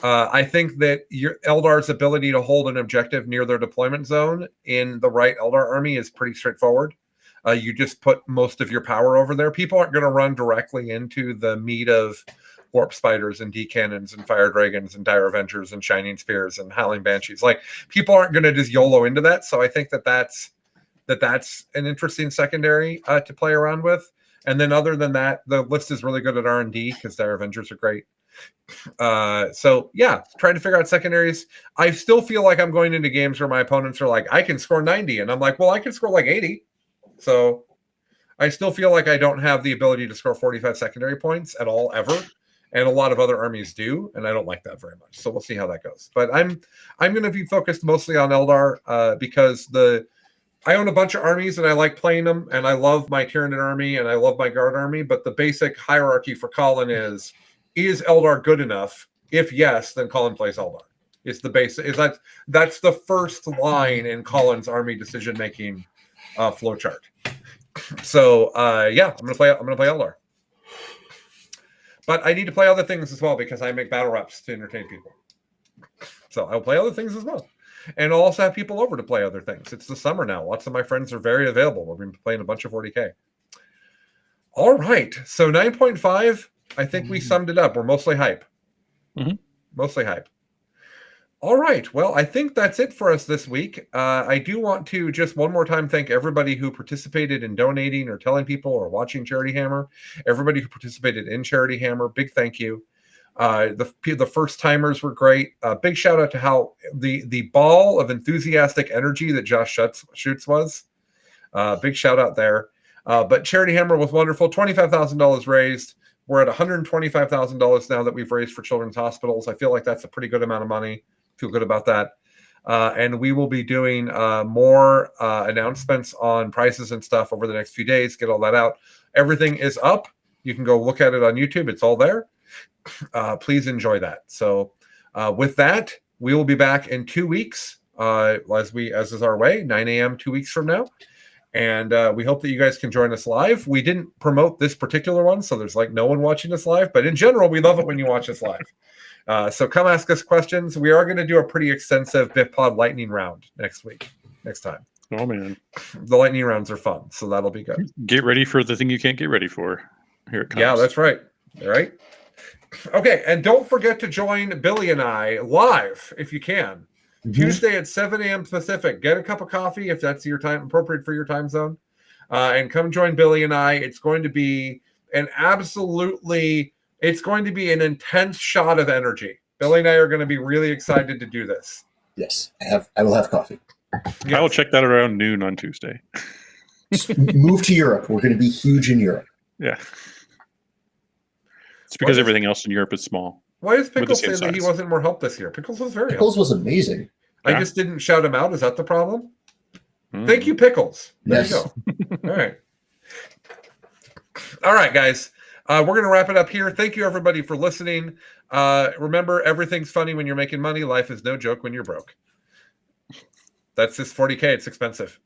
I think that your Eldar's ability to hold an objective near their deployment zone in the right Eldar army is pretty straightforward. You just put most of your power over there. People aren't going to run directly into the meat of warp spiders and D-cannons and fire dragons and dire avengers and shining spears and howling banshees. Like, people aren't going to just YOLO into that. So I think that's an interesting secondary to play around with. And then other than that, the list is really good at R&D because dire avengers are great. So yeah, trying to figure out secondaries. I still feel like I'm going into games where my opponents are like, I can score 90, and I'm like, well, I can score like 80. So I still feel like I don't have the ability to score 45 secondary points at all ever, and a lot of other armies do, and I don't like that very much. So we'll see how that goes. But I'm going to be focused mostly on Eldar because I own a bunch of armies and I like playing them, and I love my Tyranid army and I love my Guard army. But the basic hierarchy for Colin is Eldar good enough? If yes, then Colin plays Eldar. It's the basic. That's the first line in Colin's army decision making flowchart. So yeah, I'm gonna play Eldar. But I need to play other things as well because I make battle reps to entertain people. So I'll play other things as well. And I'll also have people over to play other things. It's the summer now. Lots of my friends are very available. We're going to be playing a bunch of 40K. All right. So 9.5, I think we summed it up. We're mostly hype. Mostly hype. All right. Well, I think that's it for us this week. I do want to just one more time thank everybody who participated in donating or telling people or watching Charity Hammer. Everybody who participated in Charity Hammer, big thank you. The first timers were great. Big shout out to how the ball of enthusiastic energy that Josh Shoots was. Big shout out there. But Charity Hammer was wonderful. $25,000 raised. We're at $125,000 now that we've raised for children's hospitals. I feel like that's a pretty good amount of money. Feel good about that. And we will be doing more announcements on prices and stuff over the next few days. Get all that out. Everything is up. You can go look at it on YouTube. It's all there. Please enjoy that. So with that, we will be back in 2 weeks, as is our way, 9 a.m. 2 weeks from now. And we hope that you guys can join us live. We didn't promote this particular one, so there's like no one watching us live. But in general, we love it when you watch us live. So come ask us questions. We are going to do a pretty extensive BIFPOD lightning round next time. Oh, man. The lightning rounds are fun, so that'll be good. Get ready for the thing you can't get ready for. Here it comes. Yeah, that's right. All right. Okay, and don't forget to join Billy and I live if you can. Tuesday at 7 a.m. Pacific. Get a cup of coffee if that's your time, appropriate for your time zone, and come join Billy and I. It's going to be an intense shot of energy. Billy and I are going to be really excited to do this. Yes, I will have coffee. Yes. I will check that around noon on Tuesday. Move to Europe. We're going to be huge in Europe. Yeah. It's because everything else in Europe is small. Why does Pickles say that he wasn't more help this year? Pickles was very Pickles was amazing. I just didn't shout him out. Is that the problem? Thank you, Pickles. There you go. All right. All right, guys. We're going to wrap it up here. Thank you, everybody, for listening. Remember, everything's funny when you're making money. Life is no joke when you're broke. That's just 40K. It's expensive.